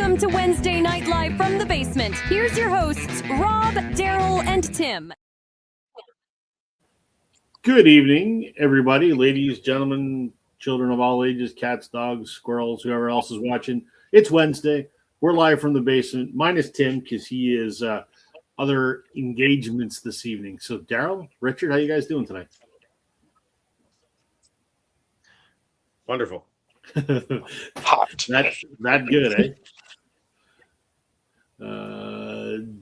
Welcome to Wednesday Night Live from the basement. Here's your hosts, Rob, Daryl, and Tim. Good evening, everybody, ladies, gentlemen, children of all ages, cats, dogs, squirrels, whoever else is watching. It's Wednesday. We're live from the basement, minus Tim, because he is other engagements this evening. So, Daryl, Richard, how you guys doing tonight? Wonderful. Hot. That good, eh?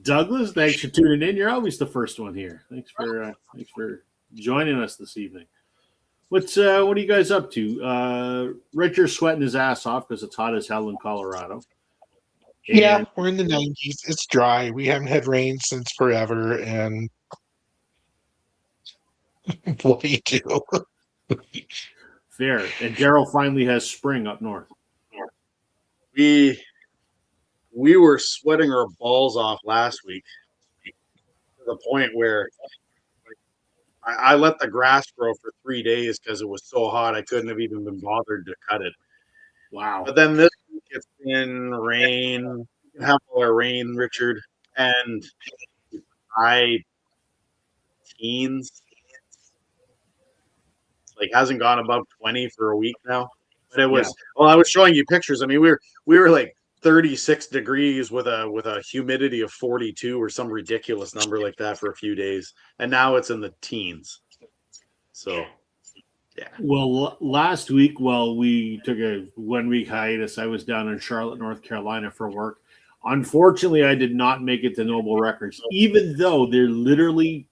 Douglas, thanks for tuning in. You're always the first one here. Thanks for joining us this evening. What are you guys up to? Richard's sweating his ass off because it's hot as hell in Colorado. Yeah, we're in the 90s. It's dry. We haven't had rain since forever, and what do you do? Fair. And Daryl finally has spring up north. We were sweating our balls off last week to the point where I let the grass grow for 3 days because it was so hot I couldn't have even been bothered to cut it. Wow. But then this week it's been rain. We can have all our rain, Richard, and teens. Like hasn't gone above 20 for a week now. But it was well, I was showing you pictures. I mean, we were like 36 degrees with a humidity of 42 or some ridiculous number like that for a few days. And now it's in the teens. So yeah. Well, last week, while we took a 1 week hiatus, I was down in Charlotte, North Carolina for work. Unfortunately, I did not make it to Noble Records, even though they're literally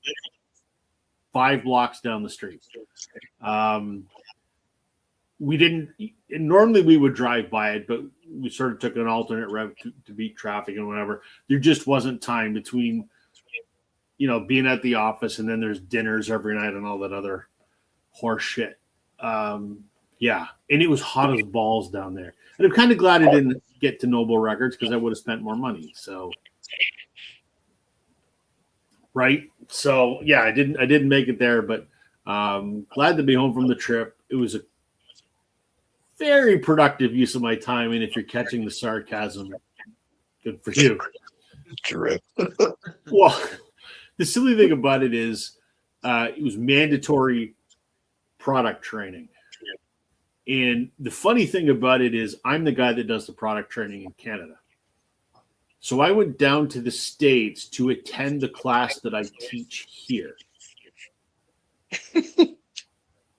5 blocks down the street. We didn't. Normally, we would drive by it, but we sort of took an alternate route to beat traffic and whatever. There just wasn't time between, being at the office and then there's dinners every night and all that other horse shit. Yeah, and it was hot as balls down there. And I'm kind of glad I didn't get to Noble Records because I would have spent more money. So. Right. So yeah, I didn't make it there, but glad to be home from the trip. It was a very productive use of my time, and if you're catching the sarcasm, good for you. True. Well, the silly thing about it is it was mandatory product training. And the funny thing about it is I'm the guy that does the product training in Canada. So I went down to the States to attend the class that I teach here.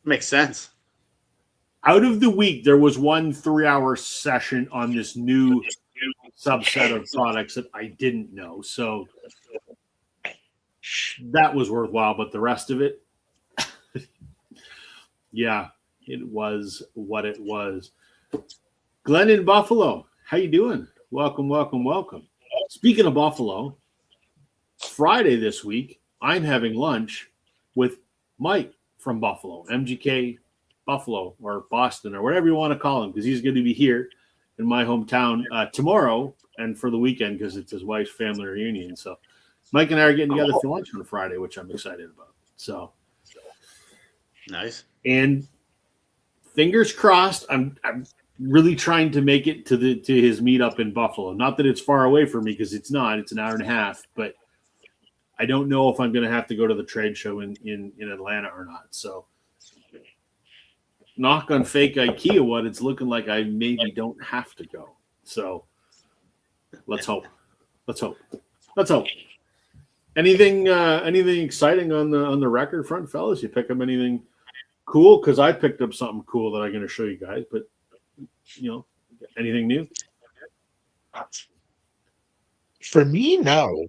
Makes sense. Out of the week, there was 1 3-hour session on this new subset of products that I didn't know. So that was worthwhile, but the rest of it, yeah, it was what it was. Glenn in Buffalo, how you doing? Welcome, welcome, welcome. Speaking of Buffalo, Friday this week, I'm having lunch with Mike from Buffalo, MGK Buffalo or Boston or whatever you want to call him, because he's going to be here in my hometown tomorrow and for the weekend because it's his wife's family reunion. So Mike and I are getting together for lunch on Friday, which I'm excited about. So nice. And fingers crossed, I'm really trying to make it to his meetup in Buffalo. Not that it's far away from me because it's not. It's an hour and a half, but I don't know if I'm going to have to go to the trade show in Atlanta or not. So knock on fake IKEA what it's looking like I maybe don't have to go. So let's hope. Anything exciting on the record front, fellas? You pick up anything cool? Because I picked up something cool that I'm going to show you guys, but anything new? For me, no.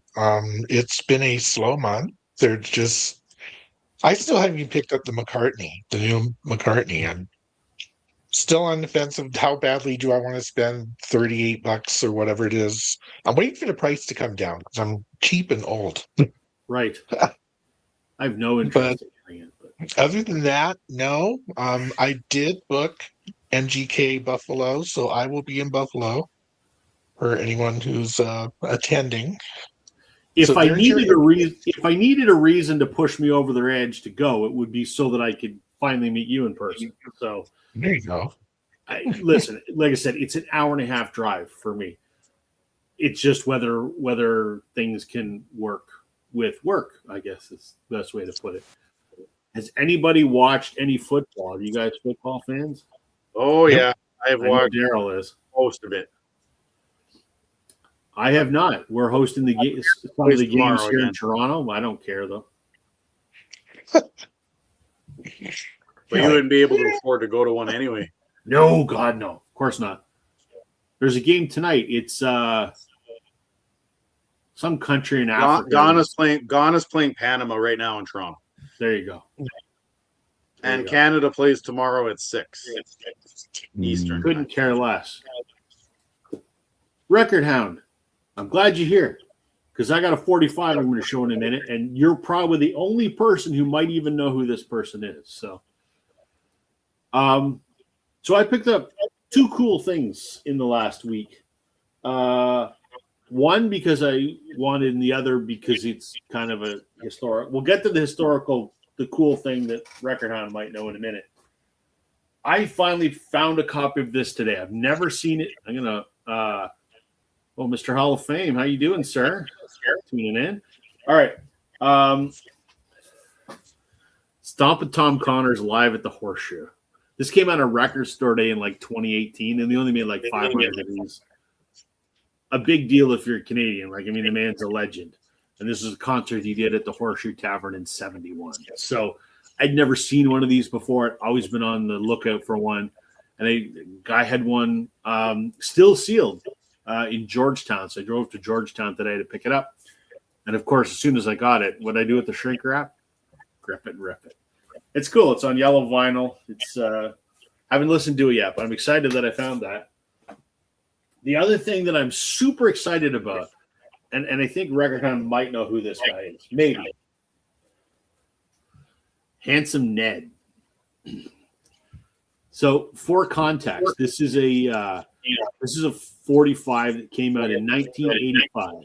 It's been a slow month. I still haven't even picked up the new McCartney. I'm still on the fence of how badly do I want to spend $38 or whatever it is. I'm waiting for the price to come down because I'm cheap and old. Right. I have no interest in hearing it. But. Other than that, no. I did book MGK Buffalo, so I will be in Buffalo for anyone who's attending. If I needed a reason to push me over the edge to go, it would be so that I could finally meet you in person. So there you go. Listen, like I said, it's an hour and a half drive for me. it's just whether things can work with work, I guess is the best way to put it. Has anybody watched any football? Are you guys football fans? Oh Yep. yeah, I have I know watched Daryl is. most of it. I have not. We're hosting some of the games Tomorrow here in again. Toronto. I don't care though. But you wouldn't be able to afford to go to one anyway. No, God, no. Of course not. There's a game tonight. It's some country in Africa. Ghana's playing Panama right now in Toronto. There you go. And go. Canada plays tomorrow at 6 Eastern. Couldn't care less. Record Hound, I'm glad you're here because I got a 45 I'm going to show in a minute, and you're probably the only person who might even know who this person is. So I picked up two cool things in the last week. One because I wanted, and the other because it's kind of a historic. We'll get to the cool thing that Record Hound might know in a minute. I finally found a copy of this today. I've never seen it. I'm gonna. Mr. Hall of Fame, how you doing, sir? Tuning in. All right. Stompin' Tom Connors live at the Horseshoe. This came out on Record Store Day in like 2018, and they only made like 500 of these. A big deal if you're Canadian. Like, I mean, the man's a legend. And this is a concert he did at the Horseshoe Tavern in 71. So I'd never seen one of these before. I'd always been on the lookout for one. And a guy had one still sealed in Georgetown. So I drove to Georgetown today to pick it up. And, of course, as soon as I got it, what I do with the shrink wrap? Grip it and rip it. It's cool. It's on yellow vinyl. It's I haven't listened to it yet, but I'm excited that I found that. The other thing that I'm super excited about, and I think Record Hound might know who this guy is, maybe. Handsome Ned. So, for context, this is a 45 that came out in 1985,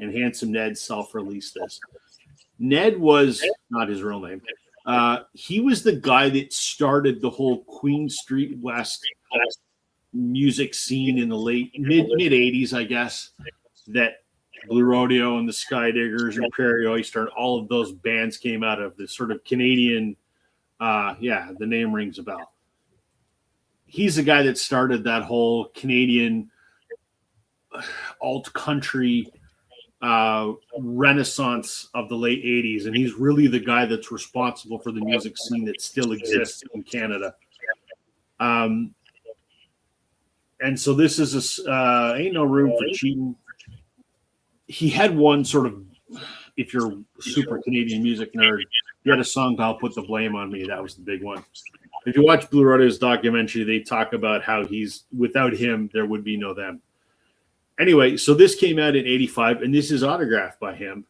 and Handsome Ned self-released this. Ned was not his real name. He was the guy that started the whole Queen Street West music scene in the mid 80s, I guess, that Blue Rodeo and the Skydiggers and Prairie Oyster and all of those bands came out of. The sort of Canadian, the name rings a bell. He's the guy that started that whole Canadian alt country renaissance of the late 80s, and he's really the guy that's responsible for the music scene that still exists in Canada. And so this is ain't no room for cheating. He had one sort of, if you're a super Canadian music nerd, he had a song called Put the Blame on Me. That was the big one. If you watch Blue Rodeo's documentary, they talk about how without him, there would be no them. Anyway, so this came out in 85, and this is autographed by him.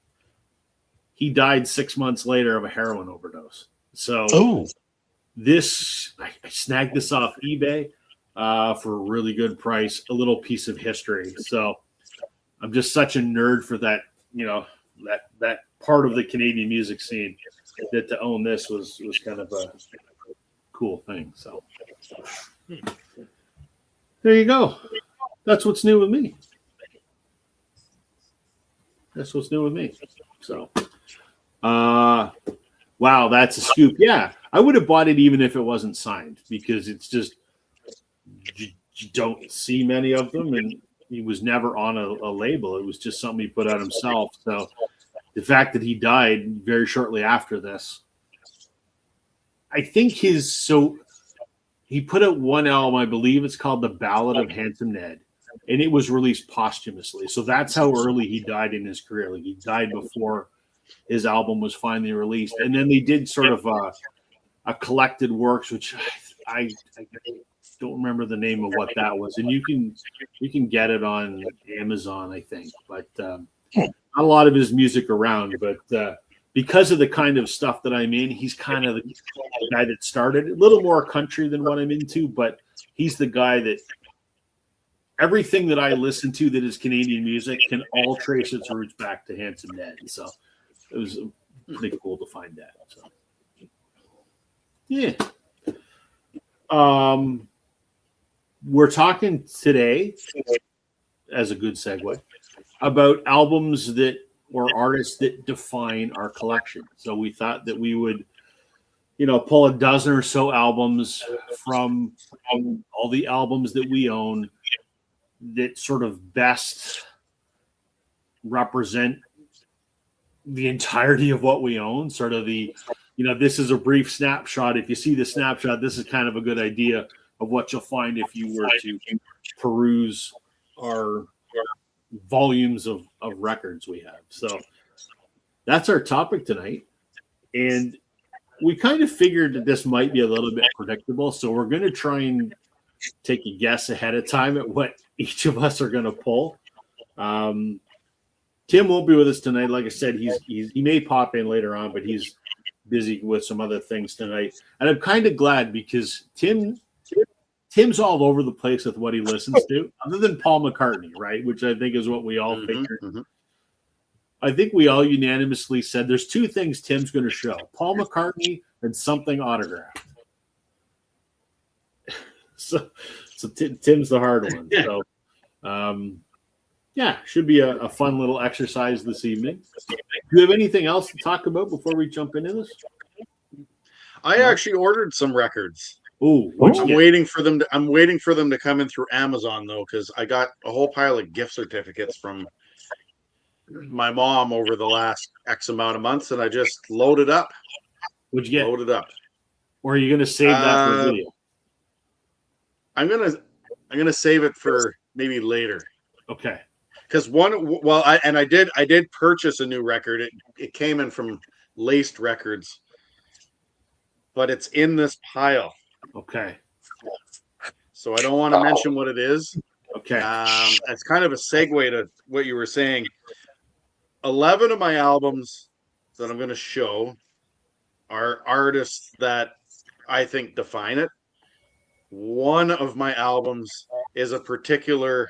He died 6 months later of a heroin overdose. So I snagged this off eBay for a really good price, a little piece of history. So I'm just such a nerd for that, that part of the Canadian music scene, that to own this was kind of a cool thing. So there you go. That's what's new with me. So, wow, that's a scoop. Yeah, I would have bought it even if it wasn't signed, because it's just, you don't see many of them, and he was never on a label. It was just something he put out himself. So the fact that he died very shortly after this, I think he put out one album, I believe it's called The Ballad of Handsome Ned, and it was released posthumously. So that's how early he died in his career. Like, he died before his album was finally released. And then they did sort of a collected works, which I don't remember the name of what that was. And you can get it on Amazon, I think. But not a lot of his music around. But because of the kind of stuff that I'm in, he's kind of the guy that started. A little more country than what I'm into, but he's the guy that everything that I listen to that is Canadian music can all trace its roots back to Handsome Ned. So it was pretty cool to find that. So yeah. We're talking today, as a good segue, about albums that or artists that define our collection. So we thought that we would, pull a dozen or so albums from all the albums that we own that sort of best represent the entirety of what we own. Sort of this is a brief snapshot. If you see the snapshot, this is kind of a good idea of what you'll find if you were to peruse our volumes of records we have. So that's our topic tonight. And we kind of figured that this might be a little bit predictable. So we're going to try and take a guess ahead of time at what each of us are going to pull. Tim won't be with us tonight. Like I said, he may pop in later on, but he's busy with some other things tonight. And I'm kind of glad because Tim's all over the place with what he listens to, other than Paul McCartney, right? Which I think is what we all figured. Mm-hmm. I think we all unanimously said there's two things Tim's going to show: Paul McCartney and something autographed. So Tim's the hard one. So, should be a fun little exercise this evening. Do you have anything else to talk about before we jump into this? I actually ordered some records. Ooh, I'm waiting for them to come in through Amazon though, because I got a whole pile of gift certificates from my mom over the last X amount of months, and I just loaded up. What'd you get? Loaded up. Or are you going to save that for the video? I'm gonna save it for maybe later. Okay. Because I did purchase a new record. It came in from Laced Records, but it's in this pile. Okay. So I don't want to mention what it is. Okay. It's kind of a segue to what you were saying. 11 of my albums that I'm going to show are artists that I think define it. One of my albums is a particular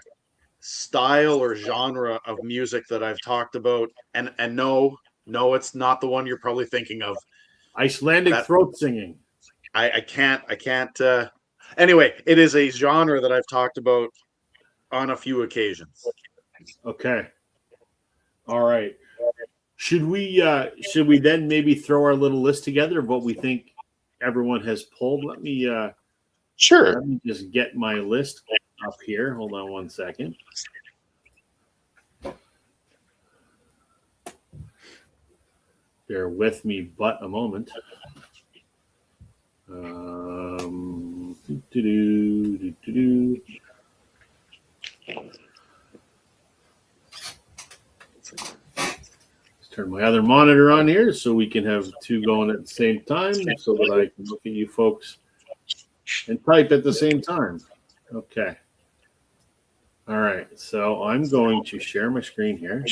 style or genre of music that I've talked about. And no, it's not the one you're probably thinking of. Icelandic throat singing. I can't. Anyway, it is a genre that I've talked about on a few occasions. Okay. All right. Should we then maybe throw our little list together of what we think everyone has pulled? Let me sure. Let me just get my list up here. Hold on one second. Bear with me but a moment. Let's turn my other monitor on here so we can have two going at the same time so that I can look at you folks and type at the same time. Okay. All right. So I'm going to share my screen here.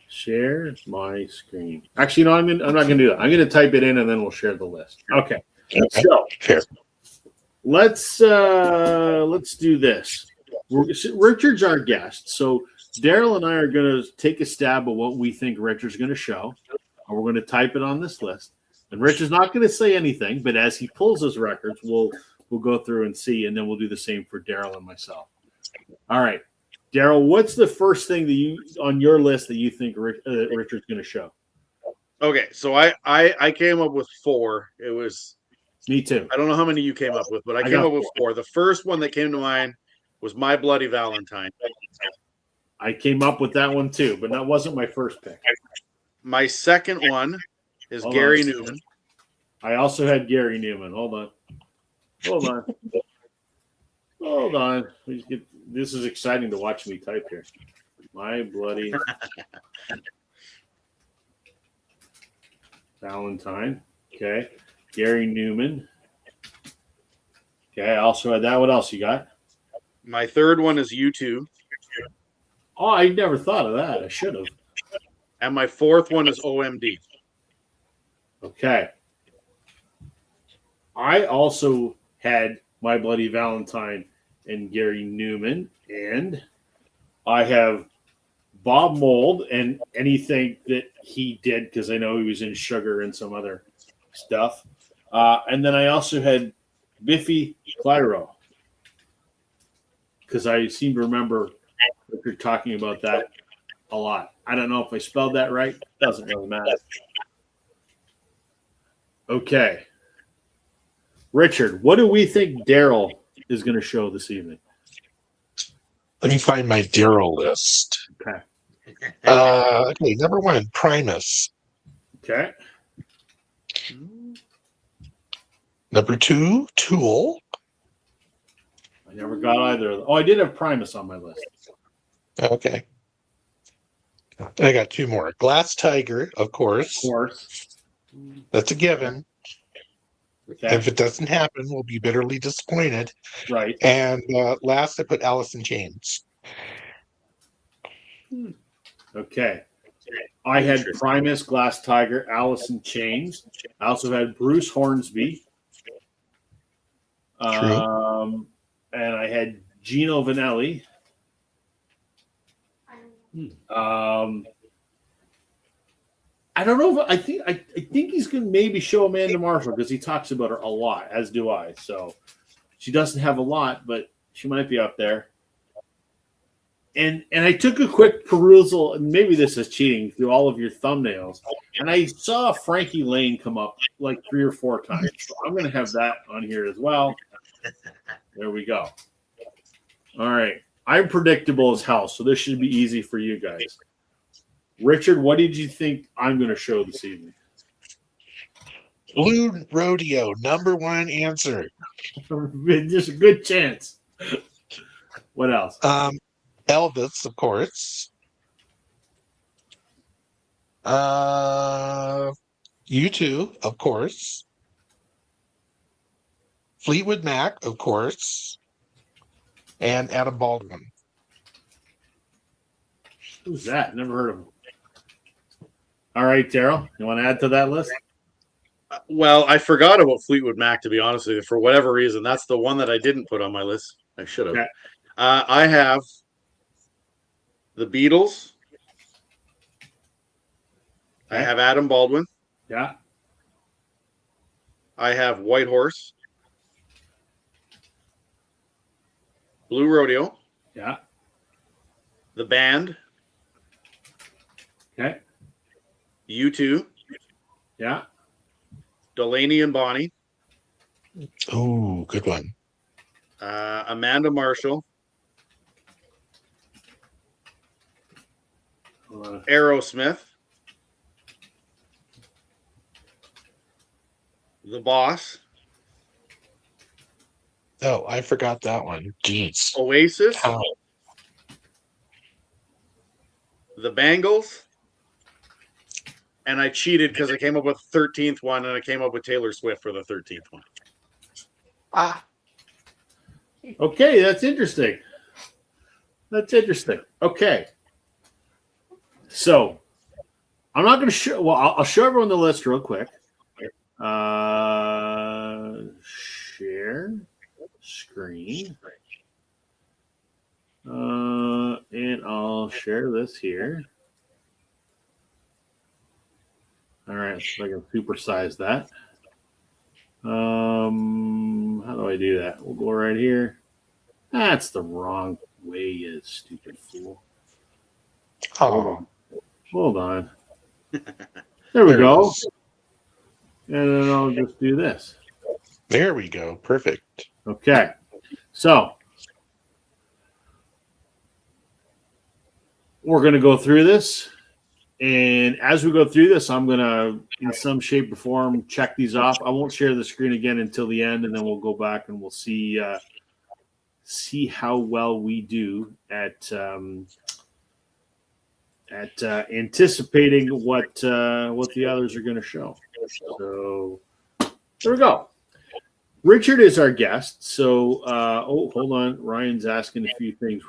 Share my screen. Actually, no, I'm not going to do that. I'm going to type it in and then we'll share the list. Okay. So Fair. let's do this. Richard's our guest, so Daryl and I are going to take a stab at what we think Richard's going to show, and we're going to type it on this list. And Richard's not going to say anything, but as he pulls his records, we'll go through and see, and then we'll do the same for Daryl and myself. All right. Daryl, what's the first thing that on your list that you think Richard's going to show? Okay, so I came up with 4. It was me too. I don't know how many you came up with, but I came up with 4. The first one that came to mind was My Bloody Valentine. I came up with that one too, but that wasn't my first pick. My second one is Gary Newman. I also had Gary Newman. Hold on. This is exciting to watch me type here. My Bloody Valentine. Okay. Gary Newman. Okay. I also had that. What else you got? My third one is U2. Oh, I never thought of that. I should have. And my fourth one is OMD. Okay. I also had My Bloody Valentine and Gary Newman, and I have Bob Mould and anything that he did, because I know he was in Sugar and some other stuff. And then I also had Biffy Clyro, because I seem to remember You're talking about that a lot. I don't know if I spelled that right. Doesn't really matter. Okay. Richard, what do we think Daryl is going to show this evening? Let me find my Daryl list. Okay. Okay, number 1, Primus. Okay. Number 2, Tool. I never got either of them. Oh, I did have Primus on my list. Okay. I got 2 more. Glass Tiger, of course. Of course. That's a given. Okay. If it doesn't happen, we'll be bitterly disappointed. Right. And last, I put Alice in Chains. Okay. I had Primus, Glass Tiger, Alice in Chains. I also had Bruce Hornsby. And I had Gino Vanelli. I don't know if I think he's going to maybe show Amanda Marshall because he talks about her a lot, as do I. So she doesn't have a lot, but she might be up there. And I took a quick perusal, and maybe this is cheating, through all of your thumbnails, and I saw Frankie Lane come up like 3 or 4 times. So I'm going to have that on here as well. There we go. All right. I'm predictable as hell, so this should be easy for you guys. Richard, what did you think I'm going to show this evening? Blue Rodeo, number 1 answer. There's a good chance. What else? Elvis, of course. U2, of course. Fleetwood Mac, of course. And Adam Baldwin. Who's that? Never heard of him. All right, Daryl, you want to add to that list? Well, I forgot about Fleetwood Mac, to be honest with you. For whatever reason, that's the one that I didn't put on my list. I should have. Okay. I have the Beatles. I Okay. have Adam Baldwin. Yeah. I have White Horse. Blue Rodeo. Yeah. The Band. Okay. U2. Yeah. Delaney and Bonnie. Oh, good one. Amanda Marshall. Aerosmith. The Boss. Oh, I forgot that one. Jeez. Oasis. How? The Bangles. And I cheated because I came up with the 13th one, and I came up with Taylor Swift for the 13th one. Okay, that's interesting. That's interesting. Okay. So, I'm not going to show. Well, I'll show everyone the list real quick. Share screen. And I'll share this here. All right, so I can supersize that. How do I do that? We'll go right here. That's the wrong way, you stupid fool. Oh, Hold on. There we go. And then I'll just do this. there we go. Perfect. Okay. So we're going to go through this. And as we go through this, I'm going to, in some shape or form, check these off. I won't share the screen again until the end, and then we'll go back and we'll see how well we do at anticipating what the others are going to show. So there we go. Richard is our guest. So hold on. Ryan's asking a few things.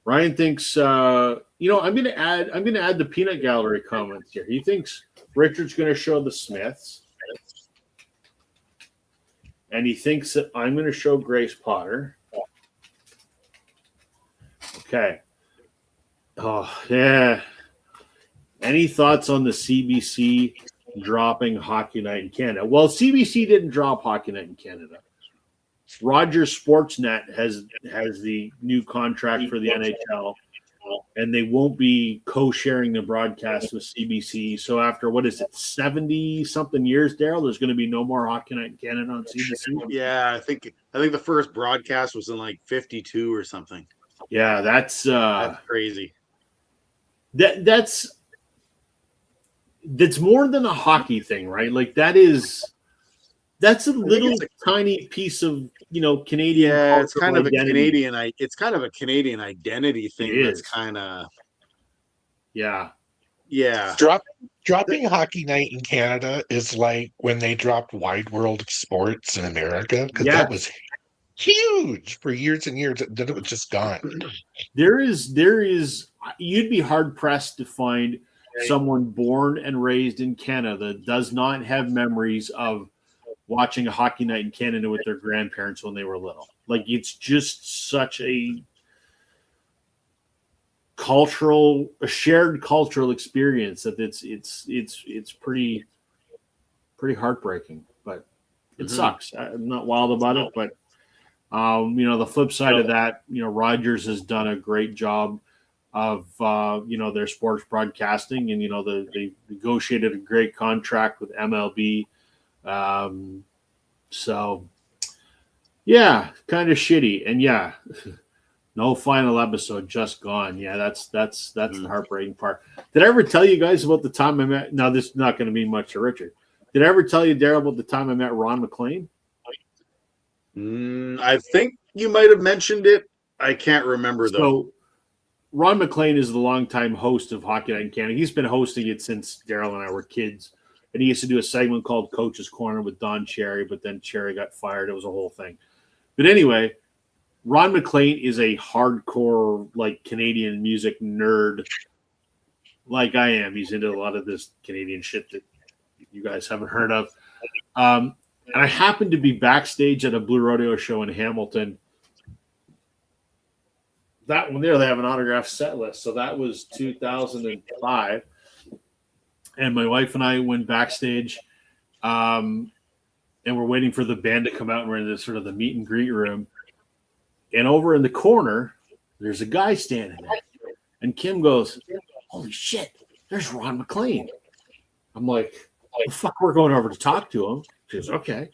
Ryan thinks I'm going to add the peanut gallery comments here. He thinks Richard's going to show the Smiths, and he thinks that I'm going to show Grace Potter. Okay. Oh yeah. Any thoughts on the CBC dropping Hockey Night in Canada? Well, CBC didn't drop Hockey Night in Canada. Rogers Sportsnet has the new contract for the NHL, and they won't be co-sharing the broadcast with CBC. So after, what is it, 70 something years, Daryl, there's going to be no more Hockey Night in Canada on CBC. Yeah, I think the first broadcast was in like 52 or something. Yeah, that's crazy. That's more than a hockey thing, right? Like that's a little tiny piece of, Canadian. Yeah, it's kind of identity. it's kind of a Canadian identity thing. That's kind of, yeah. Dropping Hockey Night in Canada is like when they dropped Wide World of Sports in America, because that was huge for years and years. Then it was just gone. There is. You'd be hard pressed to find someone born and raised in Canada that does not have memories of watching a Hockey Night in Canada with their grandparents when they were little. Like, it's just such a shared cultural experience that it's pretty heartbreaking, but it sucks. I'm not wild about it, but the flip side of that, Rogers has done a great job of their sports broadcasting, and they negotiated a great contract with MLB. So yeah, kind of shitty. And yeah, no final episode, just gone. Yeah, that's the heartbreaking part. Did I ever tell you guys about the time I met? No, this is not going to mean much to Richard. Did I ever tell you, Daryl, about the time I met Ron MacLean? I think you might have mentioned it. I can't remember though. So Ron MacLean is the longtime host of Hockey Night in Canada. He's been hosting it since Daryl and I were kids. And he used to do a segment called Coach's Corner with Don Cherry, but then Cherry got fired. It was a whole thing. But anyway, Ron MacLean is a hardcore, like, Canadian music nerd, like I am. He's into a lot of this Canadian shit that you guys haven't heard of. And I happened to be backstage at a Blue Rodeo show in Hamilton. That one there, they have an autographed set list. So that was 2005. And my wife and I went backstage, and we're waiting for the band to come out, and we're in this sort of the meet and greet room. And over in the corner, there's a guy standing there. And Kim goes, "Holy shit, there's Ron MacLean." I'm like, "Oh, fuck, we're going over to talk to him." She goes, "Okay."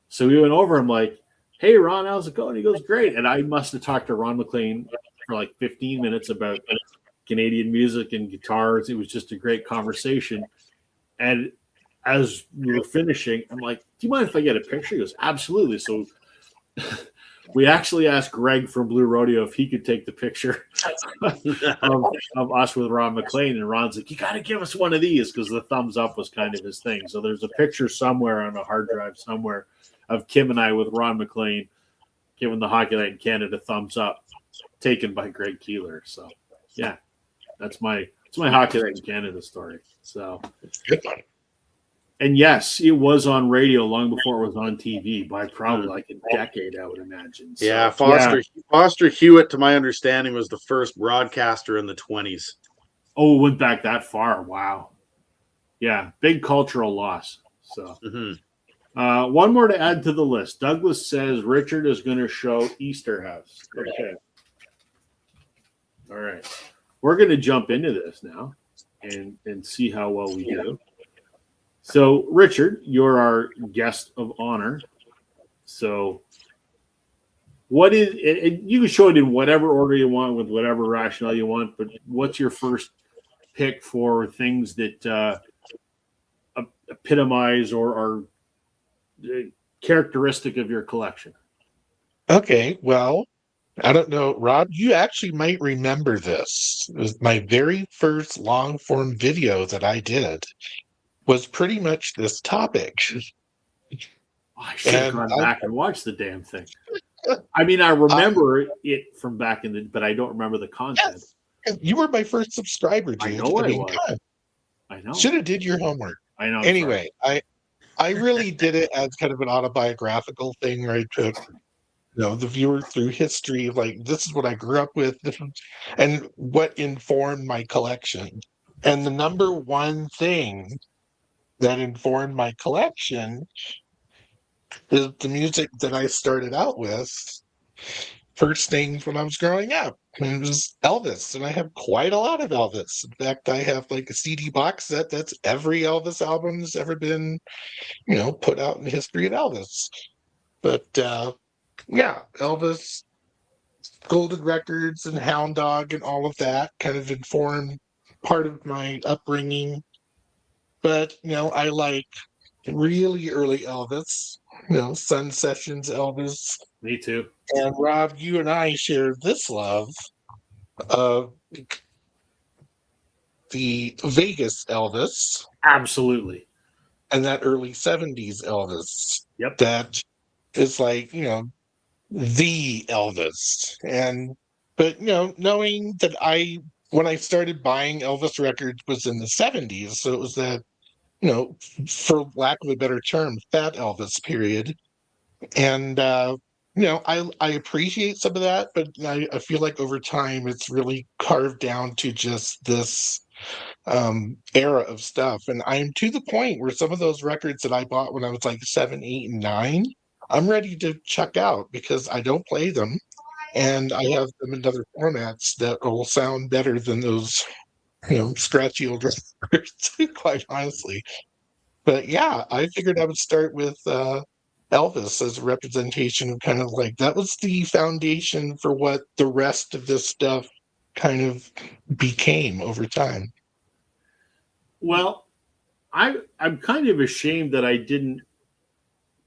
So we went over. I'm like, "Hey, Ron, how's it going?" He goes, "Great." And I must have talked to Ron MacLean for like 15 minutes about Canadian music and guitars. It was just a great conversation. And as we were finishing, I'm like, "Do you mind if I get a picture?" He goes, "Absolutely." So we actually asked Greg from Blue Rodeo if he could take the picture of us with Ron MacLean. And Ron's like, "You got to give us one of these," because the thumbs up was kind of his thing. So there's a picture somewhere on a hard drive somewhere of Kim and I with Ron MacLean giving the Hockey Night in Canada thumbs up, taken by Greg Keeler. So yeah. That's my Hockey Night in Canada story. So, and yes, it was on radio long before it was on TV by probably like a decade, I would imagine. So, yeah, Foster Hewitt, to my understanding, was the first broadcaster in the 20s. Oh, it went back that far. Wow. Yeah, big cultural loss. So, one more to add to the list. Douglas says Richard is going to show Easter House. Okay. All right. We're going to jump into this now and see how well we do. So, Richard, you're our guest of honor. So, what is – you can show it in whatever order you want with whatever rationale you want, but what's your first pick for things that epitomize or are characteristic of your collection? Okay, well – I don't know, Rob, you actually might remember this. It was my very first long form video that I did was pretty much this topic. I should have gone back and watched the damn thing. I mean, I remember it from back in the, but I don't remember the content. Yes, you were my first subscriber, dude. I know I was. God, I know. Should have did your homework. I know. Anyway, I really did it as kind of an autobiographical thing where I took the viewer through history of like, this is what I grew up with and what informed my collection. And the number one thing that informed my collection is the music that I started out with first thing when I was growing up. And it was Elvis, and I have quite a lot of Elvis. In fact, I have like a CD box set that's every Elvis album that's ever been, put out in the history of Elvis. But yeah, Elvis, Golden Records, and Hound Dog, and all of that kind of informed part of my upbringing. But I like really early Elvis, Sun Sessions Elvis. Me too. And Rob, you and I share this love of the Vegas Elvis Absolutely. and that early 70s Elvis. Yep. That is like, the Elvis. But knowing that when I started buying Elvis records was in the 70s, so it was that, for lack of a better term, fat Elvis period. And I appreciate some of that, but I feel like over time it's really carved down to just this era of stuff. And I'm to the point where some of those records that I bought when I was like 7, 8, and 9, I'm ready to check out because I don't play them, and I have them in other formats that will sound better than those, scratchy old records, quite honestly. But yeah, I figured I would start with Elvis as a representation of kind of like that was the foundation for what the rest of this stuff kind of became over time. Well, I'm kind of ashamed that I didn't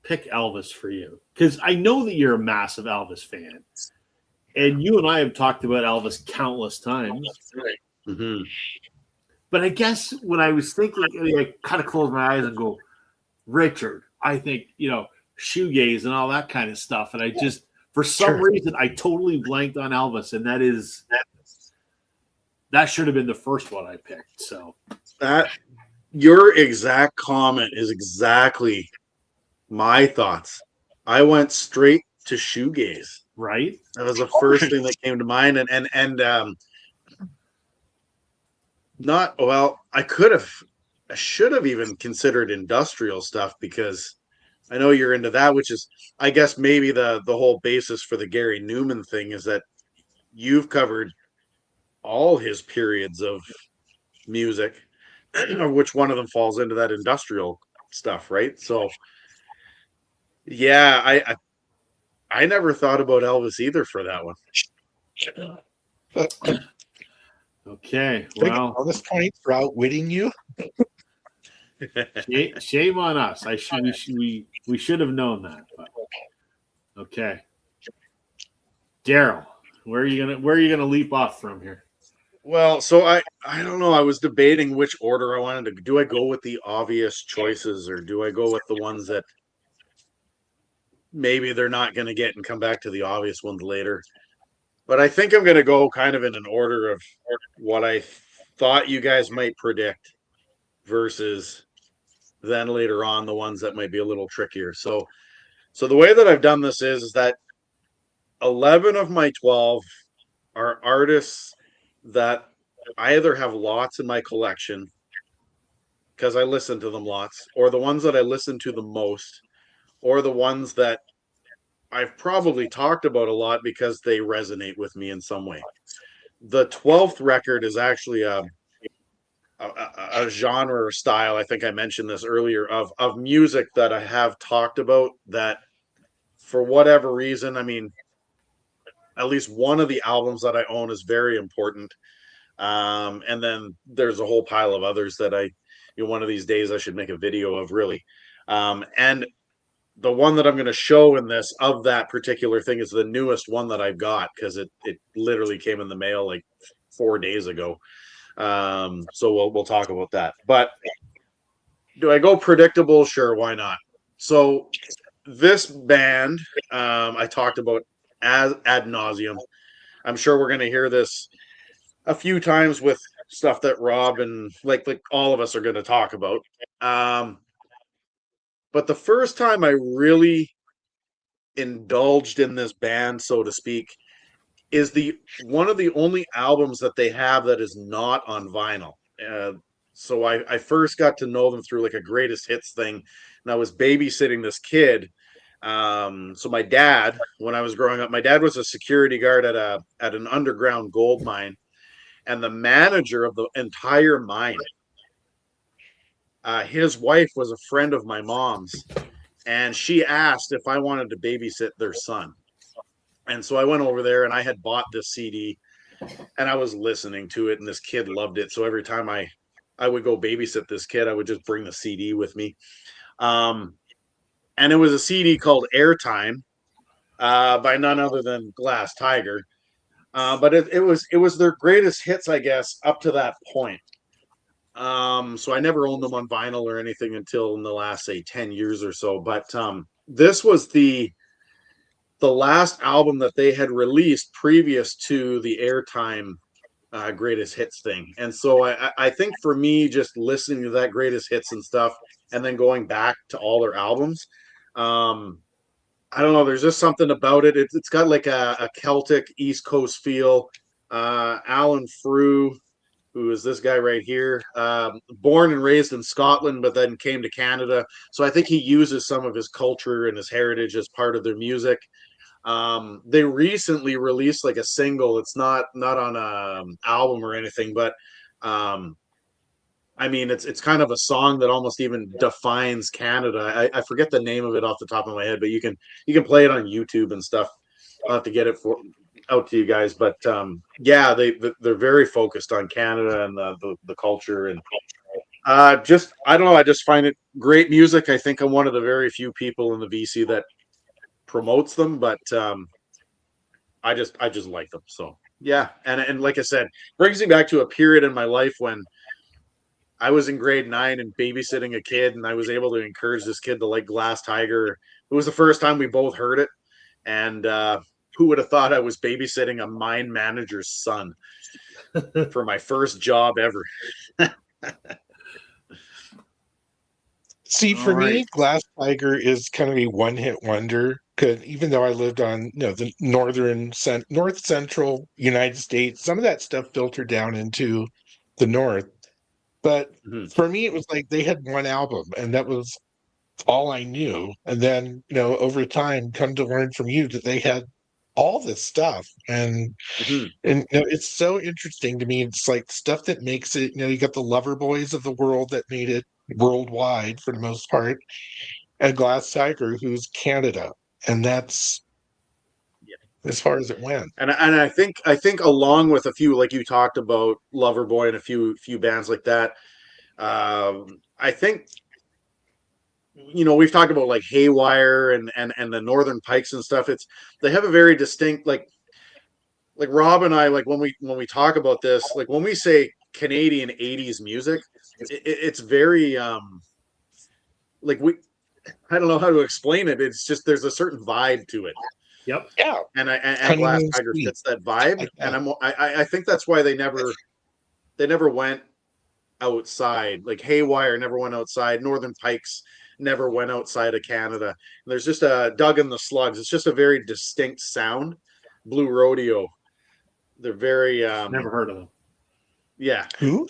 pick Elvis for you because I know that you're a massive Elvis fan, and you and I have talked about Elvis countless times. Mm-hmm. But I guess when I was thinking, I kind of close my eyes and go, Richard. I think shoegaze and all that kind of stuff, and I just for some reason I totally blanked on Elvis, and that should have been the first one I picked. So that your exact comment is exactly my thoughts. I went straight to shoegaze. Right. That was the first thing that came to mind, and not well. I should have even considered industrial stuff because I know you're into that, which is, I guess, maybe the whole basis for the Gary Newman thing is that you've covered all his periods of music, which one of them falls into that industrial stuff, right? So, yeah, I never thought about Elvis either for that one. Okay, well, on this point for outwitting you. Shame on us. We should have known that. But okay, Daryl, where are you gonna leap off from here? Well, so I don't know. I was debating which order I wanted to. Do I go with the obvious choices, or do I go with the ones that maybe they're not going to get and come back to the obvious ones later? But I think I'm going to go kind of in an order of what I thought you guys might predict versus then later on the ones that might be a little trickier. So the way that I've done this is that 11 of my 12 are artists that I either have lots in my collection because I listen to them lots, or the ones that I listen to the most, or the ones that I've probably talked about a lot because they resonate with me in some way. The 12th record is actually a genre or style. I think I mentioned this earlier of music that I have talked about that for whatever reason, I mean, at least one of the albums that I own is very important. And then there's a whole pile of others that one of these days I should make a video of, really. And the one that I'm going to show in this of that particular thing is the newest one that I've got because it literally came in the mail like 4 days ago. So we'll talk about that. But do I go predictable? Sure, why not? So this band I talked about as ad nauseum. I'm sure we're going to hear this a few times with stuff that Rob and like all of us are going to talk about. But the first time I really indulged in this band, so to speak, is one of the only albums that they have that is not on vinyl. So I first got to know them through like a greatest hits thing, and I was babysitting this kid So my dad, when I was growing up, my dad was a security guard at an underground gold mine, and the manager of the entire mine, his wife was a friend of my mom's, and she asked if I wanted to babysit their son. And so I went over there, and I had bought this CD, and I was listening to it, and this kid loved it. So every time I would go babysit this kid, I would just bring the CD with me. And it was a CD called Airtime by none other than Glass Tiger. But it was their greatest hits, I guess, up to that point. So I never owned them on vinyl or anything until in the last, say, 10 years or so. But this was the last album that they had released previous to the Airtime greatest hits thing. And so I think for me, just listening to that greatest hits and stuff, and then going back to all their albums, I don't know, there's just something about it. It's got like a Celtic East Coast feel. Alan Frew, who is this guy right here, born and raised in Scotland, but then came to Canada. So I think he uses some of his culture and his heritage as part of their music. They recently released like a single. It's not on an album or anything, but I mean, it's kind of a song that almost even defines Canada. I forget the name of it off the top of my head, but you can play it on YouTube and stuff. I'll have to get it out to you guys, but yeah, they're very focused on Canada and the culture, and just I don't know. I just find it great music. I think I'm one of the very few people in the VC that promotes them, but I just like them. So yeah, and like I said, brings me back to a period in my life when I was in grade 9 and babysitting a kid, and I was able to encourage this kid to like Glass Tiger. It was the first time we both heard it, and who would have thought I was babysitting a mine manager's son for my first job ever? See, for me, Glass Tiger is kind of a one-hit wonder. Because even though I lived on, the north central United States, some of that stuff filtered down into the north. But for me, it was like they had one album, and that was all I knew. And then, over time, come to learn from you that they had all this stuff, and it's so interesting to me. It's like stuff that makes it. You got the Lover Boys of the world that made it worldwide for the most part, and Glass Tiger, who's Canada, and that's as far as it went. And I think along with a few, like you talked about, Loverboy and a few bands like that, I think we've talked about like Haywire and the Northern Pikes and stuff. They have a very distinct like Rob and I, like when we talk about this, like when we say Canadian 80s music, it's very like I don't know how to explain it. It's just there's a certain vibe to it. Yep. Yeah. And Glass Tiger fits that vibe. And I think that's why they never went outside. Like Haywire never went outside. Northern Pikes never went outside of Canada. And there's just a Doug and the Slugs. It's just a very distinct sound. Blue Rodeo. They're very never heard of them. Yeah. Who?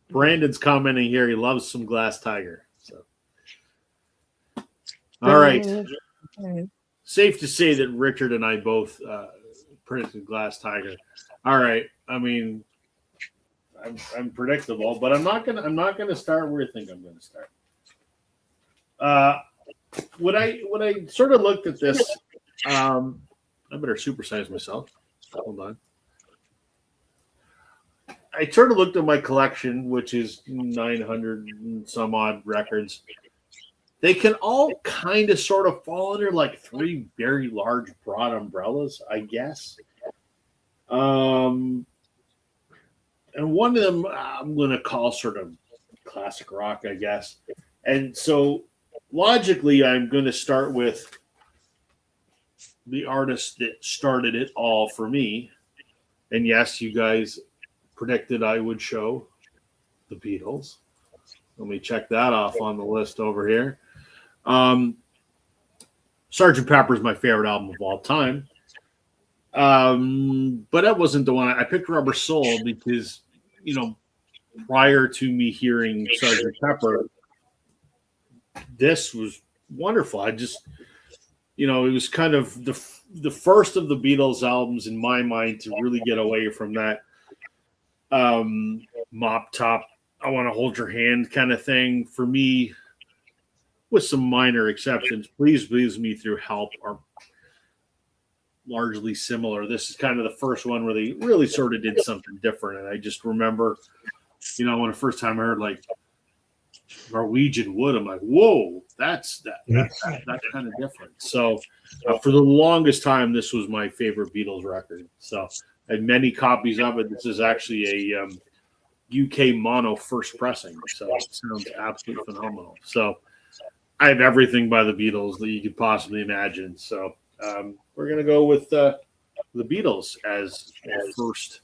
Brandon's commenting here. He loves some Glass Tiger. So, all right. Safe to say that Richard and I both predicted Glass Tiger. All right. I mean, I'm predictable, but I'm not gonna start where you think I'm gonna start. When I sort of looked at this, I better supersize myself. Hold on. I sort of looked at my collection, which is 900 and some odd records. They can all kind of sort of fall under like three very large, broad umbrellas, I guess. And one of them I'm going to call sort of classic rock, I guess. And so logically, I'm going to start with the artist that started it all for me. And yes, you guys predicted I would show the Beatles. Let me check that off on the list over here. Sgt. Pepper is my favorite album of all time. But that wasn't the one. I picked Rubber Soul because, prior to me hearing Sgt. Pepper, this was wonderful. I just, it was kind of the first of the Beatles albums in my mind to really get away from that mop top, I want to hold your hand kind of thing. For me, with some minor exceptions, Please Please Me Through Help are largely similar. This is kind of the first one where they really sort of did something different. And I just remember, when the first time I heard like Norwegian Wood, I'm like, whoa, that's kind of different. So for the longest time, this was my favorite Beatles record. So I had many copies of it. This is actually a UK mono first pressing. So it sounds absolutely phenomenal. So I have everything by the Beatles that you could possibly imagine. So we're going to go with the Beatles as first.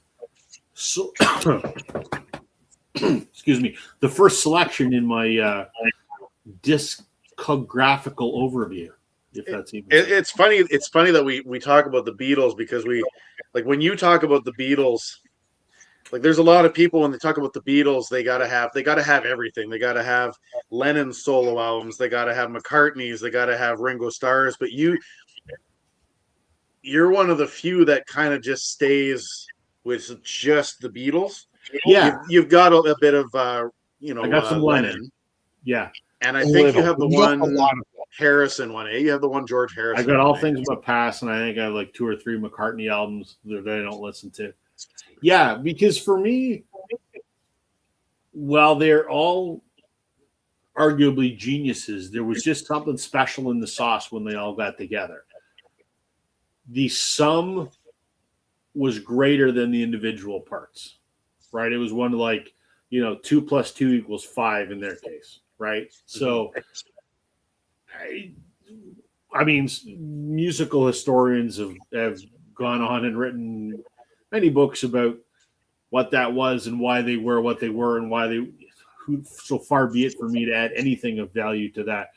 So, excuse me, the first selection in my discographical overview. If that's even it's funny. It's funny that we talk about the Beatles because when you talk about the Beatles, like there's a lot of people when they talk about the Beatles, they gotta have everything. They gotta have Lennon's solo albums. They gotta have McCartney's. They gotta have Ringo Starr's. But you're one of the few that kind of just stays with just the Beatles. Yeah, you've got a bit of I got some Lennon. Yeah, and I think you have the one Harrison one. You have the one George Harrison. I got All Things But Past, and I think I have like 2 or 3 McCartney albums that I don't listen to. Yeah, because for me, while they're all arguably geniuses, there was just something special in the sauce when they all got together. The sum was greater than the individual parts, right? It was one like, 2 + 2 = 5 in their case, right? So, I mean, musical historians have gone on and written many books about what that was and why they were what they were and so far be it for me to add anything of value to that.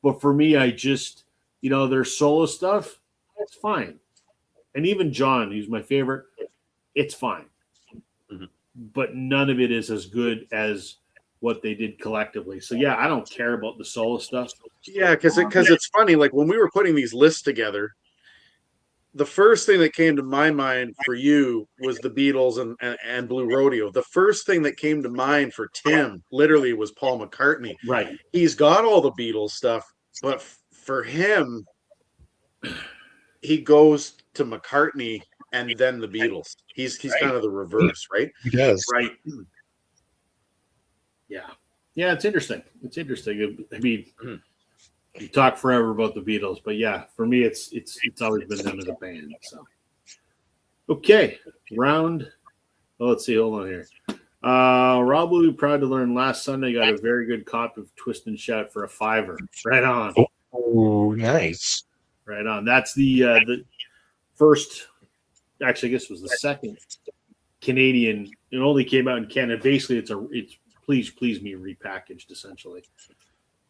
But for me, I just, their solo stuff, it's fine. And even John, who's my favorite, it's fine. Mm-hmm. But none of it is as good as what they did collectively. So yeah, I don't care about the solo stuff. Yeah, because it's funny. Like when we were putting these lists together, the first thing that came to my mind for you was the Beatles and Blue Rodeo. The first thing that came to mind for Tim literally was Paul McCartney. Right. He's got all the Beatles stuff, but for him, he goes to McCartney and then the Beatles. He's right. Kind of the reverse, right? He does. Right. Yeah. Yeah, it's interesting. I mean, you talk forever about the Beatles, but yeah, for me, it's always been them as a band. So, okay, let's see. Hold on here. Rob will be proud to learn last Sunday got a very good copy of Twist and Shout for a $5. Right on. Oh, nice. Right on. That's the first. Actually, I guess it was the second Canadian. It only came out in Canada. Basically, it's Please Please Me repackaged essentially.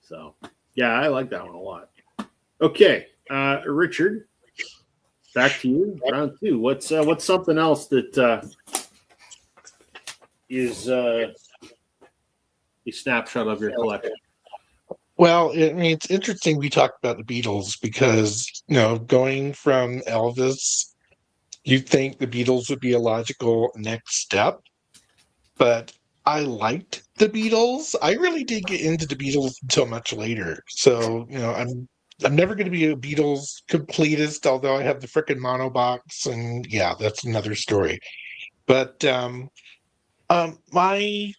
So. Yeah, I like that one a lot. Okay, Richard, back to you. Round 2. What's something else that is a snapshot of your collection? Well, it's interesting we talked about the Beatles because, going from Elvis, you'd think the Beatles would be a logical next step, but I liked the Beatles. I really did get into the Beatles until much later. So, I'm never going to be a Beatles completist, although I have the frickin' mono box, and yeah, that's another story. But my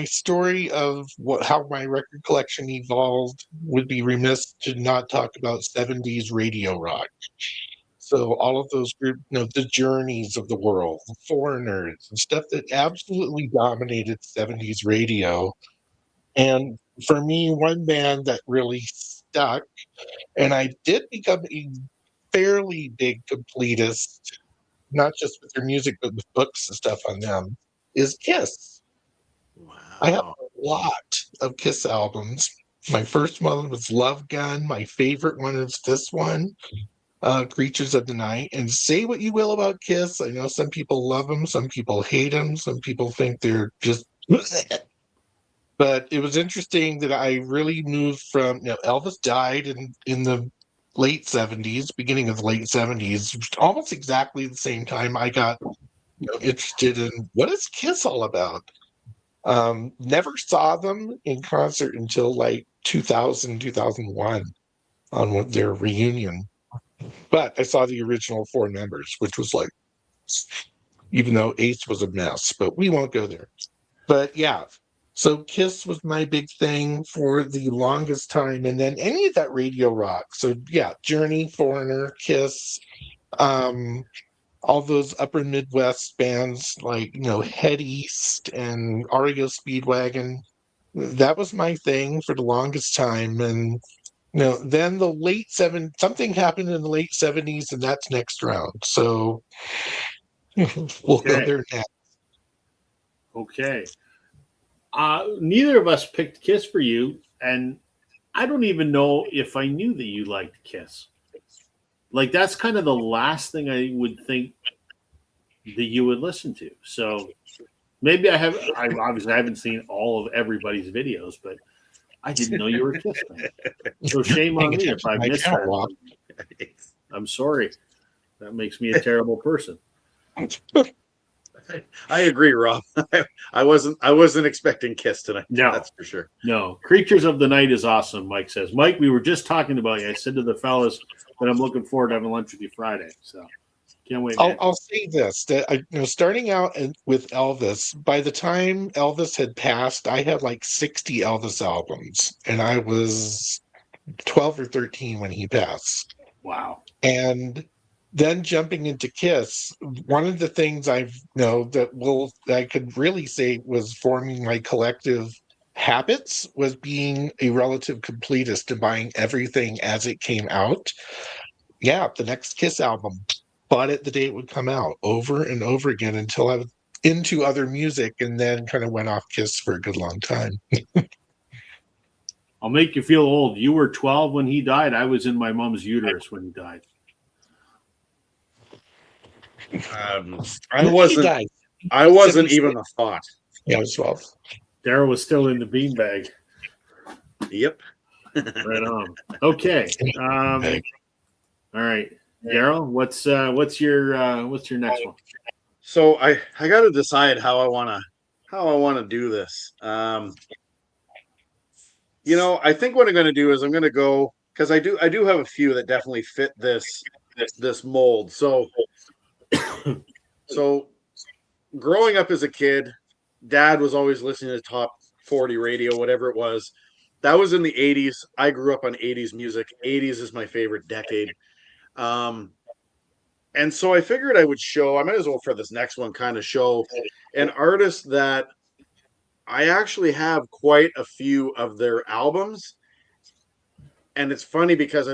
story of how my record collection evolved would be remiss to not talk about 70s radio rock. So all of those groups, the Journeys of the world, the Foreigners, and stuff that absolutely dominated 70s radio. And for me, one band that really stuck, and I did become a fairly big completist, not just with their music, but with books and stuff on them, is Kiss. Wow. I have a lot of Kiss albums. My first one was Love Gun. My favorite one is this one. Creatures of the Night. And say what you will about Kiss. I know some people love them, some people hate them, some people think they're just. But it was interesting that I really moved from, Elvis died in the late 70s, beginning of the late 70s, almost exactly the same time I got interested in what is Kiss all about. Never saw them in concert until like 2000, 2001 on their reunion. But I saw the original four members, which was like, even though Ace was a mess, but we won't go there. But yeah, so Kiss was my big thing for the longest time. And then any of that radio rock. So yeah, Journey, Foreigner, Kiss, all those upper Midwest bands like, Head East and REO Speedwagon. That was my thing for the longest time. And, then the late something happened in the late 70s, and that's next round. So we'll go there next. Okay. Neither of us picked Kiss for you, and I don't even know if I knew that you liked Kiss. Like, that's kind of the last thing I would think that you would listen to. So maybe I obviously haven't seen all of everybody's videos, but I didn't know you were a Kiss fan. So shame on me if I missed that. I'm sorry. That makes me a terrible person. I agree, Rob. I wasn't expecting Kiss tonight. No, that's for sure. No, Creatures of the Night is awesome. Mike says, Mike, we were just talking about you. I said to the fellas that I'm looking forward to having lunch with you Friday. So can't wait. I'll say this: that starting out with Elvis, by the time Elvis had passed, I had like 60 Elvis albums, and I was 12 or 13 when he passed. Wow! And then jumping into Kiss, one of the things I could really say was forming my collective habits was being a relative completist and buying everything as it came out. Yeah, the next Kiss album, bought it the day it would come out over and over again until I was into other music, and then kind of went off Kiss for a good long time. I'll make you feel old. You were 12 when he died. I was in my mom's uterus when he died. I wasn't even a thought. Yeah, I was 12. Daryl was still in the beanbag. Yep. Right on. Okay. All right, Daryl. What's your next one? So I got to decide how I want to do this. I think what I'm going to do is I'm going to go, because I do have a few that definitely fit this mold. So growing up as a kid, Dad was always listening to Top 40 radio, whatever it was. That was in the 80s. I grew up on 80s music. 80s is my favorite decade. And so I figured I might as well for this next one kind of show an artist that I actually have quite a few of their albums. And it's funny because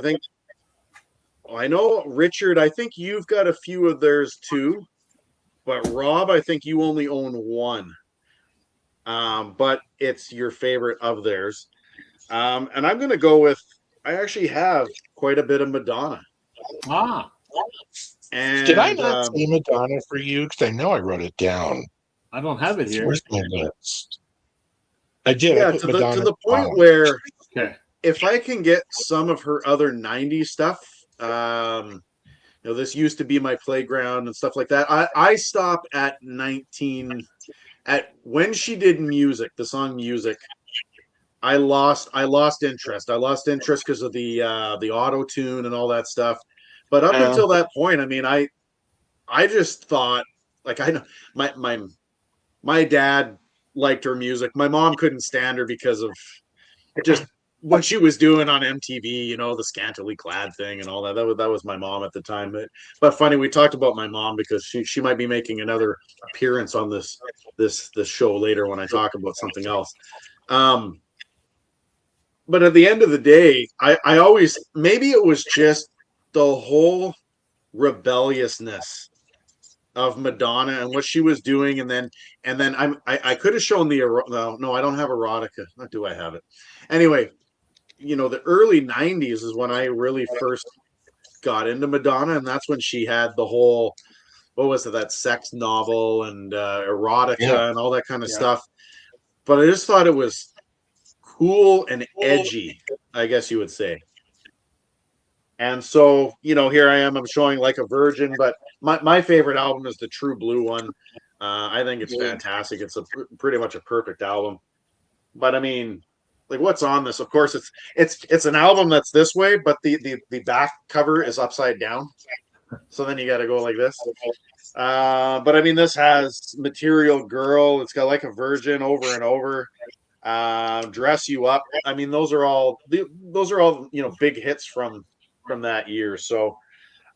I know, Richard, I think you've got a few of theirs too. But Rob, I think you only own one. But it's your favorite of theirs. And I'm going to go with, I actually have quite a bit of Madonna. And, did I not say Madonna for you? Because I know I wrote it down. I don't have it here. Where's my list? I did. Yeah, to the point where if I can get some of her other 90s stuff, this used to be my playground and stuff like that. I stop at 19 at when she did music, the song Music. I lost interest. I lost interest because of the auto tune and all that stuff. But up until that point, I mean, I just thought, like, I know my dad liked her music. My mom couldn't stand her because of just what she was doing on MTV, the scantily clad thing and all that. That was my mom at the time. But funny, we talked about my mom because she might be making another appearance on this show later when I talk about something else. But at the end of the day, I always, maybe it was just the whole rebelliousness of Madonna and what she was doing, and then I could have shown no, I don't have erotica. Not do I have it? Anyway, the early 90s is when I really first got into Madonna, and that's when she had the whole, what was it, that sex novel and erotica and all that kind of stuff. But I just thought it was cool and edgy, I guess you would say. And so, here I am, I'm showing Like a Virgin, but my favorite album is the True Blue one. I think it's fantastic. It's pretty much a perfect album. But I mean, like, what's on this? Of course, it's an album that's this way, but the back cover is upside down. So then you got to go like this. But I mean, this has Material Girl. It's got Like a Virgin over and over. Dress You Up. I mean, those are all big hits from that year. So,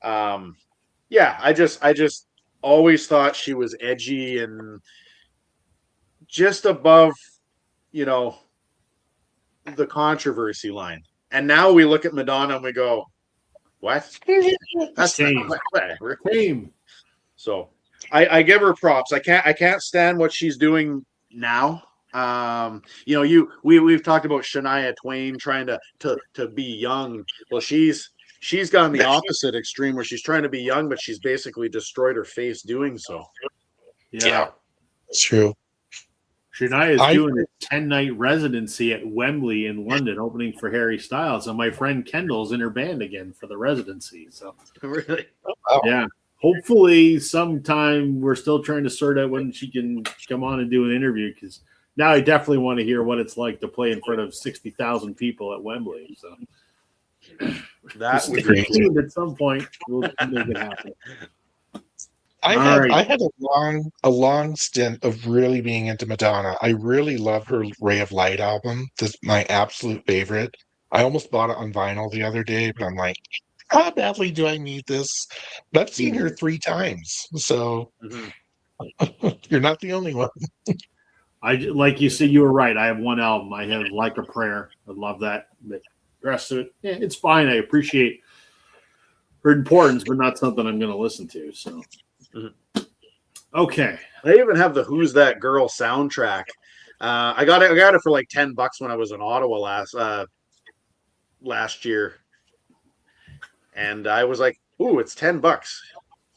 yeah, I just always thought she was edgy and just above, the controversy line. And now we look at Madonna and we go, what? That's Same. Same. So I give her props. I can't stand what she's doing now. We've talked about Shania Twain trying to be young. Well, she's gone the opposite extreme where she's trying to be young, but she's basically destroyed her face doing so. Yeah. It's true. Shania is doing a 10-night residency at Wembley in London, opening for Harry Styles, and my friend Kendall's in her band again for the residency. So, really, yeah. Hopefully, sometime we're still trying to sort out when she can come on and do an interview, because now I definitely want to hear what it's like to play in front of 60,000 people at Wembley. So that would be cool. At some point we'll make it happen. I had a long stint of really being into Madonna. I really love her Ray of Light album. This is my absolute favorite. I almost bought it on vinyl the other day, but I'm like, how badly do I need this? But I've seen her 3 times, so you're not the only one. Like you said, you were right. I have one album. I have Like a Prayer. I love that. But the rest of it, it's fine. I appreciate her importance, but not something I'm going to listen to. So. Okay. They even have the Who's That Girl soundtrack. I got it for like $10 when I was in Ottawa last year. And I was like, ooh, it's $10.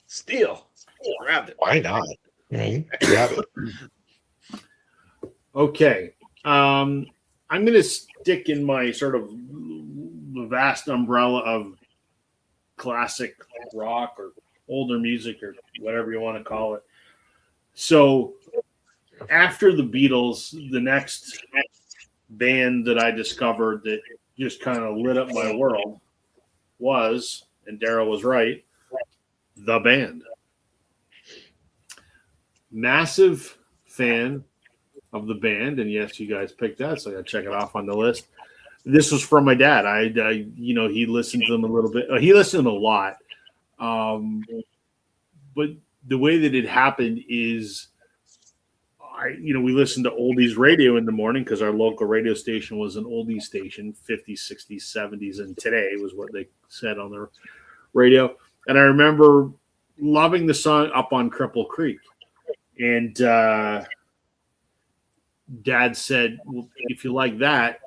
Steal. Grab it. Why not? Right? Grab it. Okay. I'm going to stick in my sort of vast umbrella of classic rock or older music or whatever you want to call it. So after the Beatles, the next band that I discovered that just kind of lit up my world was, and Daryl was right, The Band. Massive fan of The Band, and yes, you guys picked that, so I got to check it off on the list. This was from my dad. He listened to them a little bit. He listened to them a lot. But the way that it happened is, we listened to oldies radio in the morning because our local radio station was an oldies station, 50s, 60s, 70s, and today was what they said on the radio. And I remember loving the song Up on Cripple Creek. And Dad said, well, if you like that,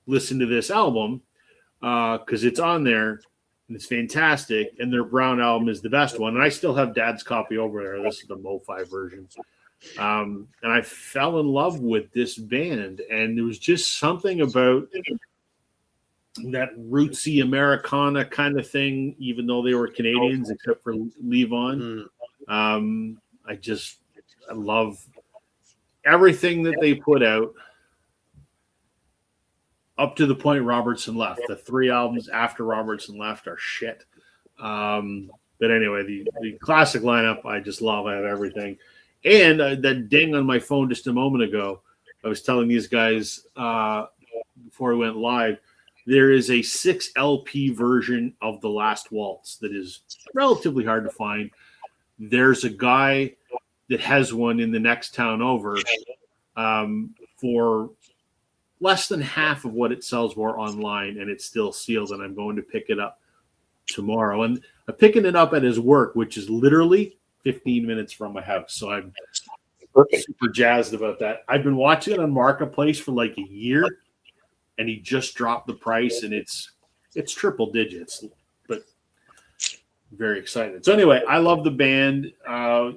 listen to this album because it's on there. And it's fantastic, and their Brown album is the best one. And I still have Dad's copy over there. This is the Mo-Fi version. And I fell in love with this band, and there was just something about that rootsy Americana kind of thing, even though they were Canadians, except for Levon. I love everything that they put out. Up to the point Robertson left. The 3 albums after Robertson left are shit. But anyway, the classic lineup, I just love. I have everything. And that ding on my phone just a moment ago, I was telling these guys before we went live, there is a 6 LP version of The Last Waltz that is relatively hard to find. There's a guy that has one in the next town over for less than half of what it sells for online, and it's still sealed, and I'm going to pick it up tomorrow. And I'm picking it up at his work, which is literally 15 minutes from my house. So I'm super jazzed about that. I've been watching it on Marketplace for like a year, and he just dropped the price, and it's triple digits, but very excited. So anyway, I love the band. I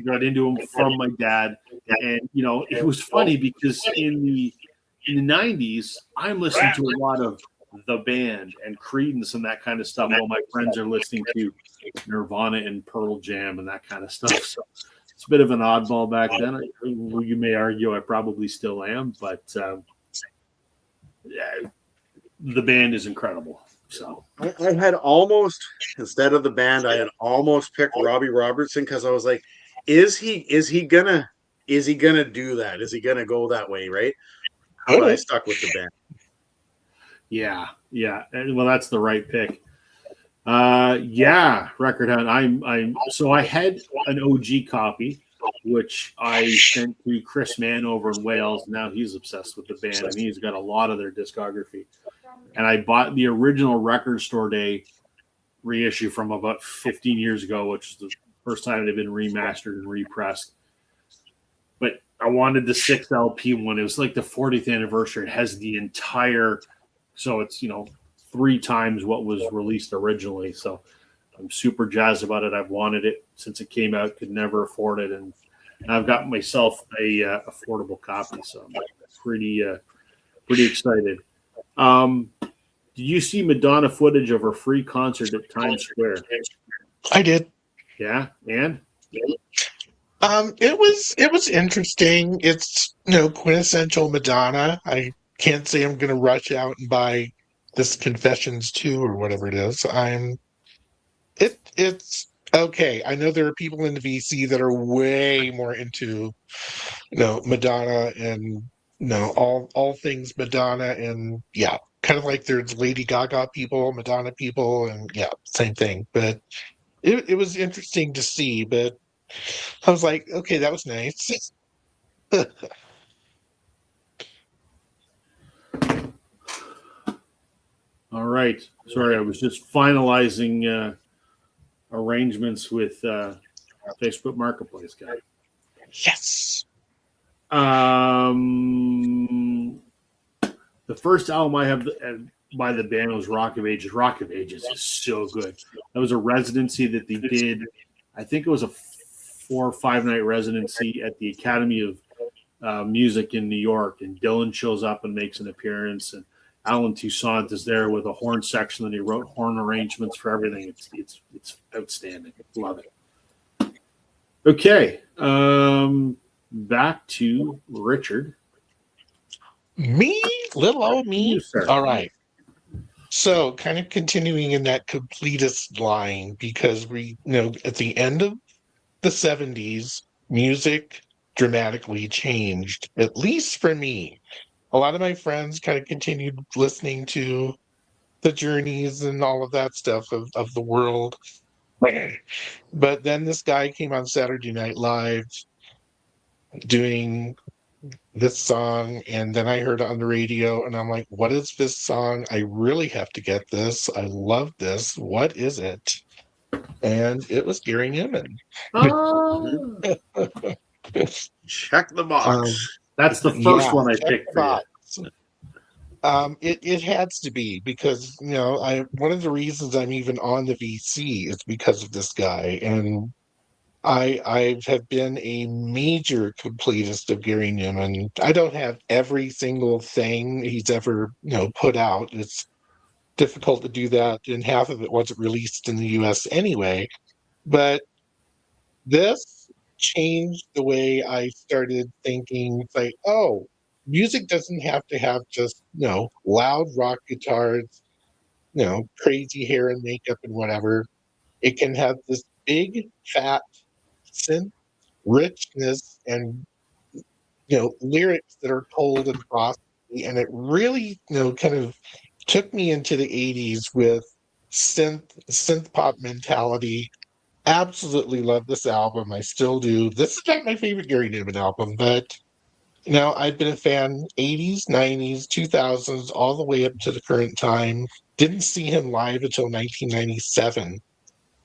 got into them from my dad, and it was funny because in the in the 90s, I'm listening to a lot of The Band and Creedence and that kind of stuff while my friends are listening to Nirvana and Pearl Jam and that kind of stuff. So it's a bit of an oddball back then. You may argue I probably still am, but yeah, The Band is incredible. So I had almost, instead of The Band, I had almost picked Robbie Robertson because I was like, is he gonna do that? Is he gonna go that way, right? But I stuck with The Band. Yeah. Well, that's the right pick. Record Hunt. So I had an OG copy, which I sent to Chris Mann over in Wales. Now he's obsessed with the band, and he's got a lot of their discography. And I bought the original Record Store Day reissue from about 15 years ago, which is the first time it had been remastered and repressed. But I wanted the 6 LP one. It was like the 40th anniversary. It has the entire, so it's 3 times what was released originally. So I'm super jazzed about it. I've wanted it since it came out, could never afford it, and I've got myself a affordable copy. So I'm pretty excited. Did you see Madonna footage of her free concert at Times Square? I did. Yeah, and it was interesting. It's quintessential Madonna. I can't say I'm going to rush out and buy this Confessions 2 or whatever it is. It's okay. I know there are people in the VC that are way more into Madonna and all things Madonna, and yeah, kind of like there's Lady Gaga people, Madonna people, and yeah, same thing. But it was interesting to see, but I was like, okay, that was nice. all right. Sorry, I was just finalizing arrangements with Facebook Marketplace guy. Yes. The first album I have by the band was Rock of Ages. Rock of Ages is so good. That was a residency that they did. I think it was a 4 or 5 night residency at the Academy of Music in New York, and Dylan shows up and makes an appearance, and Alan Toussaint is there with a horn section, and he wrote horn arrangements for everything. It's outstanding. Love it. Okay, back to Richard. Me, little old me. You, sir. All right. So, kind of continuing in that completist line, because we at the end of the 70s, music dramatically changed, at least for me. A lot of my friends kind of continued listening to the Journeys and all of that stuff of the world. But then this guy came on Saturday Night Live doing this song, and then I heard it on the radio, and I'm like, what is this song? I really have to get this. I love this. What is it? And it was Gary Newman. Oh. Check the box. That's the first one I picked for you. It has to be, because one of the reasons I'm even on the VC is because of this guy, and I have been a major completist of Gary Newman. I don't have every single thing he's ever put out. It's difficult to do that, and half of it wasn't released in the US anyway. But this changed the way I started thinking. It's like, oh, music doesn't have to have just loud rock guitars, crazy hair and makeup and whatever. It can have this big fat synth richness and lyrics that are told and frosty, and it really kind of took me into the 80s with synth pop mentality. Absolutely love this album. I still do. This is not my favorite Gary Newman album, but I've been a fan 80s, 90s, 2000s, all the way up to the current time. Didn't see him live until 1997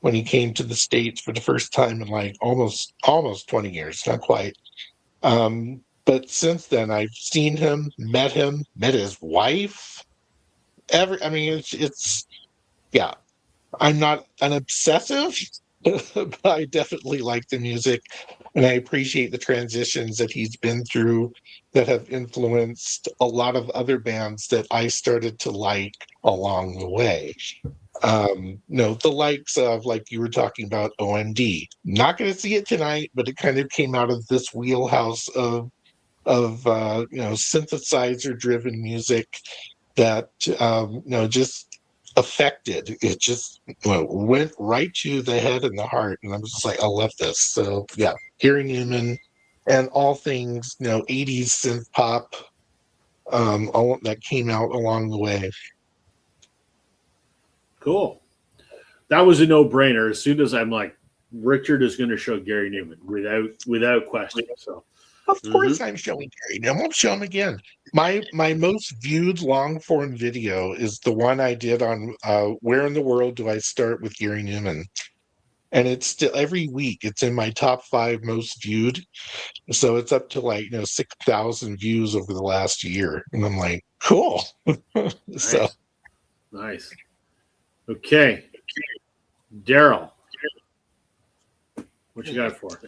when he came to the States for the first time in like almost 20 years, not quite. But since then, I've seen him, met his wife. It's yeah. I'm not an obsessive but I definitely like the music, and I appreciate the transitions that he's been through that have influenced a lot of other bands that I started to like along the way. The likes of, like you were talking about, OMD. Not going to see it tonight, but it kind of came out of this wheelhouse of synthesizer driven music that just affected it. Just went right to the head and the heart, and I'm just like, I love this. So yeah, Gary Newman and all things 80s synth pop, all that came out along the way. Cool. That was a no-brainer. As soon as I'm like, Richard is going to show Gary Newman without question. So, of course, I'm showing Gary Newman. I'll show him again. My most viewed long form video is the one I did on where in the world do I start with Gary Newman, and it's still every week. It's in my top 5 most viewed, so it's up to 6,000 views over the last year, and I'm like, cool. So nice. Okay, Daryl, what you got for us?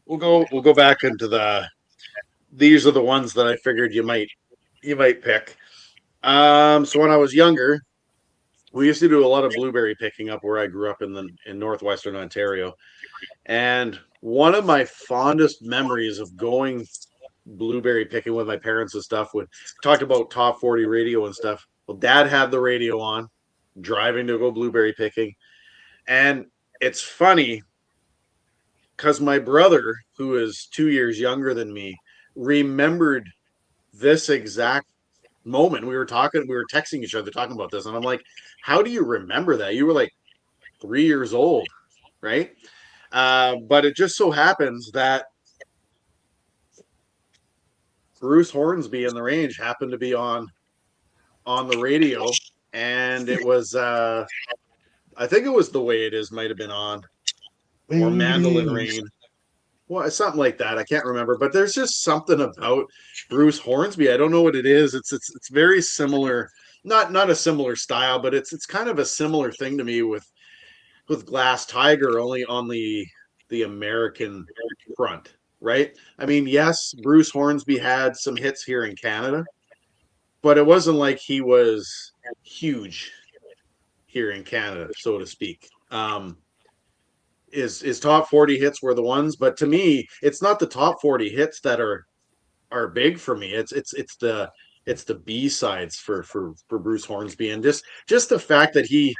We'll go back into these are the ones that I figured you might pick. So when I was younger, we used to do a lot of blueberry picking up where I grew up in northwestern Ontario. And one of my fondest memories of going blueberry picking with my parents and stuff, when talked about top 40 radio and stuff. Well, Dad had the radio on, driving to go blueberry picking. And it's funny because my brother, who is 2 years younger than me, remembered this exact moment. We were texting each other talking about this, and I'm like, how do you remember that? You were like 3 years old, right? But it just so happens that Bruce Hornsby in the Range happened to be on the radio, and it was I think it was The Way It Is might have been on, or Mandolin Rain. Well, it's something like that. I can't remember, but there's just something about Bruce Hornsby. I don't know what it is. It's very similar, not a similar style, but it's kind of a similar thing to me with Glass Tiger, only on the American front, right? I mean, yes, Bruce Hornsby had some hits here in Canada, but it wasn't like he was huge here in Canada, so to speak. His top 40 hits were the ones, but to me, it's not the top 40 hits that are big for me. It's the B sides for Bruce Hornsby, and just the fact that he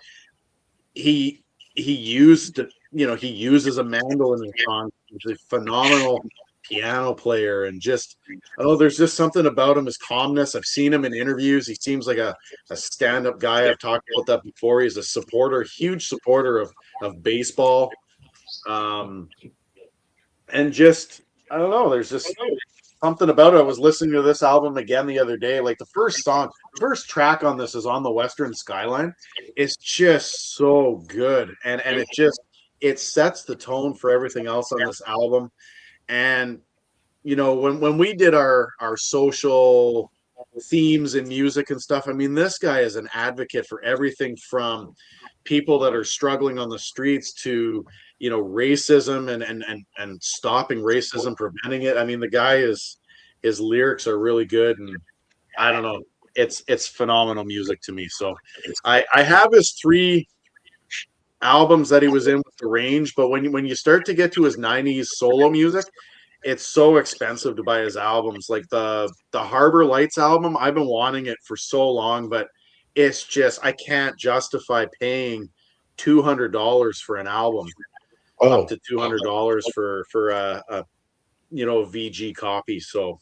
used he uses a mandolin in the song. He's a phenomenal piano player, and there's just something about him, his calmness. I've seen him in interviews. He seems like a stand-up guy. I've talked about that before. He's a huge supporter of baseball. And just, I don't know, there's just something about it. I was listening to this album again the other day. Like the first track on this is On the Western Skyline. It's just so good. And it sets the tone for everything else on this album. And, when we did our social themes and music and stuff, I mean, this guy is an advocate for everything from people that are struggling on the streets to racism and stopping racism, preventing it. I mean, the guy his lyrics are really good, and I don't know, it's phenomenal music to me. So I have his 3 albums that he was in with the Range, but when you start to get to his 90s solo music, it's so expensive to buy his albums. Like the Harbor Lights album, I've been wanting it for so long, but it's just, I can't justify paying $200 for an album. Up to $200 for a VG copy. So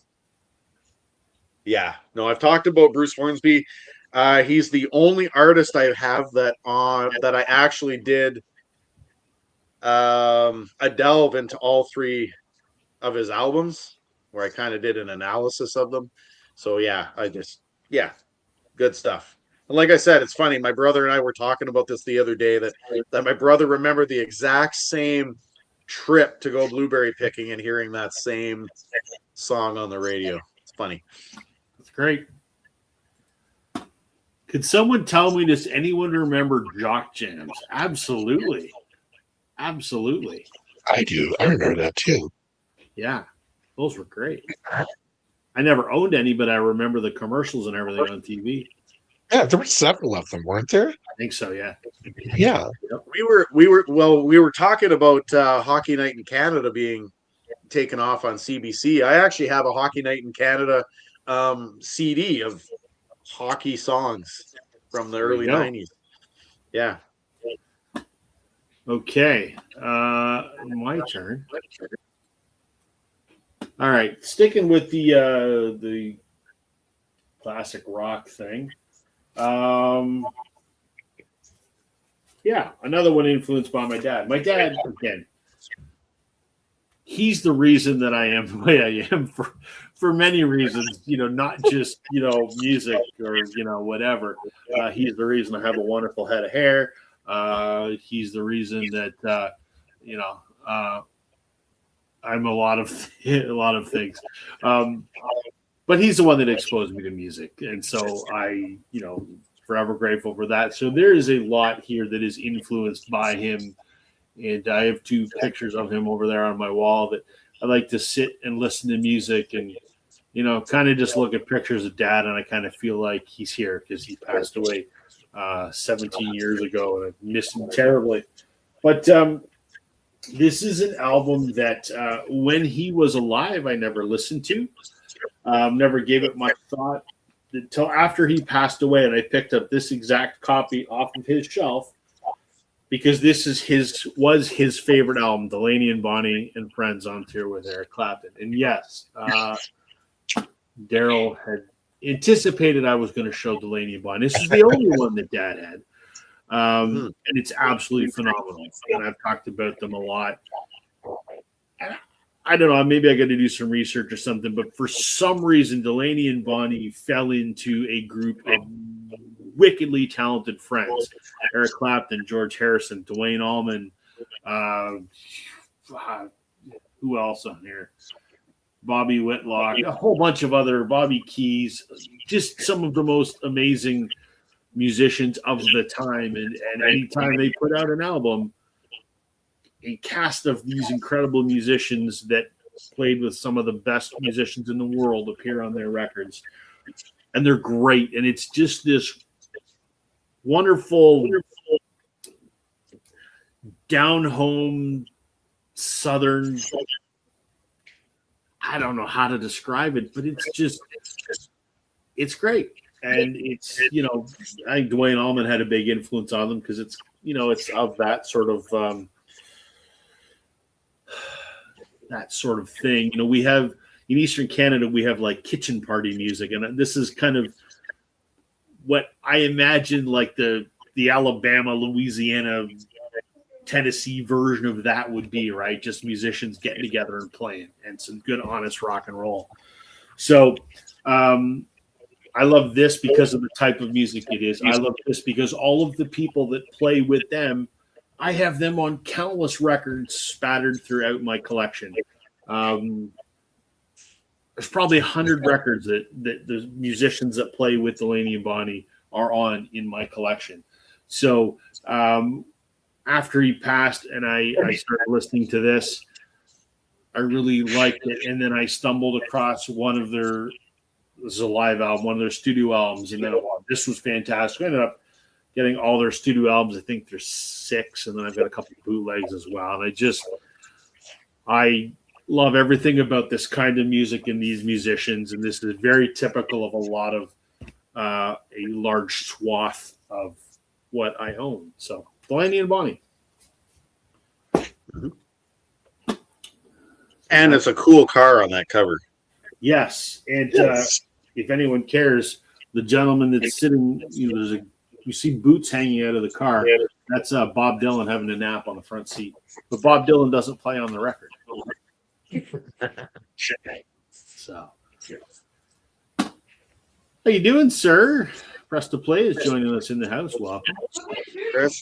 yeah, no, I've talked about Bruce Hornsby. He's the only artist I have that I actually did a delve into all 3 of his albums, where I kind of did an analysis of them. So yeah, good stuff. And like I said, it's funny. My brother and I were talking about this the other day, that my brother remembered the exact same trip to go blueberry picking and hearing that same song on the radio. It's funny. That's great. Could someone tell me, does anyone remember Jock Jams? Absolutely. Absolutely. I do. I remember that too. Yeah, those were great. I never owned any, but I remember the commercials and everything on TV. Yeah, there were several of them, weren't there? I think so, yeah. Yeah. We were talking about Hockey Night in Canada being taken off on CBC. I actually have a Hockey Night in Canada CD of hockey songs from the early 90s. Yeah. Okay. My turn. All right. Sticking with the classic rock thing. Yeah, another one influenced by my dad. My dad, again, he's the reason that I am the way I am for many reasons, not just, music or, whatever. He's the reason I have a wonderful head of hair. He's the reason that, I'm a lot of things. But he's the one that exposed me to music. And so I, forever grateful for that. So there is a lot here that is influenced by him. And I have 2 pictures of him over there on my wall that I like to sit and listen to music and, kind of just look at pictures of Dad. And I kind of feel like he's here because he passed away 17 years ago and I miss him terribly. But this is an album that when he was alive, I never listened to, never gave it much thought until after he passed away. And I picked up this exact copy off of his shelf because this is was his favorite album, Delaney and Bonnie and Friends on Tour with Eric Clapton. And yes, Daryl had anticipated I was going to show Delaney and Bonnie. This is the only one that Dad had. And it's absolutely phenomenal. And I've talked about them a lot. And I don't know, maybe I got to do some research or something, but for some reason, Delaney and Bonnie fell into a group of wickedly talented friends. Eric Clapton, George Harrison, Duane Allman, who else on here? Bobby Whitlock, a whole bunch of other, Bobby Keys, just some of the most amazing musicians of the time. And anytime they put out an album, a cast of these incredible musicians that played with some of the best musicians in the world appear on their records. And they're great. And it's just this wonderful down home Southern, I don't know how to describe it, but it's great. And it's, I think Duane Allman had a big influence on them because it's, it's of that sort of thing. We have in Eastern Canada, we have like kitchen party music. And this is kind of what I imagine like the Alabama, Louisiana, Tennessee version of that would be, right? Just musicians getting together and playing and some good, honest rock and roll. So, I love this because of the type of music it is. I love this because all of the people that play with them, I have them on countless records spattered throughout my collection. There's probably 100 records that the musicians that play with Delaney and Bonnie are on in my collection. So after he passed and I started listening to this, I really liked it. And then I stumbled across one of their – this is a live album, one of their studio albums, and then this was fantastic. I ended up getting all their studio albums. I think there's 6, and then I've got a couple of bootlegs as well. And I love everything about this kind of music and these musicians, and this is very typical of a lot of a large swath of what I own. So, Delaney and Bonnie. And it's a cool car on that cover. Yes, and if anyone cares, the gentleman that's sitting, you see boots hanging out of the car. That's Bob Dylan having a nap on the front seat. But Bob Dylan doesn't play on the record. So, how you doing, sir? Press to Play is joining us in the house. Welcome.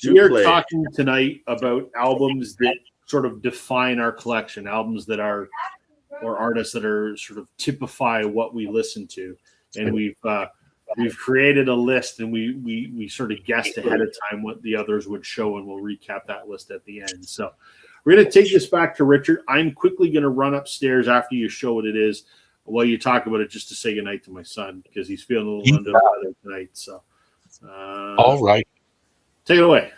We are talking tonight about albums that sort of define our collection, albums that are or artists that are sort of typify what we listen to. And we've we've created a list, and we sort of guessed ahead of time what the others would show, and we'll recap that list at the end. So we're going to take this back to Richard. I'm quickly going to run upstairs after you show what it is while you talk about it, just to say goodnight to my son because he's feeling a little under the weather tonight. So, all right, take it away.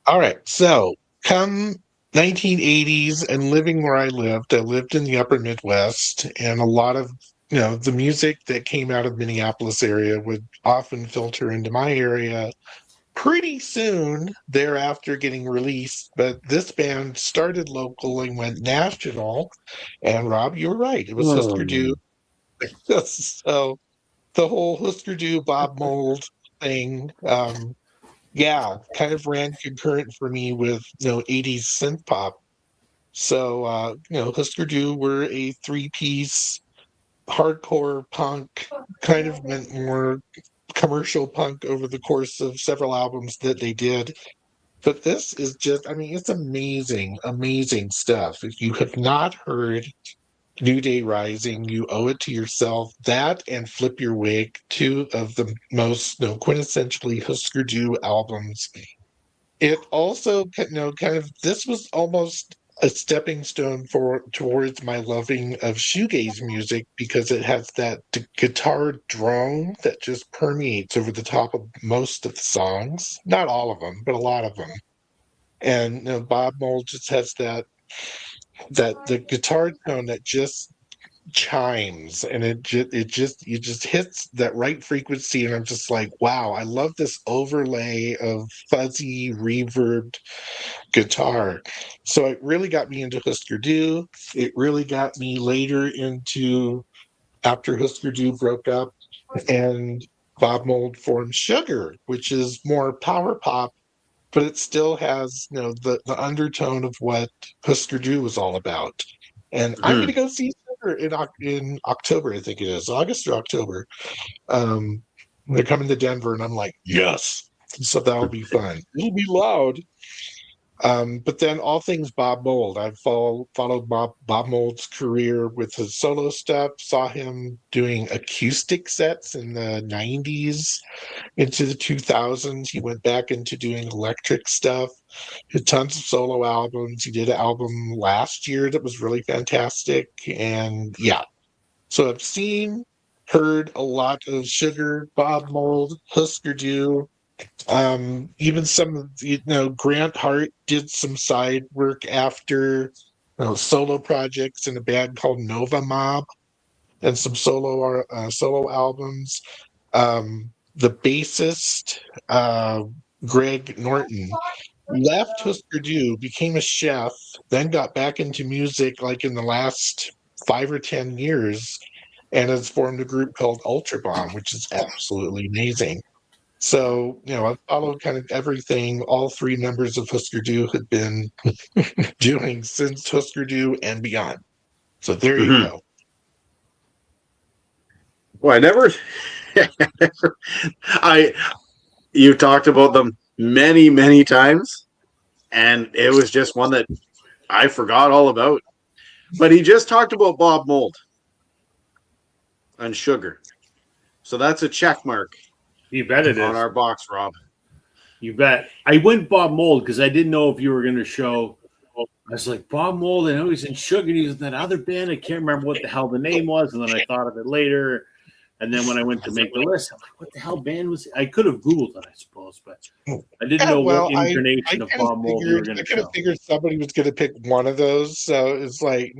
All right. So, come 1980s and living where I lived in the upper Midwest, and a lot of the music that came out of Minneapolis area would often filter into my area pretty soon thereafter getting released. But this band started local and went national. And Rob, you were right. It was Husker Du. So the whole Husker Du Bob Mould thing, kind of ran concurrent for me with 80s synth pop. So Husker Du were a 3-piece hardcore punk, kind of went more commercial punk over the course of several albums that they did. But this is just, it's amazing, amazing stuff. If you have not heard New Day Rising, you owe it to yourself. That and Flip Your Wig, two of the most quintessentially Husker Du albums. It also, this was almost a stepping stone towards my loving of shoegaze music because it has that guitar drone that just permeates over the top of most of the songs. Not all of them, but a lot of them. And Bob Mould just has that the guitar tone that just chimes, and it just hits that right frequency, and I'm just like, wow, I love this overlay of fuzzy reverbed guitar. So it really got me into Husker Du. It really got me later into, after Husker Du broke up and Bob Mould formed Sugar, which is more power pop, but it still has the undertone of what Husker Du was all about. And I'm going to go see Sugar in October, I think it is, August or October. They're coming to Denver, and I'm like, yes. So that'll be fun. It'll be loud. But then all things Bob Mould. I've followed Bob Mould's career with his solo stuff, saw him doing acoustic sets in the 90s into the 2000s. He went back into doing electric stuff. He had tons of solo albums. He did an album last year that was really fantastic. And so I've heard a lot of Sugar, Bob Mould, Husker Du. Even some of Grant Hart did some side work after solo projects in a band called Nova Mob, and some solo albums. The bassist Greg Norton left Husker Du, became a chef, then got back into music like in the last 5 or 10 years, and has formed a group called Ultra Bomb, which is absolutely amazing. So, I've followed kind of everything all 3 members of Husker Du had been doing since Husker Du and beyond. So there you go. Well, you talked about them many, many times, and it was just one that I forgot all about. But he just talked about Bob Mould and Sugar. So that's a check mark. You bet it is. On our box, Rob. You bet. I went Bob Mould because I didn't know if you were going to show. I was like, Bob Mould, I know he's in Sugar, and he's in that other band. I can't remember what the hell the name was, and then I thought of it later. And then when I went to make the list, I'm like, what the hell band was it? I could have Googled it, I suppose, but I didn't know what incarnation of Bob Mould you were going to show. I kind of figured somebody was going to pick one of those. So it's like,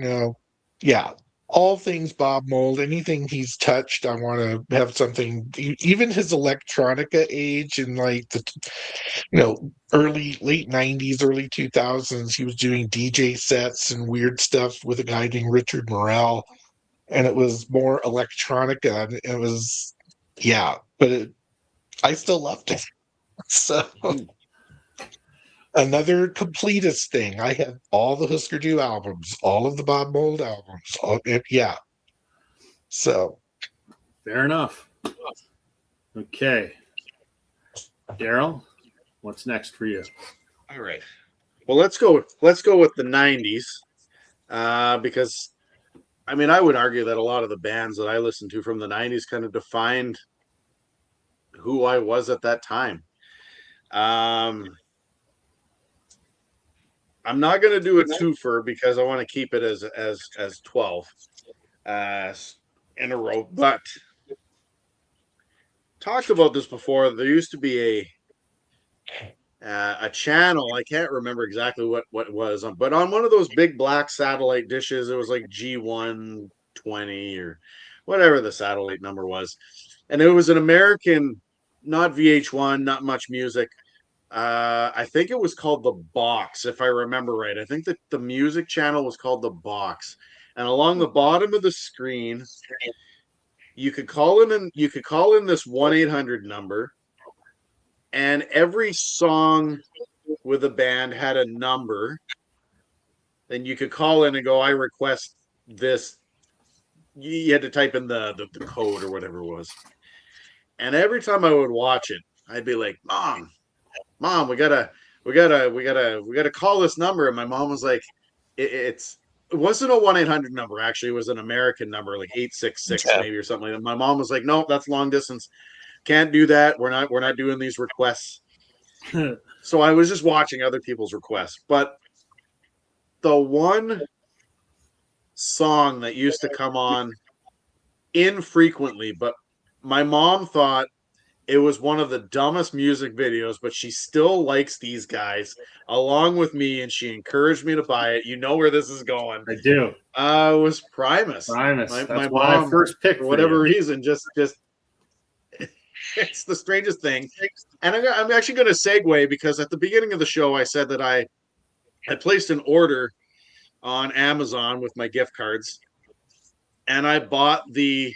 all things Bob Mould, anything he's touched, I want to have something. Even his electronica age in like the, late 90s, early 2000s, he was doing DJ sets and weird stuff with a guy named Richard Morel, and it was more electronica. And it was, but I still loved it. So another completist thing. I have all the Husker Du albums, all of the Bob Mould albums. So fair enough. Okay, Daryl, what's next for you? All right. Well, let's go with the 90s, because I would argue that a lot of the bands that I listened to from the 90s kind of defined who I was at that time. I'm not going to do a twofer because I want to keep it as 12 in a row. But talked about this before. There used to be a channel. I can't remember exactly what it was, but on one of those big black satellite dishes, it was like G120 or whatever the satellite number was, and it was an American, not VH1, not much music. I think it was called The Box, if I remember right. I think that the music channel was called The Box, and along the bottom of the screen, you could call in this 1-800 number, and every song with a band had a number. Then you could call in and go, "I request this." You had to type in the code or whatever it was, and every time I would watch it, I'd be like, Mom, we gotta call this number. And my mom was like, it wasn't a 1-800 number. Actually, it was an American number, like 866 maybe or something like that. My mom was like, no, that's long distance. Can't do that. We're not doing these requests. So I was just watching other people's requests. But the one song that used to come on infrequently, but my mom thought it was one of the dumbest music videos, but she still likes these guys along with me, and she encouraged me to buy it. You know where this is going. I do. It was Primus. That's My why mom, I first picked for whatever reason, just it's the strangest thing. And I'm actually going to segue because at the beginning of the show, I said that I placed an order on Amazon with my gift cards, and I bought the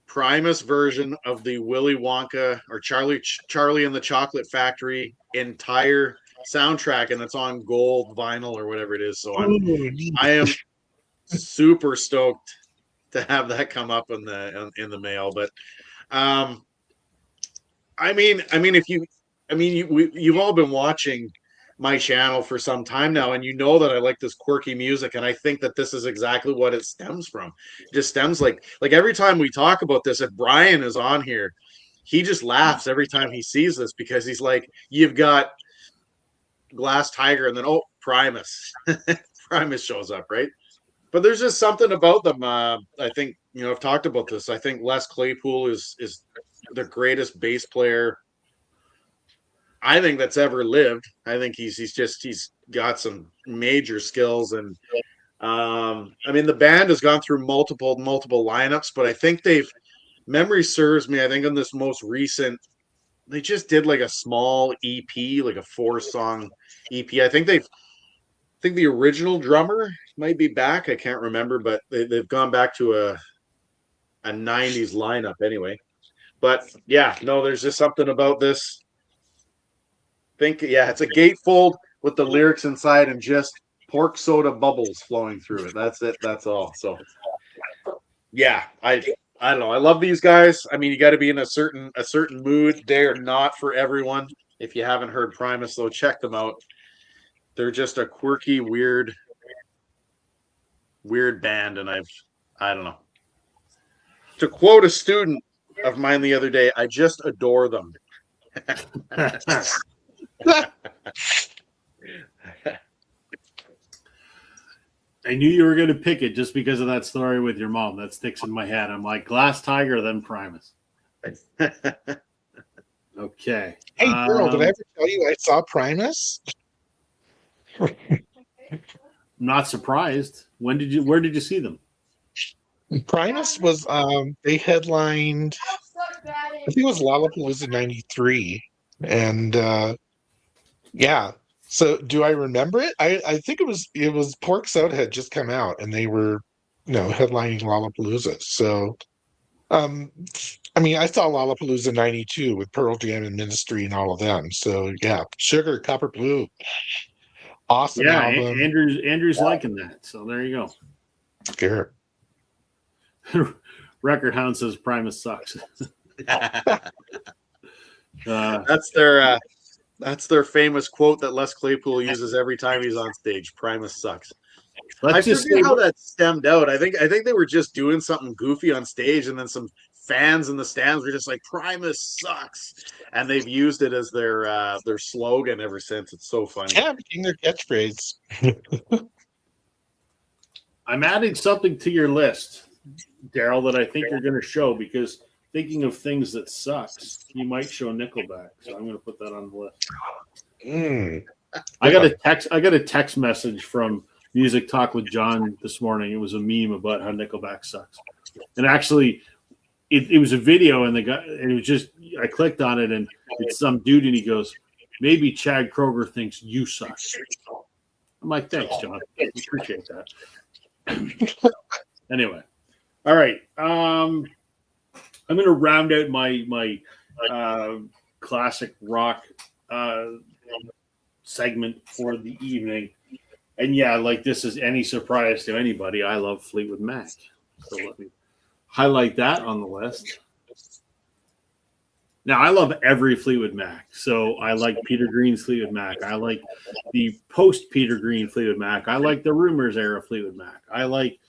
Primus version of the Willy Wonka or Charlie and the Chocolate Factory entire soundtrack, and it's on gold vinyl or whatever it is. So I am super stoked to have that come up in the mail. But you've all been watching my channel for some time now, and you know that I like this quirky music, and I think that this is exactly what it stems from. It just stems like every time we talk about this, if Brian is on here, he just laughs every time he sees this because he's like, you've got Glass Tiger, and then Primus. Primus shows up, right? But there's just something about them. I think, I've talked about this. I think Les Claypool is the greatest bass player I think that's ever lived. I think he's got some major skills, and the band has gone through multiple lineups, but I think memory serves me, I think on this most recent, they just did like a small EP, like a 4-song EP. I think the original drummer might be back. I can't remember, but they've gone back to a 90s lineup anyway. But yeah, no, there's just something about this. It's a gatefold with the lyrics inside and just pork soda bubbles flowing through it. That's it. That's all. So yeah, I don't know. I love these guys. I mean, you got to be in a certain mood. They are not for everyone. If you haven't heard Primus, though, check them out. They're just a quirky, weird band, and I don't know. To quote a student of mine the other day, I just adore them. I knew you were going to pick it just because of that story with your mom. That sticks in my head. I'm like, Glass Tiger, then Primus. Okay. Hey, girl, did I ever tell you I saw Primus? I'm not surprised. Where did you see them? Primus was they headlined, I think it was Lollapalooza 93, and yeah. So do I remember it? I think it was Pork Soda had just come out, and they were headlining Lollapalooza. So I saw Lollapalooza 92 with Pearl Jam and Ministry and all of them. So yeah, Sugar, Copper Blue, awesome album. Andrew's liking that. So there you go. Sure. Record Hound says Primus sucks. That's their famous quote that Les Claypool uses every time he's on stage. Primus sucks. I forget how that stemmed out. I think they were just doing something goofy on stage, and then some fans in the stands were just like, Primus sucks, and they've used it as their slogan ever since. It's so funny. Yeah, became their catchphrase. I'm adding something to your list, Daryl, that I think you're going to show, because thinking of things that sucks, you might show Nickelback. So I'm going to put that on the list. I got a text message from Music Talk with John this morning. It was a meme about how Nickelback sucks, and actually, it was a video, and it was just, I clicked on it, and it's some dude, and he goes, "Maybe Chad Kroger thinks you suck." I'm like, "Thanks, John. I appreciate that." Anyway, all right. I'm going to round out my classic rock segment for the evening. And yeah, like this is any surprise to anybody, I love Fleetwood Mac. So let me highlight that on the list. Now, I love every Fleetwood Mac. So I like Peter Green's Fleetwood Mac. I like the post-Peter Green Fleetwood Mac. I like the Rumors era Fleetwood Mac. I like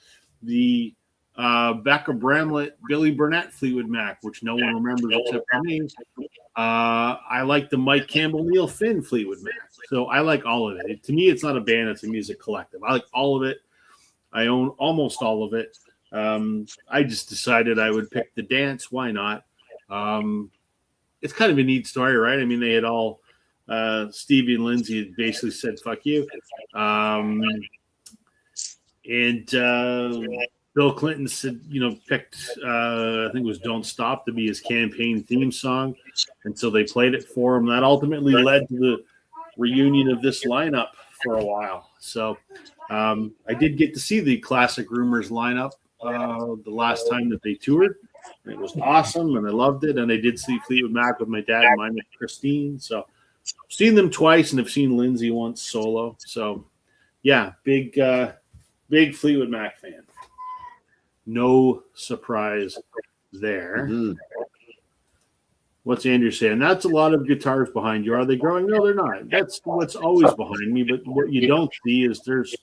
the Becca Bramlett, Billy Burnett Fleetwood Mac, which no one remembers except for me. I like the Mike Campbell, Neil Finn Fleetwood Mac. So I like all of it. To me, it's not a band; it's a music collective. I like all of it. I own almost all of it. I just decided I would pick The Dance. Why not? It's kind of a neat story, right? I mean, they had all Stevie and Lindsay had basically said "fuck you," and Bill Clinton said, picked, I think it was Don't Stop to be his campaign theme song. And so they played it for him. That ultimately led to the reunion of this lineup for a while. So I did get to see the classic Rumors lineup the last time that they toured. And it was awesome, and I loved it. And I did see Fleetwood Mac with my dad and mine with Christine. So I've seen them twice, and I've seen Lindsay once solo. So, yeah, big Fleetwood Mac fan. No surprise there. Mm-hmm. What's Andrew saying? That's a lot of guitars behind you. Are they growing? No, they're not. That's what's always behind me. But what you don't see is there's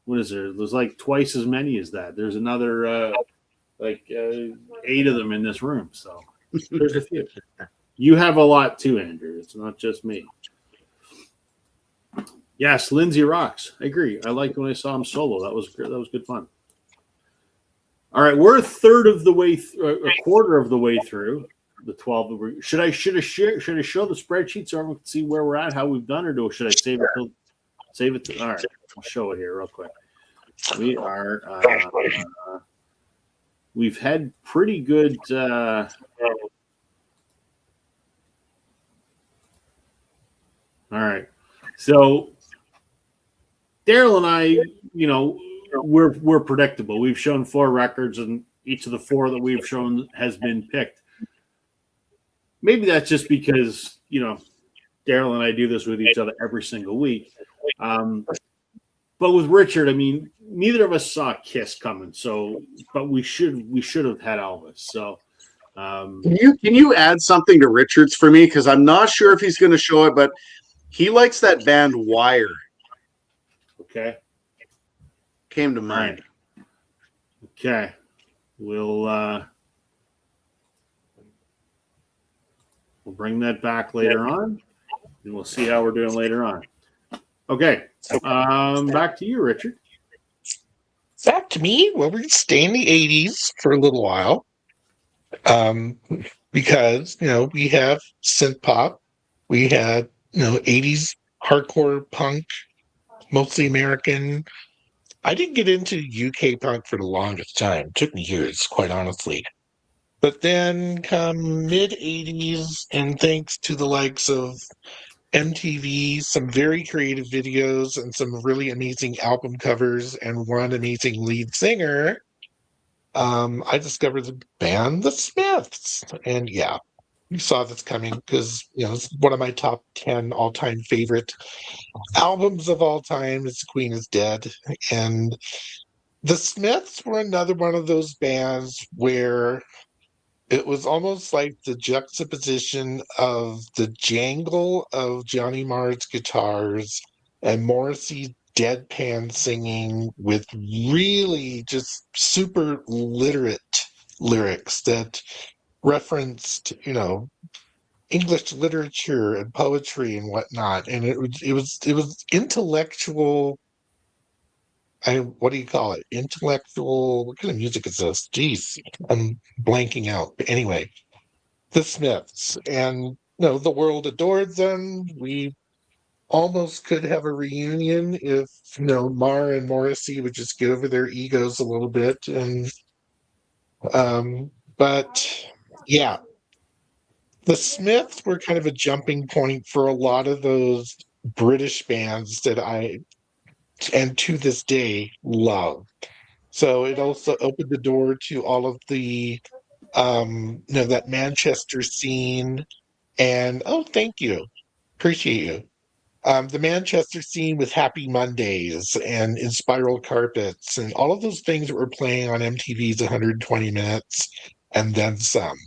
like twice as many as that. There's another 8 of them in this room. So there's a few. You have a lot too, Andrew. It's not just me. Yes, Lindsay rocks. I agree. I liked when I saw him solo. That was good fun. All right, we're a quarter of the way through the 12. Should I show the spreadsheet so everyone can see where we're at, how we've done, or should I save it? All right, I'll show it here real quick. We are we've had pretty good. All right, so Daryl and I, we're predictable. We've shown 4 records, and each of the 4 that we've shown has been picked. Maybe that's just because, Daryl and I do this with each other every single week. But with Richard, I mean, neither of us saw Kiss coming. But we should have had Elvis. So, can you add something to Richard's for me? Because I'm not sure if he's going to show it, but he likes that band Wire. Okay. Came to mind. Okay. We'll bring that back later on, and we'll see how we're doing later on. Okay. Back to you, Richard. Back to me. Well, we're going to stay in the 80s for a little while. Because, we have synth pop. We had, 80s hardcore punk, mostly American. I didn't get into UK punk for the longest time. It took me years, quite honestly. But then come mid-80s, and thanks to the likes of MTV, some very creative videos, and some really amazing album covers, and one amazing lead singer, I discovered the band The Smiths. And yeah, you saw this coming because, it's one of my top 10 all-time favorite albums of all time. Is Queen is Dead. And The Smiths were another one of those bands where it was almost like the juxtaposition of the jangle of Johnny Marr's guitars and Morrissey's deadpan singing with really just super literate lyrics that referenced, English literature and poetry and whatnot, and it was intellectual. What do you call it? Intellectual. What kind of music is this? Jeez, I'm blanking out. But anyway, the Smiths, and the world adored them. We almost could have a reunion if Marr and Morrissey would just get over their egos a little bit, and but yeah, the Smiths were kind of a jumping point for a lot of those British bands that I, and to this day, love. So it also opened the door to all of the, that Manchester scene. And thank you, appreciate you. The Manchester scene with Happy Mondays and In Spiral Carpets and all of those things that were playing on MTV's 120 Minutes and then some.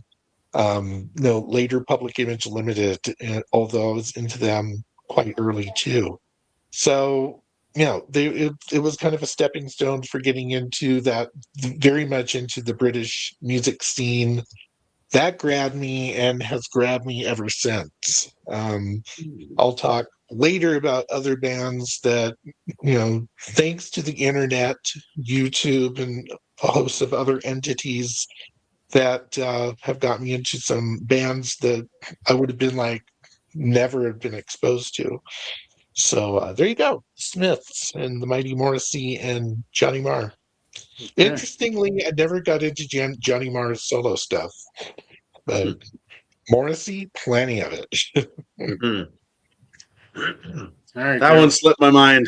Later Public Image Limited, although I was into them quite early too. So, it was kind of a stepping stone for getting into that, very much into the British music scene. That grabbed me and has grabbed me ever since. I'll talk later about other bands that, thanks to the internet, YouTube, and a host of other entities that have got me into some bands that I would have been like never have been exposed to. So there you go, Smiths and the Mighty Morrissey and Johnny Marr. Okay. Interestingly, I never got into Johnny Marr's solo stuff, but Morrissey, plenty of it. Mhm. All right, That one slipped my mind.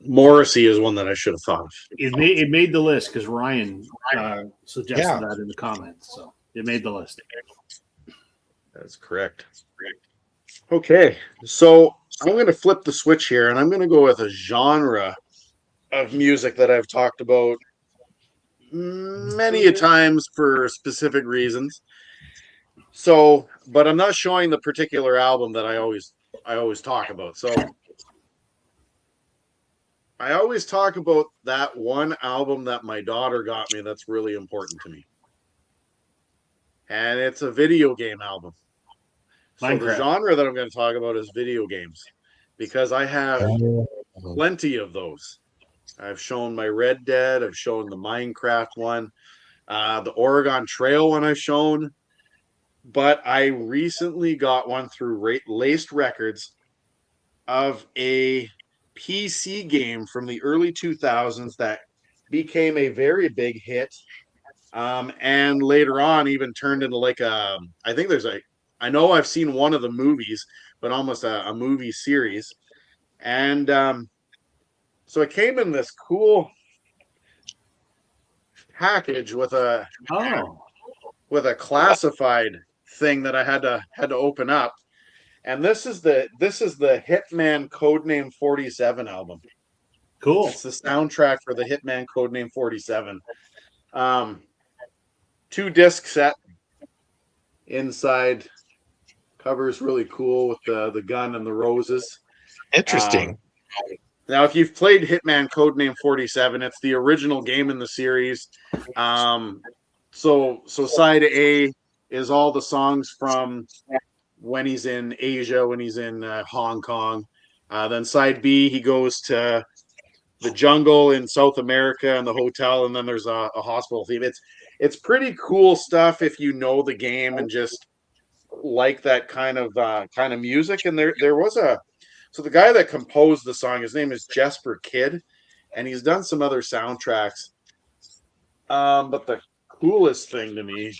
Morrissey is one that I should have thought of. it made the list because Ryan suggested Yeah. that in the comments, so it made the list. That's correct. Okay, so I'm going to flip the switch here, and I'm going to go with a genre of music that I've talked about many a times for specific reasons. So, but I'm not showing the particular album that I always talk about. So, I always talk about that one album that my daughter got me that's really important to me. And it's a video game album. So the Minecraft. genre that I'm going to talk about is video games because I have plenty of those. I've shown my Red Dead, I've shown the Minecraft one, the Oregon Trail one I've shown, but I recently got one through Laced Records of a PC game from the early 2000s that became a very big hit, and later on even turned into like I think I know I've seen one of the movies, but almost a movie series. And so it came in this cool package with a classified thing that I had to open up. And this is the Hitman Codename 47 album. Cool. It's the soundtrack for the Hitman Codename 47. 2-disc set inside. Cover's really cool with the gun and the roses. Interesting. Now, if you've played Hitman Codename 47, it's the original game in the series. So side A is all the songs from when he's in Asia, when he's in Hong Kong. Then side B, he goes to the jungle in South America and the hotel, and then there's a hospital theme. It's pretty cool stuff if you know the game and just like that kind of music. And there was so the guy that composed the song, his name is Jesper Kidd, and he's done some other soundtracks. But the coolest thing to me,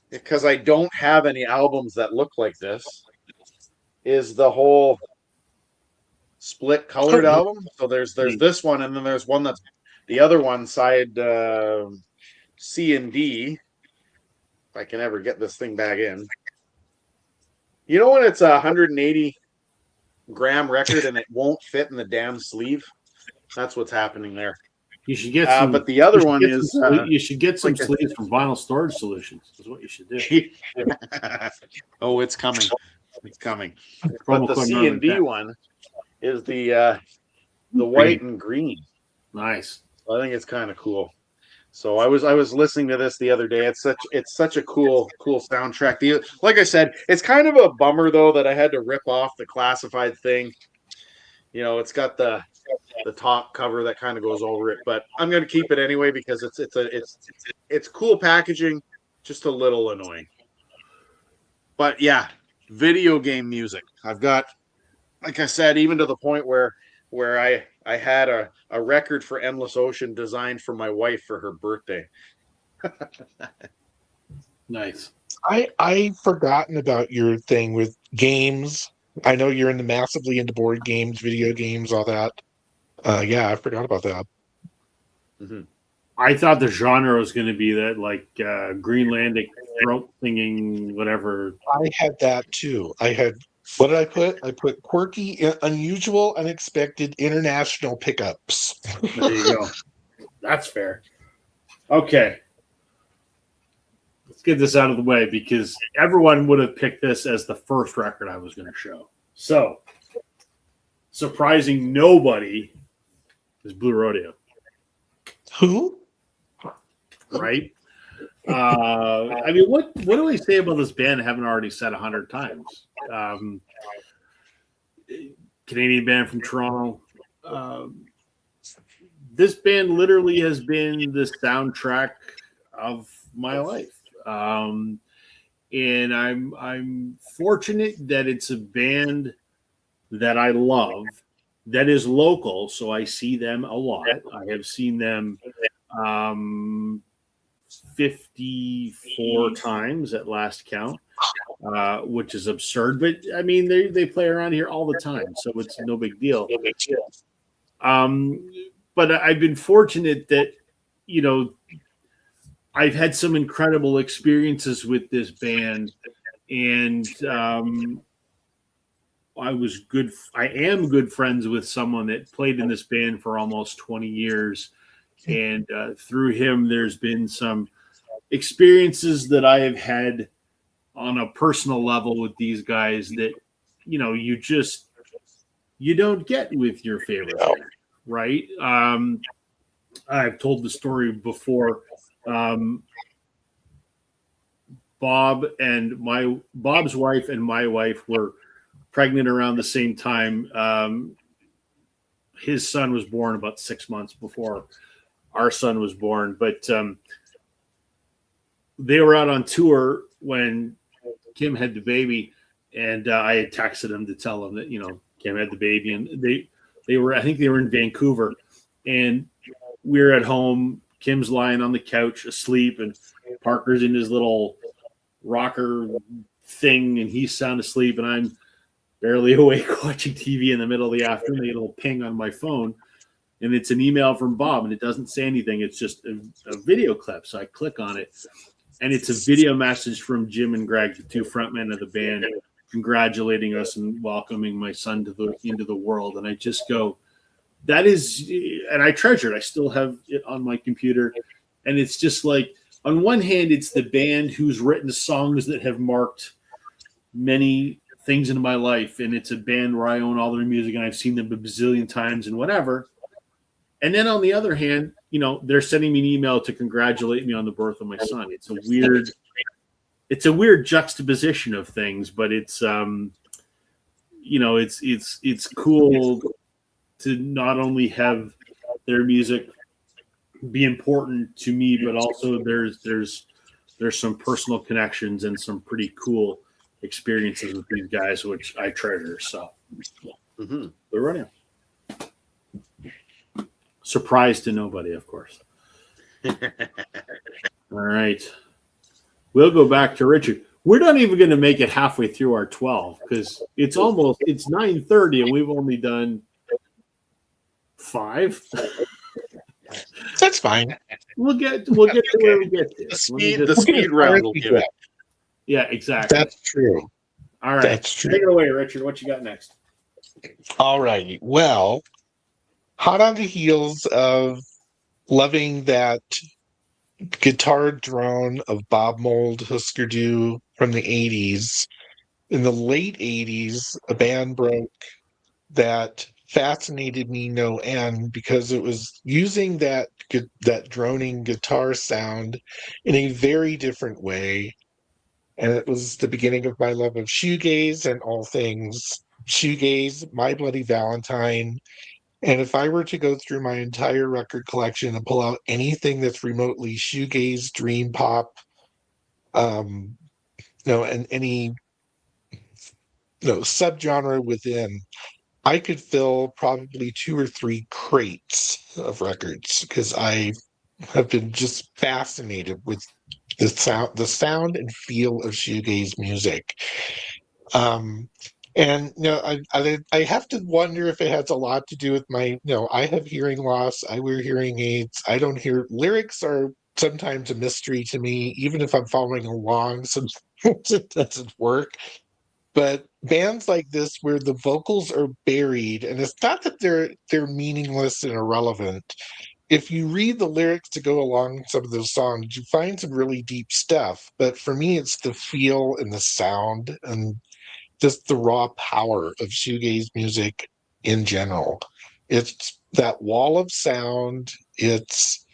because I don't have any albums that look like this, is the whole split colored album. So there's this one, and then there's one that's the other one, side C and D. If I can ever get this thing back in. You know when it's a 180 gram record and it won't fit in the damn sleeve? That's what's happening there. You should get some. But the other one is you should get some sleeves from Vinyl Storage Solutions. Is what you should do. Oh, it's coming. It's coming. But the C and D one is the white and green. Nice. I think it's kind of cool. So I was listening to this the other day. It's such a cool soundtrack. Like I said, it's kind of a bummer though that I had to rip off the classified thing. It's got the top cover that kind of goes over it, but I'm going to keep it anyway because it's cool packaging, just a little annoying. But yeah, video game music. I've got, like I said, even to the point where I had a record for Endless Ocean designed for my wife for her birthday. Nice. I've forgotten about your thing with games. I know you're massively into board games, video games, all that. Yeah, I forgot about that. Mm-hmm. I thought the genre was going to be that, like Greenlandic throat singing, whatever. I had that too. What did I put? I put quirky, unusual, unexpected international pickups. There you go. That's fair. Okay. Let's get this out of the way because everyone would have picked this as the first record I was going to show. So, surprising nobody is Blue Rodeo. Who? Right? I mean, what do we say about this band I haven't already said 100 times? Canadian band from Toronto. This band literally has been the soundtrack of my life. And I'm fortunate that it's a band that I love that is local, so I see them a lot. I have seen them 54 times at last count, which is absurd. But I mean, they play around here all the time, so it's no big deal. But I've been fortunate that, I've had some incredible experiences with this band, and I am good friends with someone that played in this band for almost 20 years. And through him, there's been some experiences that I have had on a personal level with these guys that, you don't get with your favorite band, right? I've told the story before. Bob's wife and my wife were pregnant around the same time. His son was born about 6 months before our son was born, but they were out on tour when Kim had the baby, and I had texted him to tell him that Kim had the baby, and I think they were in Vancouver, and we were at home. Kim's lying on the couch asleep, and Parker's in his little rocker thing, and he's sound asleep, and I'm barely awake watching TV in the middle of the afternoon. I get a little ping on my phone, and it's an email from Bob, and it doesn't say anything. It's just a video clip. So I click on it, and it's a video message from Jim and Greg, the two frontmen of the band, congratulating us and welcoming my son into the world. And I just go, that is, and I treasure it. I still have it on my computer. And it's just like, on one hand, it's the band who's written songs that have marked many things in my life. And it's a band where I own all their music and I've seen them a bazillion times and whatever. And then on the other hand, they're sending me an email to congratulate me on the birth of my son. It's a weird juxtaposition of things, but it's, it's cool to not only have their music be important to me, but also there's some personal connections and some pretty cool experiences with these guys, which I treasure. So, Blue Rodeo. Surprise to nobody, of course. All right. We'll go back to Richard. We're not even going to make it halfway through our 12 because it's 9:30 and we've only done 5. That's fine. We'll get to where we get to. The speed round will give it. Yeah, exactly. That's true. All right. That's true. Take it away, Richard. What you got next? All righty. Well, hot on the heels of loving that guitar drone of Bob Mould Husker Du from the 80s. In the late 80s, a band broke that fascinated me no end because it was using that droning guitar sound in a very different way. And it was the beginning of my love of shoegaze and all things shoegaze, My Bloody Valentine. And if I were to go through my entire record collection and pull out anything that's remotely shoegaze, dream pop, and any subgenre within, I could fill probably 2 or 3 crates of records because I have been just fascinated with the sound and feel of shoegaze music. Um, and I have to wonder if it has a lot to do with my I have hearing loss. I wear hearing aids. I don't hear lyrics are sometimes a mystery to me, even if I'm following along. Sometimes it doesn't work. But bands like this where the vocals are buried, and it's not that they're meaningless and irrelevant. If you read the lyrics to go along with some of those songs, you find some really deep stuff. But for me, it's the feel and the sound and just the raw power of shoegaze music in general. It's that wall of sound. It's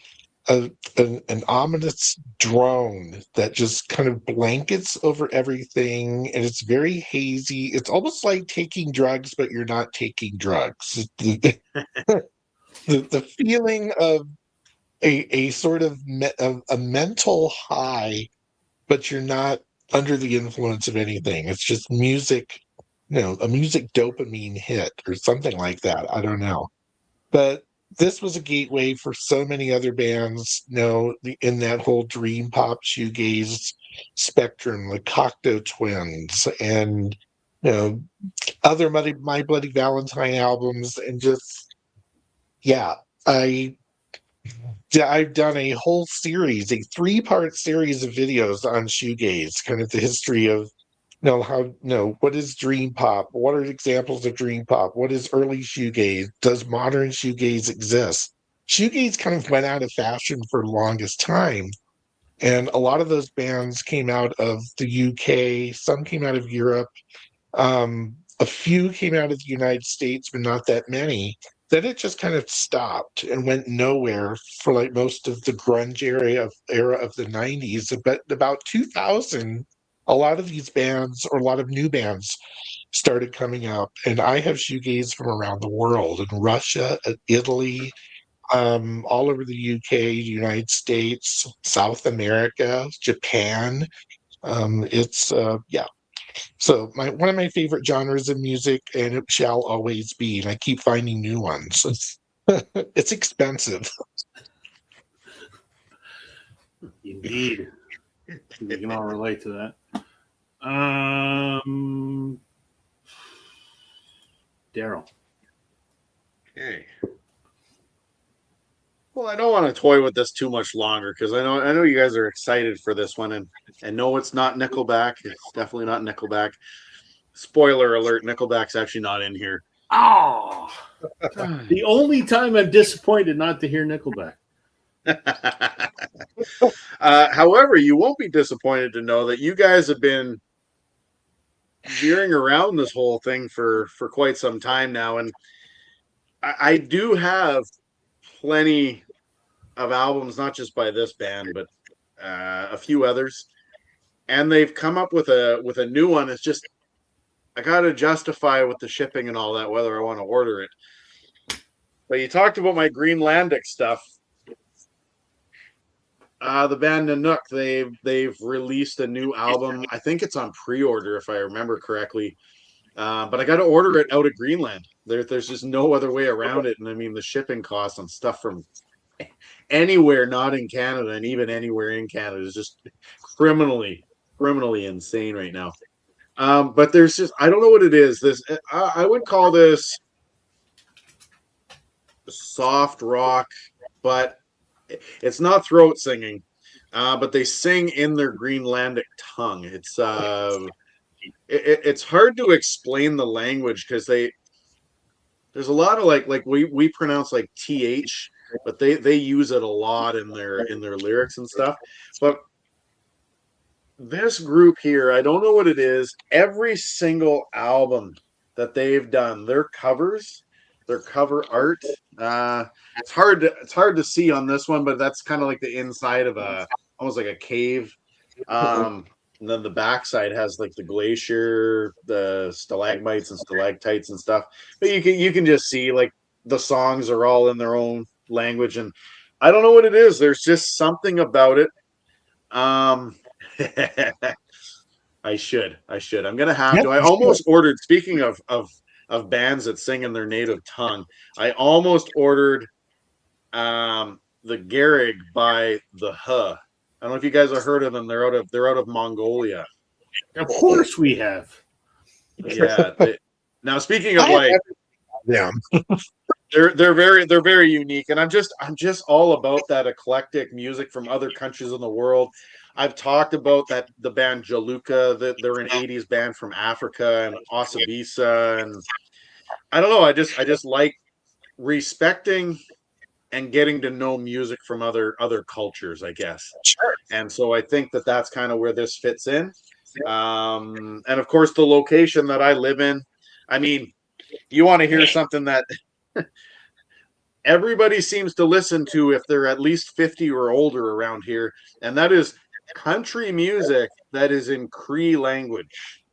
an ominous drone that just kind of blankets over everything, and it's very hazy. It's almost like taking drugs, but you're not taking drugs. The feeling of a sort of a mental high, but you're not under the influence of anything. It's just music, a music dopamine hit or something like that. I don't know. But this was a gateway for so many other bands, in that whole dream pop shoegaze spectrum, like Cocteau Twins and other My Bloody Valentine albums, and just yeah, I I've done a whole series, a 3-part series of videos on shoegaze, kind of the history of what is dream pop? What are examples of dream pop? What is early shoegaze? Does modern shoegaze exist? Shoegaze kind of went out of fashion for the longest time. And a lot of those bands came out of the UK, some came out of Europe, a few came out of the United States, but not that many. Then it just kind of stopped and went nowhere for like most of the grunge era of the 90s. But about 2000, a lot of these bands, or a lot of new bands, started coming up. And I have shoegaze from around the world, in Russia, Italy, all over the UK, United States, South America, Japan. It's yeah. So one of my favorite genres of music, and it shall always be. And I keep finding new ones. It's expensive. Indeed. We can all relate to that. Daryl. Okay. Well, I don't want to toy with this too much longer because I know you guys are excited for this one, and no, it's not Nickelback. It's definitely not Nickelback. Spoiler alert: Nickelback's actually not in here. Oh, the only time I'm disappointed not to hear Nickelback. However, you won't be disappointed to know that you guys have been veering around this whole thing for quite some time now, and I do have plenty of albums, not just by this band, but a few others, and they've come up with a new one. It's just I got to justify with the shipping and all that whether I want to order it. But you talked about my Greenlandic stuff. The band Nanook, they've released a new album. I think it's on pre-order if I remember correctly. But I got to order it out of Greenland. There's just no other way around it. And I mean, the shipping costs on stuff from anywhere not in Canada and even anywhere in Canada is just criminally insane right now. But there's just, I don't know what it is. I would call this soft rock, but it's not throat singing. But they sing in their Greenlandic tongue. It's hard to explain the language because there's a lot of like we pronounce like th, but they use it a lot in their lyrics and stuff. But this group here, I don't know what it is. Every single album that they've done, their covers cover art. It's hard to see on this one, but that's kind of like the inside of almost like a cave. And then the backside has like the glacier, the stalagmites and stalactites and stuff. But you can just see like the songs are all in their own language, and I don't know what it is. There's just something about it. I should. I'm gonna have to. I almost ordered. Speaking of bands that sing in their native tongue, I almost ordered the Garrig by the Huh. I don't know if you guys have heard of them. They're out of Mongolia. Of course we have. Yeah. Now speaking of like, yeah, they're very unique, and I'm just all about that eclectic music from other countries in the world. I've talked about the band Jaluka, that they're an '80s band from Africa, and Osabisa, and I don't know. I just like respecting and getting to know music from other cultures, I guess. sure. And so I think that's kind of where this fits in. And of course, the location that I live in. I mean, you want to hear something that everybody seems to listen to if they're at least 50 or older around here, and that is country music that is in Cree language.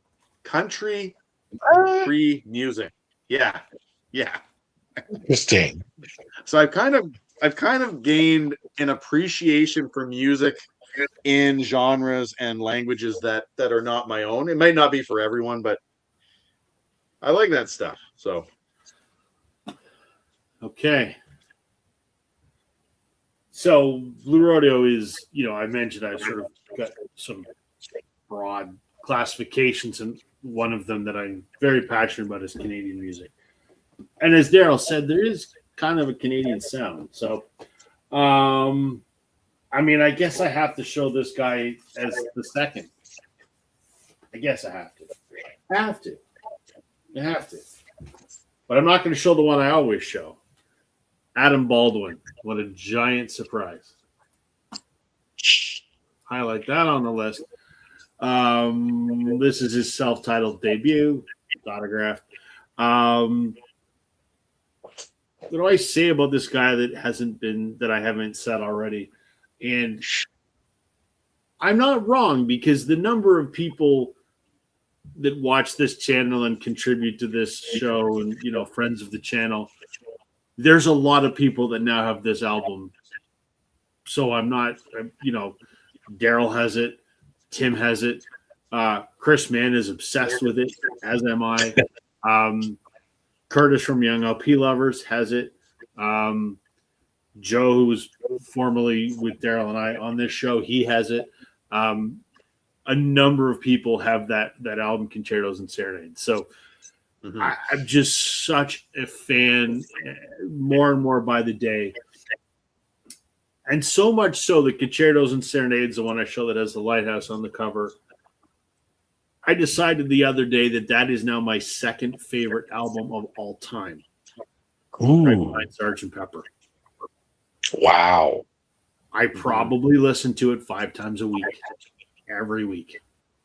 Country Cree music. Yeah. Interesting. So I've kind of gained an appreciation for music in genres and languages that are not my own. It might not be for everyone, but I like that stuff. So Okay. So Blue Rodeo is, I mentioned I sort of got some broad classifications, and one of them that I'm very passionate about is Canadian music. And as Daryl said, there is kind of a Canadian sound. So, I guess I have to show this guy as the second. I guess I have to. I have to. But I'm not going to show the one I always show. Adam Baldwin. What a giant surprise. Highlight that on the list. This is his self-titled debut. Autographed. What do I say about this guy that I haven't said already? And I'm not wrong, because the number of people that watch this channel and contribute to this show and, friends of the channel, there's a lot of people that now have this album. So Daryl has it. Tim has it. Chris Mann is obsessed with it, as am I. Curtis from Young LP Lovers has it. Joe, who was formerly with Daryl and I on this show, he has it. A number of people have that album, Concertos and Serenades. So I'm just such a fan, more and more by the day. And so much so that Concertos and Serenades, the one I show that has the lighthouse on the cover, I decided the other day that is now my second favorite album of all time. Ooh. Sgt. Pepper. Wow. I probably listen to it 5 times a week, every week.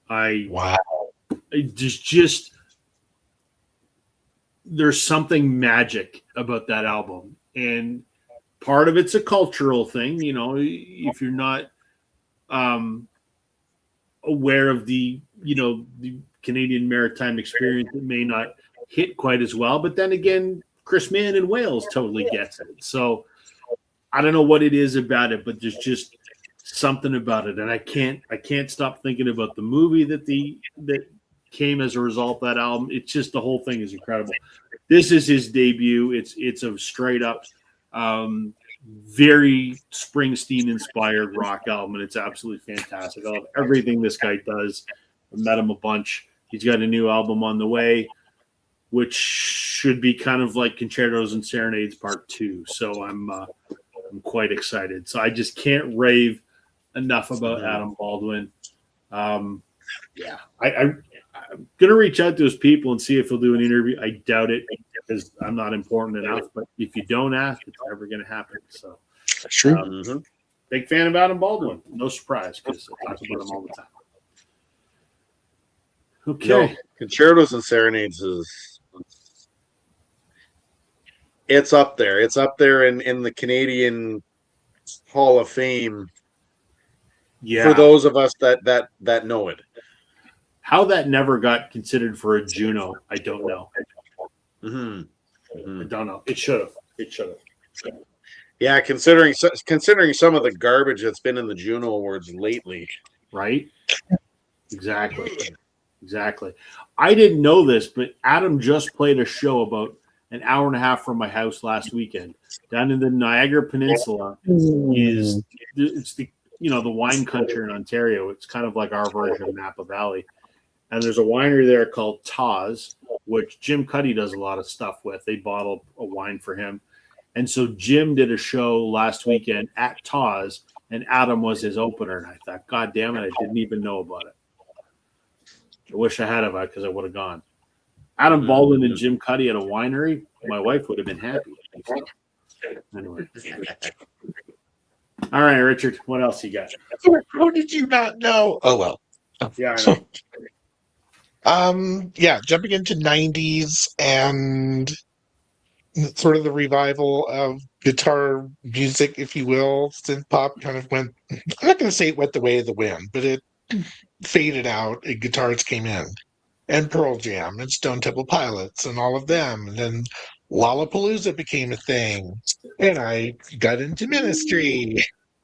Wow. Just there's something magic about that album, and part of it's a cultural thing. If you're not aware of the Canadian maritime experience, it may not hit quite as well. But then again, Chris Mann in Wales totally gets it. So I don't know what it is about it, but there's just something about it, and I can't stop thinking about the movie that came as a result of that album. It's just, the whole thing is incredible. This is his debut. It's a straight up, very Springsteen inspired rock album, and it's absolutely fantastic. I love everything this guy does. I met him a bunch. He's got a new album on the way, which should be kind of like Concertos and Serenades Part 2. So I'm quite excited. So I just can't rave enough about Adam Baldwin. I'm gonna reach out to his people and see if he'll do an interview. I doubt it, because I'm not important enough. But if you don't ask, it's never gonna happen. So That's true. big fan of Adam Baldwin. No surprise, because I talk about him all the time. Okay. Concertos and Serenades is It's up there. It's up there in the Canadian Hall of Fame Yeah. for those of us that know it. How that never got considered for a Juno, I don't know. Mm-hmm. I don't know. It should have. It should have. Yeah, considering some of the garbage that's been in the Juno Awards lately. Right? Exactly. I didn't know this, but Adam just played a show about an hour and a half from my house last weekend down in the Niagara Peninsula. It's the the wine country in Ontario. It's kind of like our version of Napa Valley. And there's a winery there called Taz, which Jim Cuddy does a lot of stuff with. They bottle a wine for him. And so Jim did a show last weekend at Taz, and Adam was his opener. And I thought, God damn it, I didn't even know about it. I wish I had it because I would have gone. Adam Baldwin and Jim Cuddy at a winery, my wife would have been happy. Anyway. All right, Richard, what else you got? How did you not know? Oh, well. Yeah, I know. Jumping into 90s and sort of the revival of guitar music, if you will. Synth pop kind of went, I'm not going to say it went the way of the wind, but it faded out and guitars came in. And Pearl Jam and Stone Temple Pilots and all of them. And then Lollapalooza became a thing. And I got into Ministry.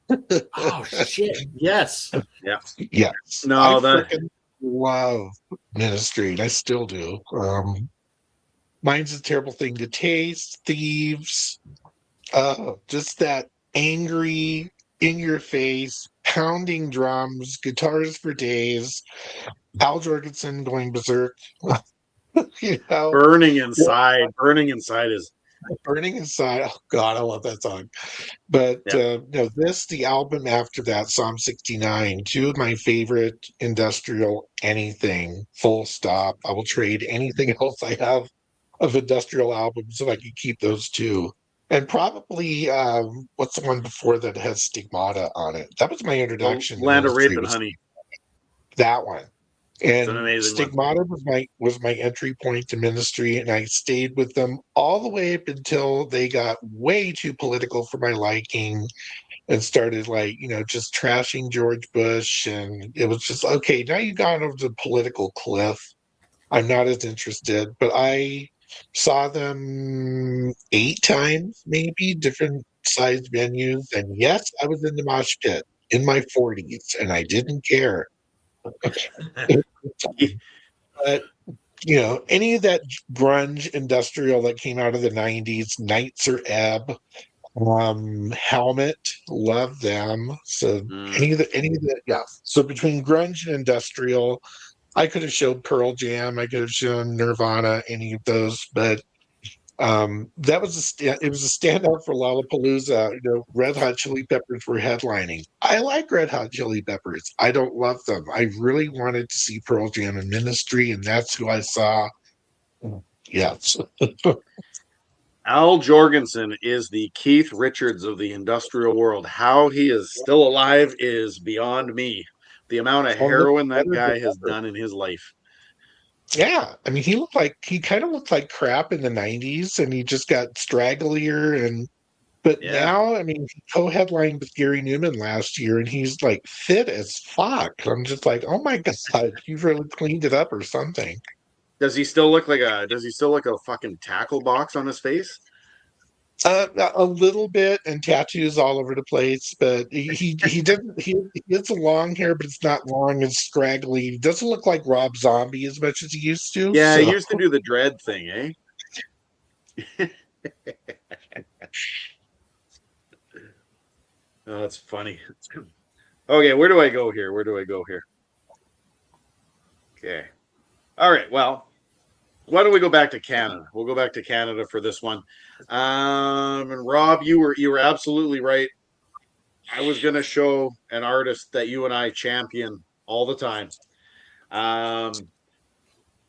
Oh, shit. Yes. Yeah. Yes. No, I freaking love Ministry. And I still do. Mine's a Terrible Thing to Taste, Thieves. Just that angry, in your face, pounding drums, guitars for days. Al Jorgensen going berserk. Burning Inside. Burning Inside is Burning Inside. Oh God, I love that song. But the album after that, Psalm 69, two of my favorite industrial anything, full stop. I will trade anything else I have of industrial albums if I could keep those two. And probably what's the one before that has Stigmata on it? That was my introduction. Land of Rape and Honey. That one. And an amazing Stigmata was my entry point to Ministry, and I stayed with them all the way up until they got way too political for my liking and started just trashing George Bush, and it was just okay. Now you've gone over the political cliff. I'm not as interested, but I saw them 8 times, maybe different sized venues, and yes, I was in the mosh pit in my 40s, and I didn't care. But any of that grunge industrial that came out of the 90s, Nights or Ebb, Helmet, love them. So any of the so between grunge and industrial, I could have showed Pearl Jam, I could have shown Nirvana, any of those, but that was it was a standout for Lollapalooza. Red Hot Chili Peppers were headlining. I like Red Hot Chili Peppers. I don't love them. I really wanted to see Pearl Jam and Ministry, and that's who I saw. Yes. Al Jorgensen is the Keith Richards of the industrial world. How he is still alive is beyond me. The amount of heroin that guy has done in his life. Yeah, I mean, he kind of looked like crap in the 90s, and he just got stragglier. But now, I mean, he co-headlined with Gary Newman last year, and he's like fit as fuck. I'm just like, oh my God, you've really cleaned it up or something. Does he still look like a fucking tackle box on his face? A little bit, and tattoos all over the place, but he doesn't. He has a long hair, but it's not long and scraggly. He doesn't look like Rob Zombie as much as he used to. Yeah, he used to do the dread thing, eh? Oh, that's funny. Okay, where do I go here? Okay. All right, well, why don't we go back to Canada? We'll go back to Canada for this one. And Rob, you were absolutely right. I was going to show an artist that you and I champion all the time.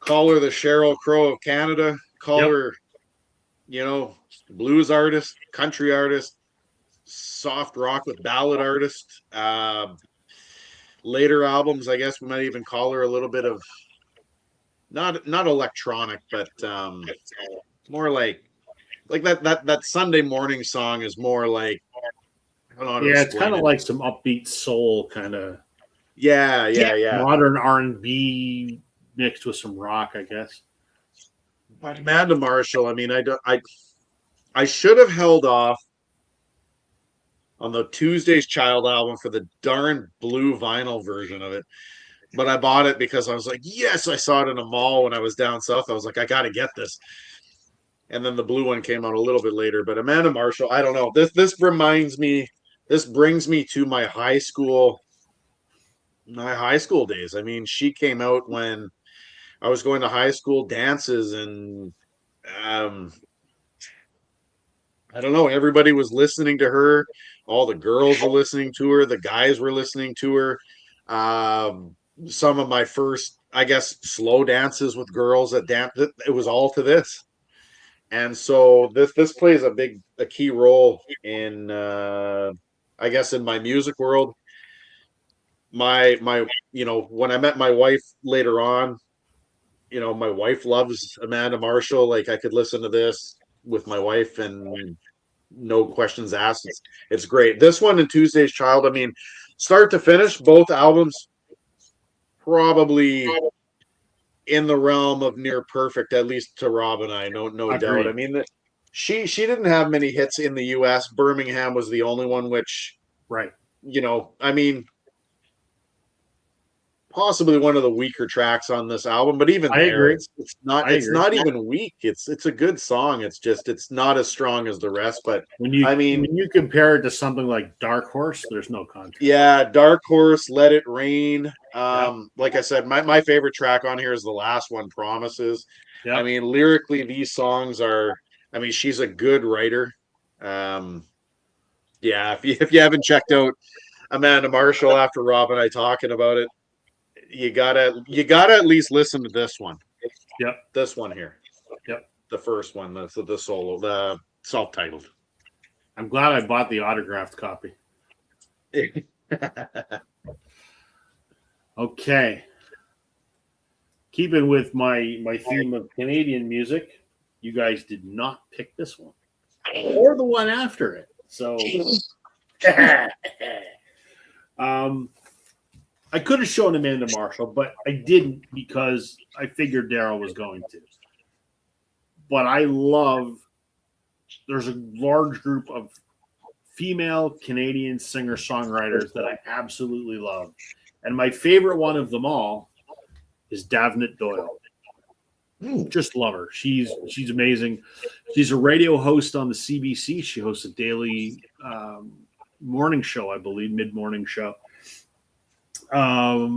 Call her the Sheryl Crow of Canada. Call her, blues artist, country artist, soft rock with ballad artist. Later albums, I guess we might even call her a little bit of not electronic, but more like like that Sunday morning song is more like, I don't know how to Yeah, it's explain kind of it. like some upbeat soul, kind of Yeah. modern R&B mixed with some rock, I guess. But Amanda Marshall, I mean, I should have held off on the Tuesday's Child album for the darn blue vinyl version of it. But I bought it because I was like, yes, I saw it in a mall when I was down south. I was like, I got to get this. And then the blue one came out a little bit later. But Amanda Marshall, I don't know. This brings me to my high school days. I mean, she came out when I was going to high school dances, and I don't know, everybody was listening to her. All the girls were listening to her, the guys were listening to her. Some of my first, I guess, slow dances with girls that dance, it was all to this. And so this plays a key role in I guess in my music world. My when I met my wife later on, my wife loves Amanda Marshall. Like, I could listen to this with my wife and no questions asked. It's great. This one and Tuesday's Child, I mean, start to finish, both albums probably in the realm of near perfect, at least to Rob and I. No doubt. Agreed. I mean, she didn't have many hits in the US. Birmingham was the only one, which, Right. I mean, possibly one of the weaker tracks on this album, but even I agree. it's not even weak. It's a good song. It's just it's not as strong as the rest. But When you I mean, when you compare it to something like Dark Horse, there's no contest. yeah, Dark Horse, Let It Rain. Yep. Like I said, my favorite track on here is the last one, Promises. Yep. I mean, lyrically, these songs are. I mean, she's a good writer. Yeah, if you haven't checked out Amanda Marshall after Rob and I talking about it, you gotta at least listen to this one. Yep. This one here. Yep. The first one, the solo, the self-titled. I'm glad I bought the autographed copy. Okay. Keeping with my theme of Canadian music, you guys did not pick this one or the one after it. So I could have shown Amanda Marshall, but I didn't because I figured Daryl was going to. But there's a large group of female Canadian singer-songwriters that I absolutely love. And my favorite one of them all is Davenant Doyle. Just love her. She's amazing. She's a radio host on the CBC. She hosts a daily morning show, I believe, mid-morning show. I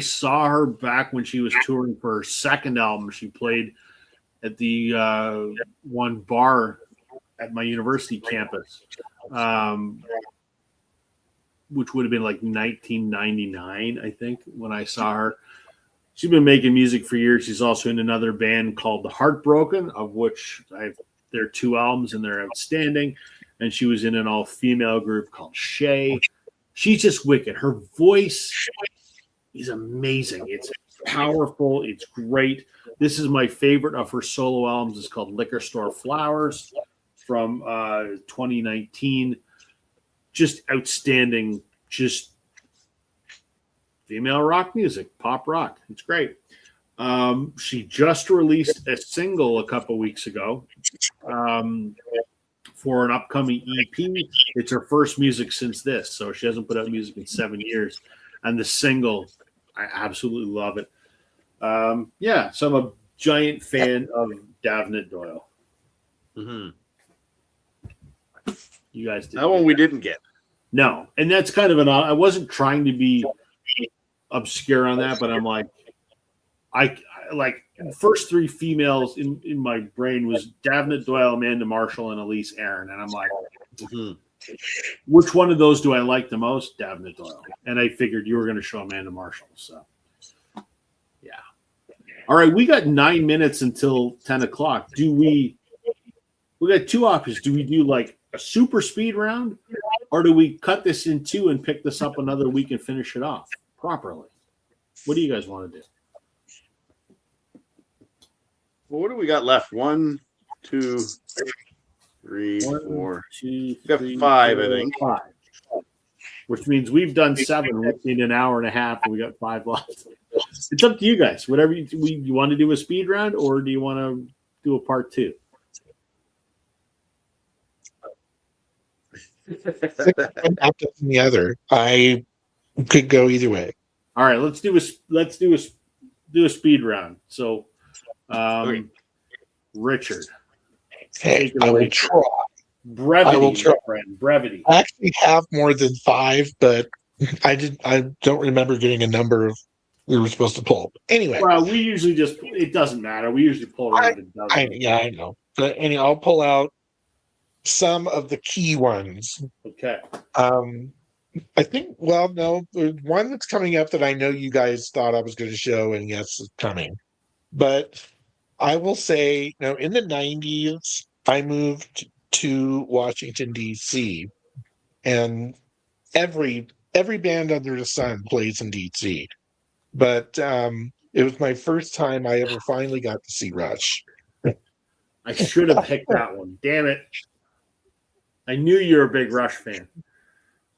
saw her back when she was touring for her second album. She played at the one bar at my university campus, which would have been like 1999, I think, when I saw her. She's been making music for years. She's also in another band called The Heartbroken, of which there are 2 albums and they're outstanding. And she was in an all-female group called Shay. She's just wicked. Her voice is amazing. It's powerful. It's great. This is my favorite of her solo albums. It's called Liquor Store Flowers from 2019. Just outstanding. Just female rock music, pop rock. It's great. She just released a single a couple weeks ago for an upcoming EP. It's her first music since this, so she hasn't put out music in 7 years. And the single, I absolutely love it. Yeah, so I'm a giant fan of Davenant Doyle. Mm-hmm. You guys did that one we didn't get. No, and that's kind of I wasn't trying to be obscure on that, but I'm like, I like first 3 females in my brain was Davenant Doyle, Amanda Marshall, and Elise Aaron, and I'm like, which one of those do I like the most? Davenant Doyle, and I figured you were going to show Amanda Marshall, so yeah. All right, we got 9 minutes until 10 o'clock. We got 2 options. Do we do like a super speed round, or do we cut this in 2 and pick this up another week and finish it off properly? What do you guys want to do? Well, what do we got left? 1, 2, 3, One, 4. two, We got three, 5, I four, think. 5. Which means we've done 7 in an hour and a half, and we got 5 left. It's up to you guys. Whatever you want to do a speed round, or do you want to do a part 2? One after the other. I could go either way. All right, let's do a speed round. So, Okay. Richard, Okay, take it I away, will try. brevity, I will my try. friend, brevity. I actually have more than 5, but I don't remember getting a number of we were supposed to pull. Anyway, Well, we usually it doesn't matter. We usually pull around a dozen. I know. But anyway, I'll pull out some of the key ones. Okay. I think, well, no, there's one that's coming up that I know you guys thought I was going to show, and yes, it's coming. But I will say, in the 90s, I moved to Washington, D.C., and every band under the sun plays in D.C. But it was my first time I ever finally got to see Rush. I should have picked that one. Damn it. I knew you were a big Rush fan.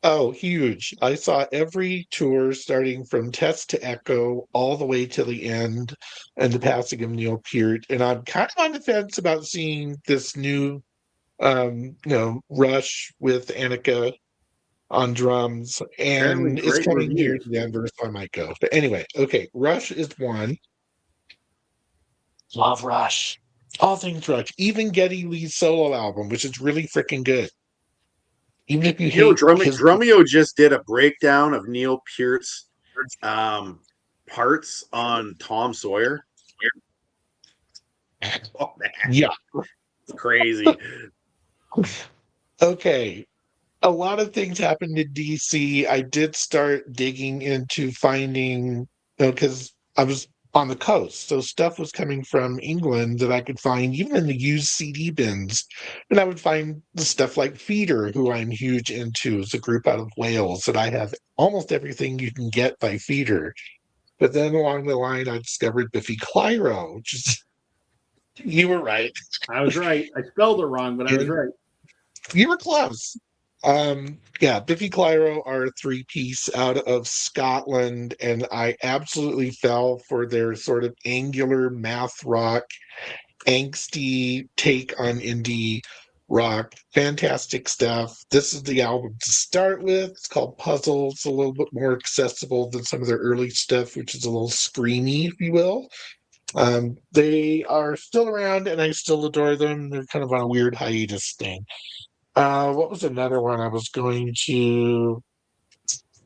Oh, huge. I saw every tour starting from Test to Echo all the way to the end and the passing of Neil Peart. And I'm kind of on the fence about seeing this new, Rush with Annika on drums. Apparently And it's great coming here reviews. to Denver, so I might go. But anyway, okay, Rush is one. Love Rush. All things Rush. Even Geddy Lee's solo album, which is really freaking good. Even if you hate Drumeo just did a breakdown of Neil Peart's parts on Tom Sawyer. Oh, man. Yeah. It's crazy. Okay. A lot of things happened in DC. I did start digging into finding, because I was on the coast, so stuff was coming from England that I could find even in the used CD bins. And I would find the stuff like Feeder, who I'm huge into, is a group out of Wales that I have almost everything you can get by Feeder. But then along the line, I discovered Biffy Clyro, which is, you were right. I was right. I spelled it wrong, but I was right. You were close. Biffy Clyro are a 3-piece out of Scotland, and I absolutely fell for their sort of angular math rock, angsty take on indie rock. Fantastic stuff. This is the album to start with. It's called Puzzle. It's a little bit more accessible than some of their early stuff, which is a little screamy, if you will. They are still around, and I still adore them. They're kind of on a weird hiatus thing. What was another one I was going to?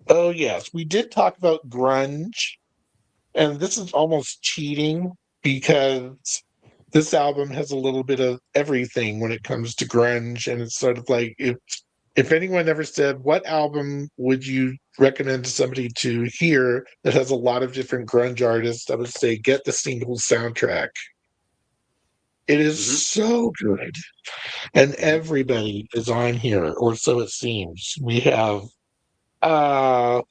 Oh, yes. We did talk about grunge, and this is almost cheating because this album has a little bit of everything when it comes to grunge, and it's sort of like if anyone ever said, what album would you recommend to somebody to hear that has a lot of different grunge artists, I would say get the single soundtrack. It is so good. And everybody is on here, or so it seems. We have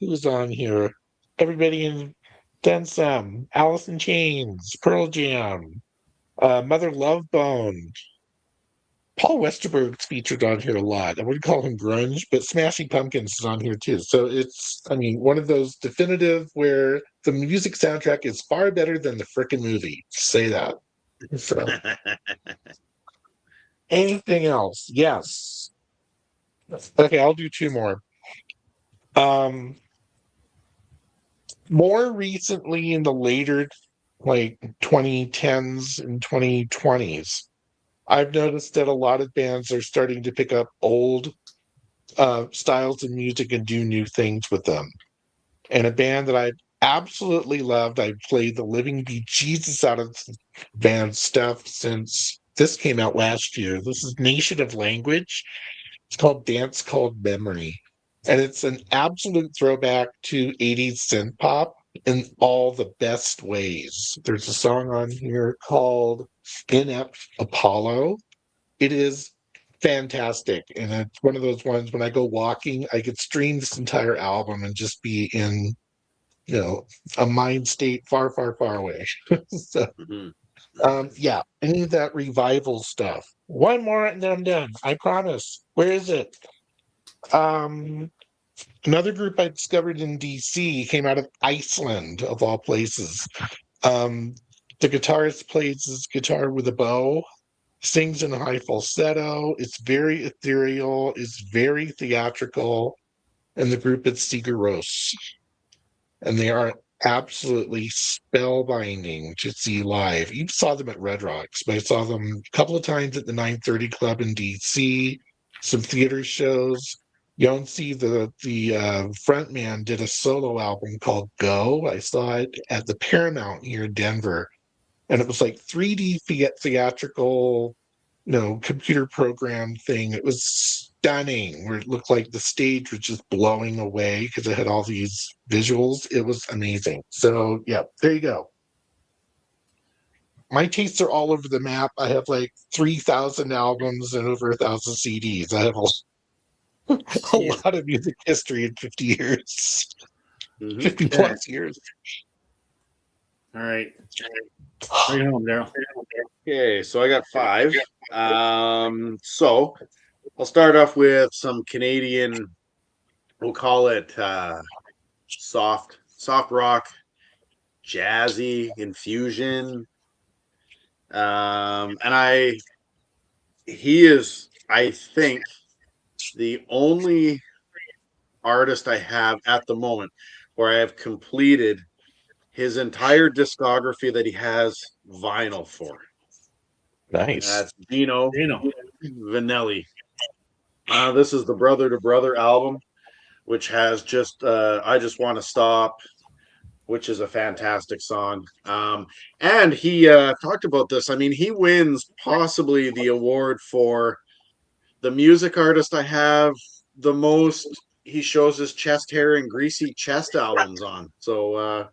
who's on here? Everybody in Densum, Alice in Chains, Pearl Jam, Mother Love Bone. Paul Westerberg's featured on here a lot. I wouldn't call him grunge, but Smashing Pumpkins is on here too. So it's, one of those definitive where the music soundtrack is far better than the frickin' movie. Say that. So. Anything else? Yes. Okay, I'll do 2 more. More recently in the later 2010s and 2020s, I've noticed that a lot of bands are starting to pick up old styles of music and do new things with them. And a band that I absolutely loved, I played the living bejesus out of band stuff since this came out last year. This is Nation of Language. It's called Dance Called Memory. And it's an absolute throwback to 80s synth pop in all the best ways. There's a song on here called Inept Apollo. It is fantastic. And it's one of those ones when I go walking, I could stream this entire album and just be in, a mind state far, far, far away. So, Yeah, any of that revival stuff. One more and then I'm done. I promise. Where is it? Another group I discovered in DC came out of Iceland, of all places. The guitarist plays his guitar with a bow, sings in a high falsetto. It's very ethereal, it's very theatrical, and the group is Sigur Rós. And they are absolutely spellbinding to see live. You saw them at Red Rocks, but I saw them a couple of times at the 930 Club in DC, some theater shows. Yonsei, the front man, did a solo album called Go. I saw it at the Paramount here in Denver, and it was like 3D theatrical, computer program thing. It was stunning, where it looked like the stage was just blowing away because it had all these visuals. It was amazing. So yeah, there you go. My tastes are all over the map. I have like 3,000 albums and over 1,000 CDs. I have a lot of music history in 50 years, 50 plus years. All right. Bring it home, Daryl. Okay, so I got 5. So I'll start off with some Canadian, we'll call it soft rock, jazzy infusion. And he is, I think, the only artist I have at the moment where I have completed his entire discography that he has vinyl for. Nice. That's Gino Vanelli. This is the Brother to Brother album, which has just I Just Want to Stop, which is a fantastic song. And he talked about this. I mean, he wins possibly the award for the music artist I have the most. He shows his chest hair and greasy chest albums on. So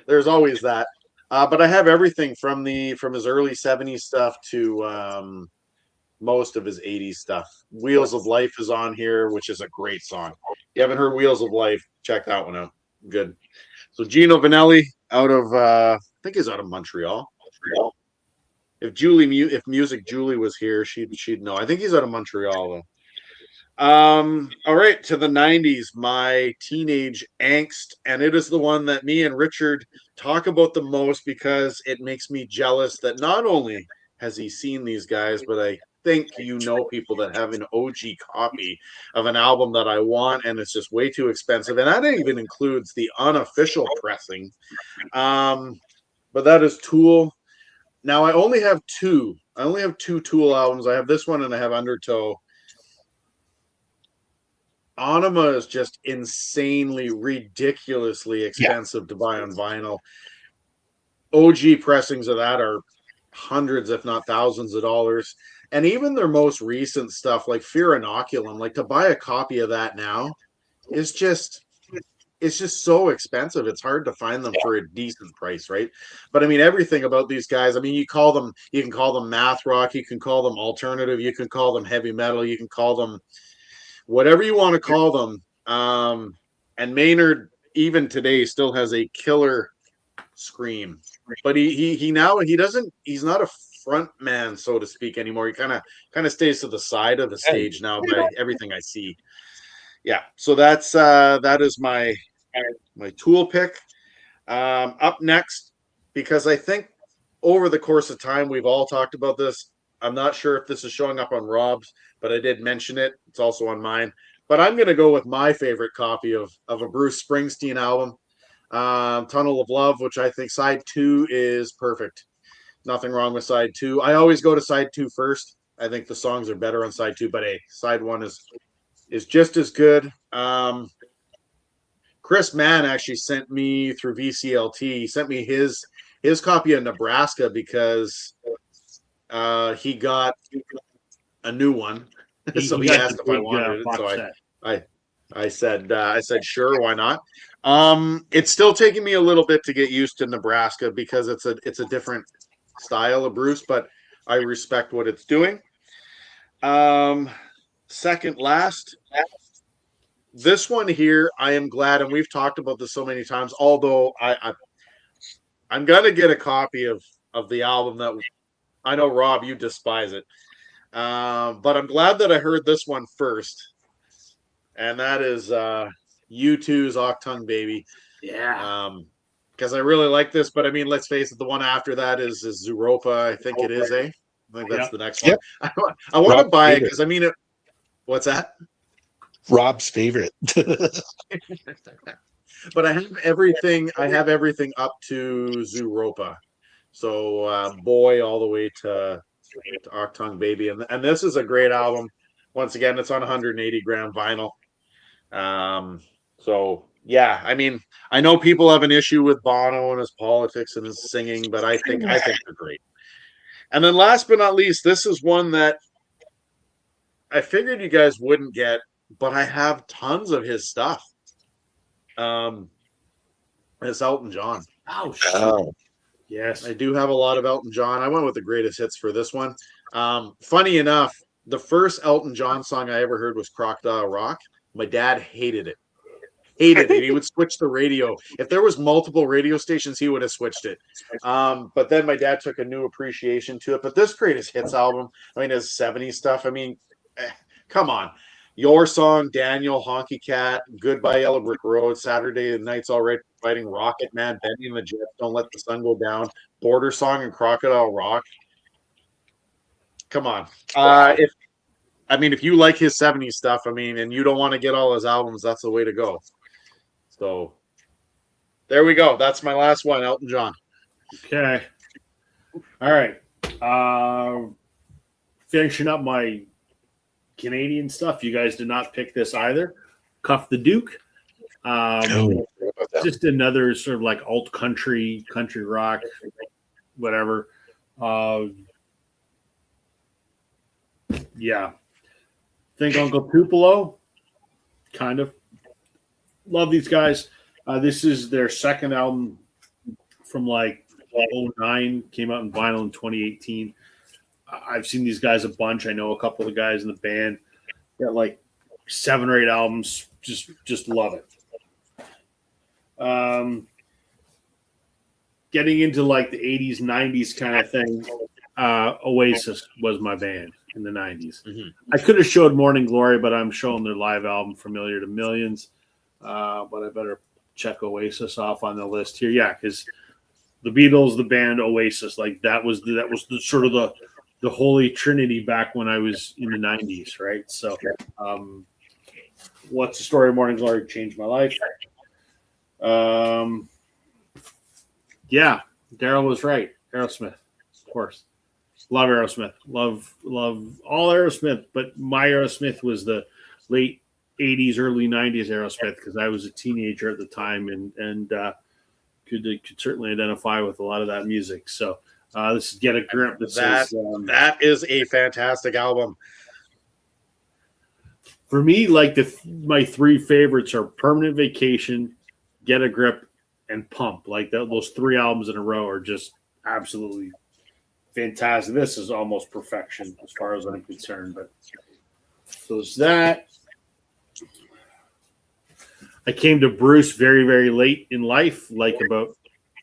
there's always that. But I have everything from his early 70s stuff to most of his 80s stuff. Wheels of Life is on here, which is a great song. If you haven't heard Wheels of Life, check that one out. Good. So Gino Vanelli out of I think he's out of Montreal. If Music Julie was here, she'd know. I think he's out of Montreal though. All right, to the 90s, my teenage angst, and it is the one that me and Richard talk about the most because it makes me jealous that not only has he seen these guys, but I think people that have an OG copy of an album that I want, and it's just way too expensive. And that even includes the unofficial pressing. But that is Tool. Now I only have two Tool albums. I have this one and I have Undertow. Anima is just insanely, ridiculously expensive to buy on vinyl. OG pressings of that are hundreds, if not thousands of dollars. And even their most recent stuff, like Fear Inoculum, like to buy a copy of that now is just, it's just so expensive. It's hard to find them for a decent price, right? But I mean, everything about these guys, I mean, you can call them math rock, you can call them alternative, you can call them heavy metal, you can call them whatever you want to call them. And Maynard, even today, still has a killer scream. But he's not a front man, so to speak, anymore. He kind of stays to the side of the stage now by everything I see. Yeah, so that is my Tool pick. Up next, because I think over the course of time we've all talked about this. I'm not sure if this is showing up on Rob's, but I did mention it. It's also on mine. But I'm going to go with my favorite copy of a Bruce Springsteen album, Tunnel of Love, which I think side 2 is perfect. Nothing wrong with side 2. I always go to side 2 first. I think the songs are better on side 2, but hey, side 1 is just as good. Chris Mann actually sent me through VCLT. He sent me his copy of Nebraska because he got a new one. So he asked if I wanted it. So I said sure, why not? It's still taking me a little bit to get used to Nebraska because it's a different style of Bruce, but I respect what it's doing. Second last, this one here, I am glad, and we've talked about this so many times, although I'm gonna get a copy of of the album that I know, Rob, you despise it. But I'm glad that I heard this one first. And that is U2's Octung Baby. Yeah. Because I really like this, but I mean, let's face it, the one after that is Zooropa. I think it is, eh? I think that's Yep. the next one. Yep. I want to Rob's buy it favorite. because I mean, what's that? Rob's favorite. But I have everything. I have everything up to Zooropa. So boy, all the way to Octung Baby, and this is a great album. Once again, it's on 180 gram vinyl. So yeah, I mean, I know people have an issue with Bono and his politics and his singing, but I think they're great. And then last but not least, this is one that I figured you guys wouldn't get, but I have tons of his stuff. It's Elton John. Oh, Oh. yes. I do have a lot of Elton John. I went with the greatest hits for this one. Funny enough, the first Elton John song I ever heard was Crocodile Rock. My dad hated it. Hated it. He would switch the radio. If there was multiple radio stations, he would have switched it. But then my dad took a new appreciation to it. But this greatest hits album, I mean, his 70s stuff. I mean, come on. Your Song, Daniel, Honky Cat, Goodbye Yellow Brick Road, Saturday Night's All Right, Fighting Rocket Man, Benny and the Jets, Don't Let the Sun Go Down, Border Song, and Crocodile Rock. Come on. If you like his 70s stuff, I mean, and you don't want to get all his albums, that's the way to go. So there we go. That's my last one, Elton John. Okay. All right. Finishing up my Canadian stuff. You guys did not pick this either. Cuff the Duke. Just another sort of like alt country rock, whatever. Yeah. Think Uncle Tupelo. Kind of. Love these guys. This is their second album from like 2009. Came out in vinyl in 2018. I've seen these guys a bunch. I know a couple of the guys in the band. Got like 7 or 8 albums. Just love it. Getting into like the 80s, 90s kind of thing. Oasis was my band in the 90s. Mm-hmm. I could have showed Morning Glory, but I'm showing their live album, Familiar to Millions. But I better check Oasis off on the list here. Yeah, because the Beatles, the band, Oasis, like that was the sort of the holy trinity back when I was in the 90s, right? So What's the Story of Morning Glory changed my life. Yeah, Daryl was right. Aerosmith, of course. Love Aerosmith. Love all Aerosmith, but my Aerosmith was the late 80s, early 90s Aerosmith because I was a teenager at the time and could certainly identify with a lot of that music. So this is Get a Grip. That is a fantastic album. For me, like my 3 favorites are Permanent Vacation, Get a Grip, and Pump. Like those 3 albums in a row are just absolutely fantastic. This is almost perfection as far as I'm concerned. But so there's that. I came to Bruce very, very late in life, like about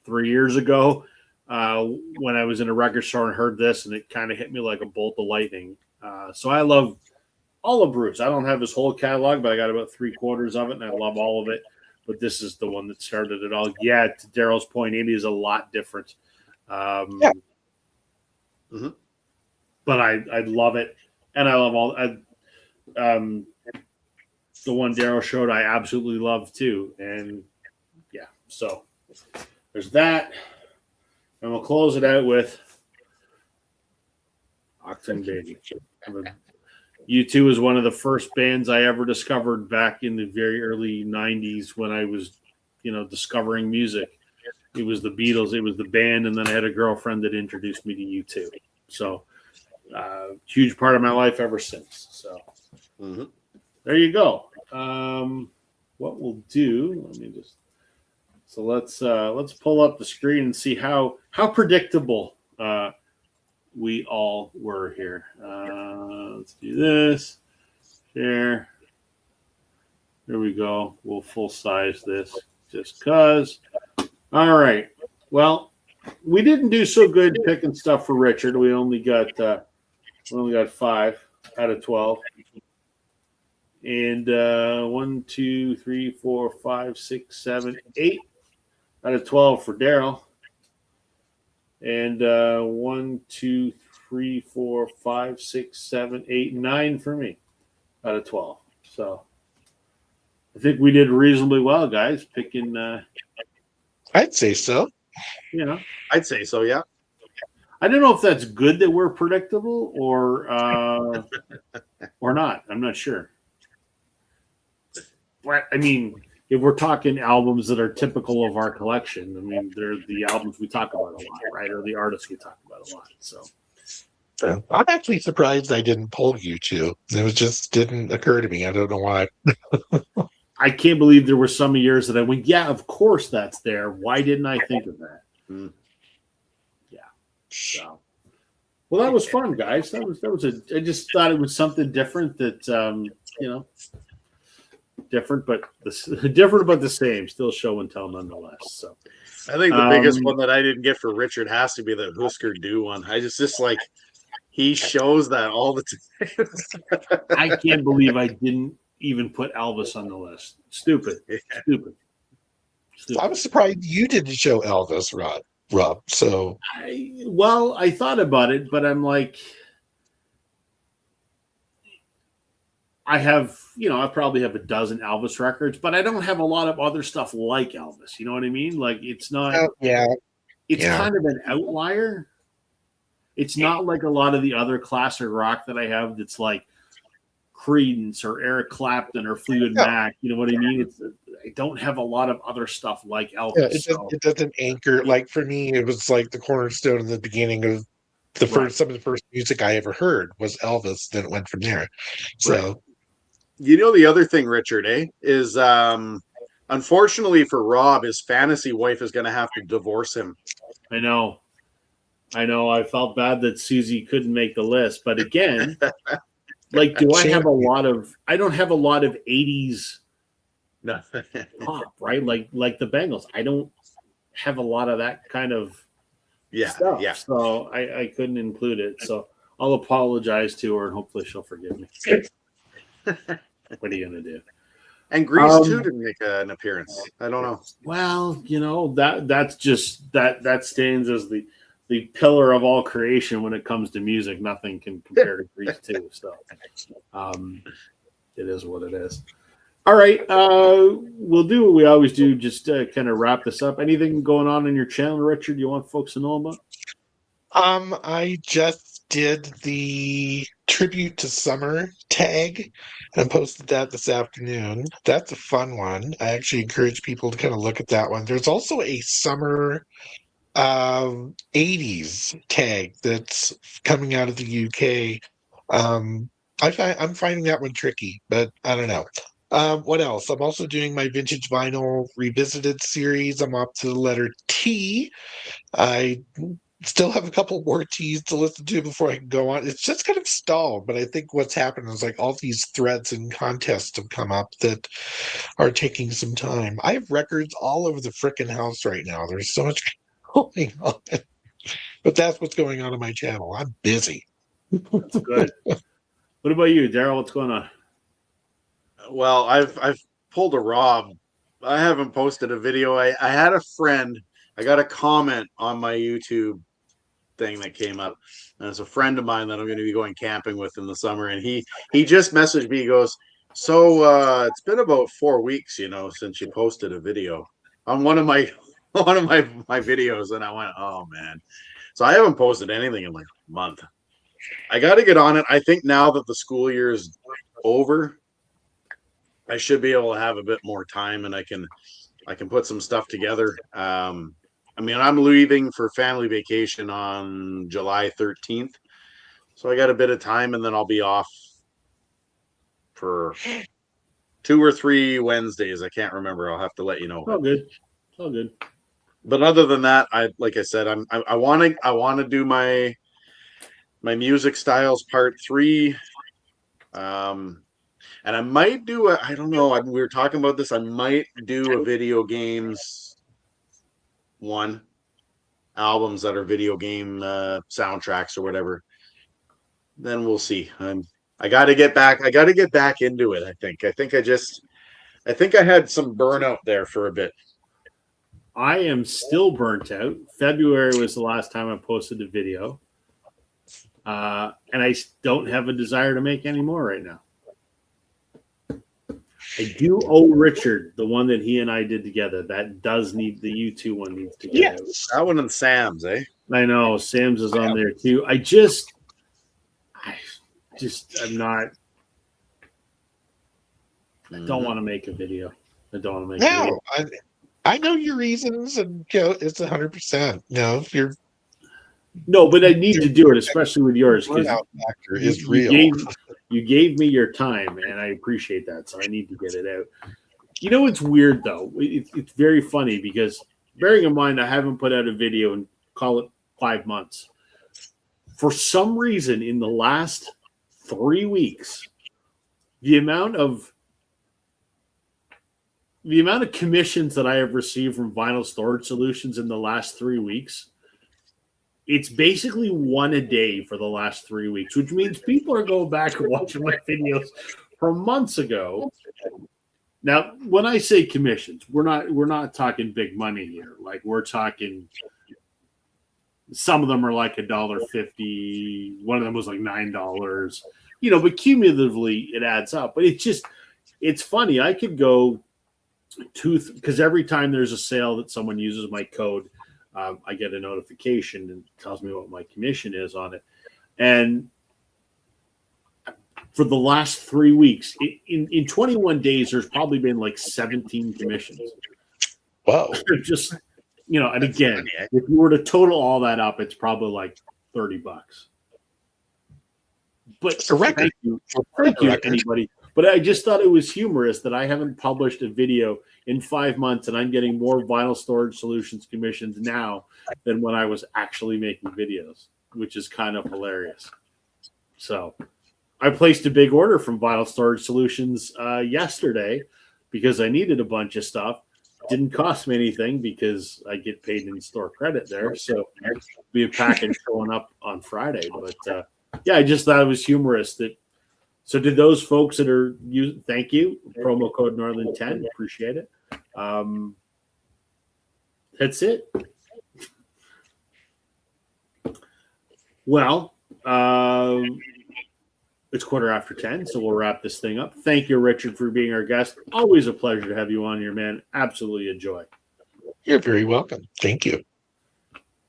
3 years ago, when I was in a record store and heard this, and it kind of hit me like a bolt of lightning. So I love all of Bruce. I don't have his whole catalog, but I got about 3/4 of it, and I love all of it. But this is the one that started it all. Yeah, to Daryl's point, it is a lot different. Yeah. Mm-hmm. But I love it, and I love all. The one Daryl showed, I absolutely love too, and yeah. So there's that, and we'll close it out with Octung Baby. U2 is one of the first bands I ever discovered back in the very early 90s when I was, discovering music. It was the Beatles, it was the band, and then I had a girlfriend that introduced me to U2. So, huge part of my life ever since. So, There you go. What we'll do, let's pull up the screen and see how predictable we all were here. Let's do this. Share. There we go. We'll full size this just because. All right. Well, we didn't do so good picking stuff for Richard. We only got 5 out of 12. And 1, 2, 3, 4, 5, 6, 7, 8 out of 12 for Daryl. And 1, 2, 3, 4, 5, 6, 7, 8, 9 for me out of 12. So I think we did reasonably well, guys, picking, I'd say so. I'd say so, yeah. I don't know if that's good that we're predictable or not. I'm not sure. But, I mean, if we're talking albums that are typical of our collection, I mean, they're the albums we talk about a lot, right? Or the artists we talk about a lot. So I'm actually surprised I didn't pull you two. It just didn't occur to me. I don't know why. I can't believe there were some years that I went, yeah, of course that's there. Why didn't I think of that? Yeah. So, well, that was fun, guys. I just thought it was something different that, different, but the same. Still show and tell nonetheless. So I think the biggest one that I didn't get for Richard has to be the Husker Du one. I just like he shows that all the time. I can't believe I didn't even put Elvis on the list. Stupid. I was surprised you didn't show Elvis, Rob. So I thought about it, but I'm like, I probably have a dozen Elvis records, but I don't have a lot of other stuff like Elvis. You know what I mean? Like it's not. It's kind of an outlier. It's not like a lot of the other classic rock that I have. That's like Creedence or Eric Clapton or Fleetwood Mac. You know what I mean? I don't have a lot of other stuff like Elvis. It doesn't anchor. Like for me, it was like the cornerstone in the beginning of some of the first music I ever heard was Elvis. Then it went from there. So, the other thing, Richard, is unfortunately for Rob, his fantasy wife is going to have to divorce him. I know. I felt bad that Susie couldn't make the list, but again. Like, do I have a lot of? I don't have a lot of '80s pop, right? Like the Bengals. I don't have a lot of that kind of stuff. Yeah. So I couldn't include it. So I'll apologize to her, and hopefully she'll forgive me. What are you gonna do? And Grease too didn't make an appearance. I don't know. Well, that's just that stands as the pillar of all creation when it comes to music. Nothing can compare to Grease 2. So it is what it is. All right. We'll do what we always do, just kind of wrap this up. Anything going on in your channel, Richard, you want folks to know about? I just did the tribute to Summer tag and posted that this afternoon. That's a fun one. I actually encourage people to kind of look at that one. There's also a Summer 80s tag that's coming out of the UK. I'm finding that one tricky, but I don't know. What else? I'm also doing my vintage vinyl revisited series. I'm up to the letter T. I still have a couple more T's to listen to before I can go on. It's just kind of stalled, but I think what's happened is like all these threads and contests have come up that are taking some time. I have records all over the frickin' house right now. There's so much going on. But that's what's going on my channel. I'm busy. That's good. What about you, Daryl? What's going on? Well, I've pulled a Rob. I haven't posted a video. I had a friend. I got a comment on my YouTube thing that came up, and it's a friend of mine that I'm going to be going camping with in the summer. And he just messaged me. He goes, "So it's been about 4 weeks, since you posted a video on one of my videos." And I went, "Oh man!" So I haven't posted anything in like a month. I got to get on it. I think now that the school year is over, I should be able to have a bit more time, and I can put some stuff together. I'm leaving for family vacation on July 13th, so I got a bit of time, and then I'll be off for 2 or 3 Wednesdays. I can't remember. I'll have to let you know. All good. All good. But other than that, I want to do my music styles part 3. And I might do I don't know. We were talking about this. I might do a video games one. albums that are video game soundtracks or whatever, then we'll see. I got to get back. I got to get back into it. I think I had some burnout there for a bit. I am still burnt out. February was the last time I posted a video. And I don't have a desire to make any more right now. I do owe Richard the one that he and I did together. That does need the U2 one needs to get out. That one and Sam's, eh? I know Sam's is on there too. I'm not. I don't want to make a video. I don't want to make a video. I know your reasons, and it's 100%. If you're no, but I need to do it, especially with yours, because factor is real. You gave me your time, and I appreciate that. So I need to get it out. It's weird though. It's very funny because bearing in mind I haven't put out a video in call it 5 months. For some reason, in the last 3 weeks, the amount of commissions that I have received from Vinyl Storage Solutions in the last 3 weeks, it's basically one a day for the last 3 weeks, which means people are going back and watching my videos from months ago. Now, when I say commissions, we're not talking big money here. Like we're talking, some of them are like $1.50. One of them was like $9. But cumulatively it adds up. But it's funny. I could go because every time there's a sale that someone uses my code, I get a notification and tells me what my commission is on it. And for the last 3 weeks, in 21 days, there's probably been like 17 commissions. Wow. Just, and again, if you were to total all that up, it's probably like $30. But it's a record. Thank you, anybody. But I just thought it was humorous that I haven't published a video in 5 months, and I'm getting more Vinyl Storage Solutions commissions now than when I was actually making videos, which is kind of hilarious. So I placed a big order from Vinyl Storage Solutions yesterday because I needed a bunch of stuff. Didn't cost me anything because I get paid in store credit there. So it'll be a package showing up on Friday. But I just thought it was humorous that. So did those folks that are using, thank you, promo code Northern 10, appreciate it. That's it. Well, it's 10:15, so we'll wrap this thing up. Thank you, Richard, for being our guest. Always a pleasure to have you on here, man. Absolutely a joy. You're very welcome. Thank you.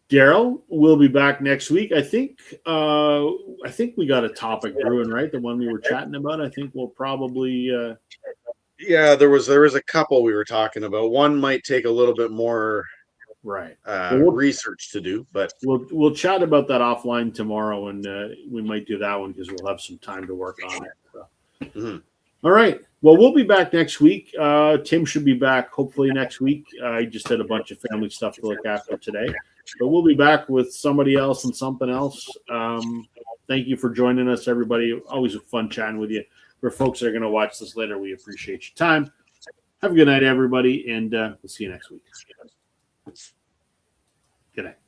Daryl, we'll be back next week. I think we got a topic brewing, right? The one we were chatting about. I think we'll probably. Yeah, there was a couple we were talking about. One might take a little bit more research to do, but we'll chat about that offline tomorrow, and we might do that one because we'll have some time to work on it. So. All right. Well, we'll be back next week. Tim should be back hopefully next week. I just had a bunch of family stuff to look after today. But we'll be back with somebody else and something else. Thank you for joining us, everybody. Always a fun chatting with you. For folks that are going to watch this later, we appreciate your time. Have a good night, everybody, and we'll see you next week. Good night.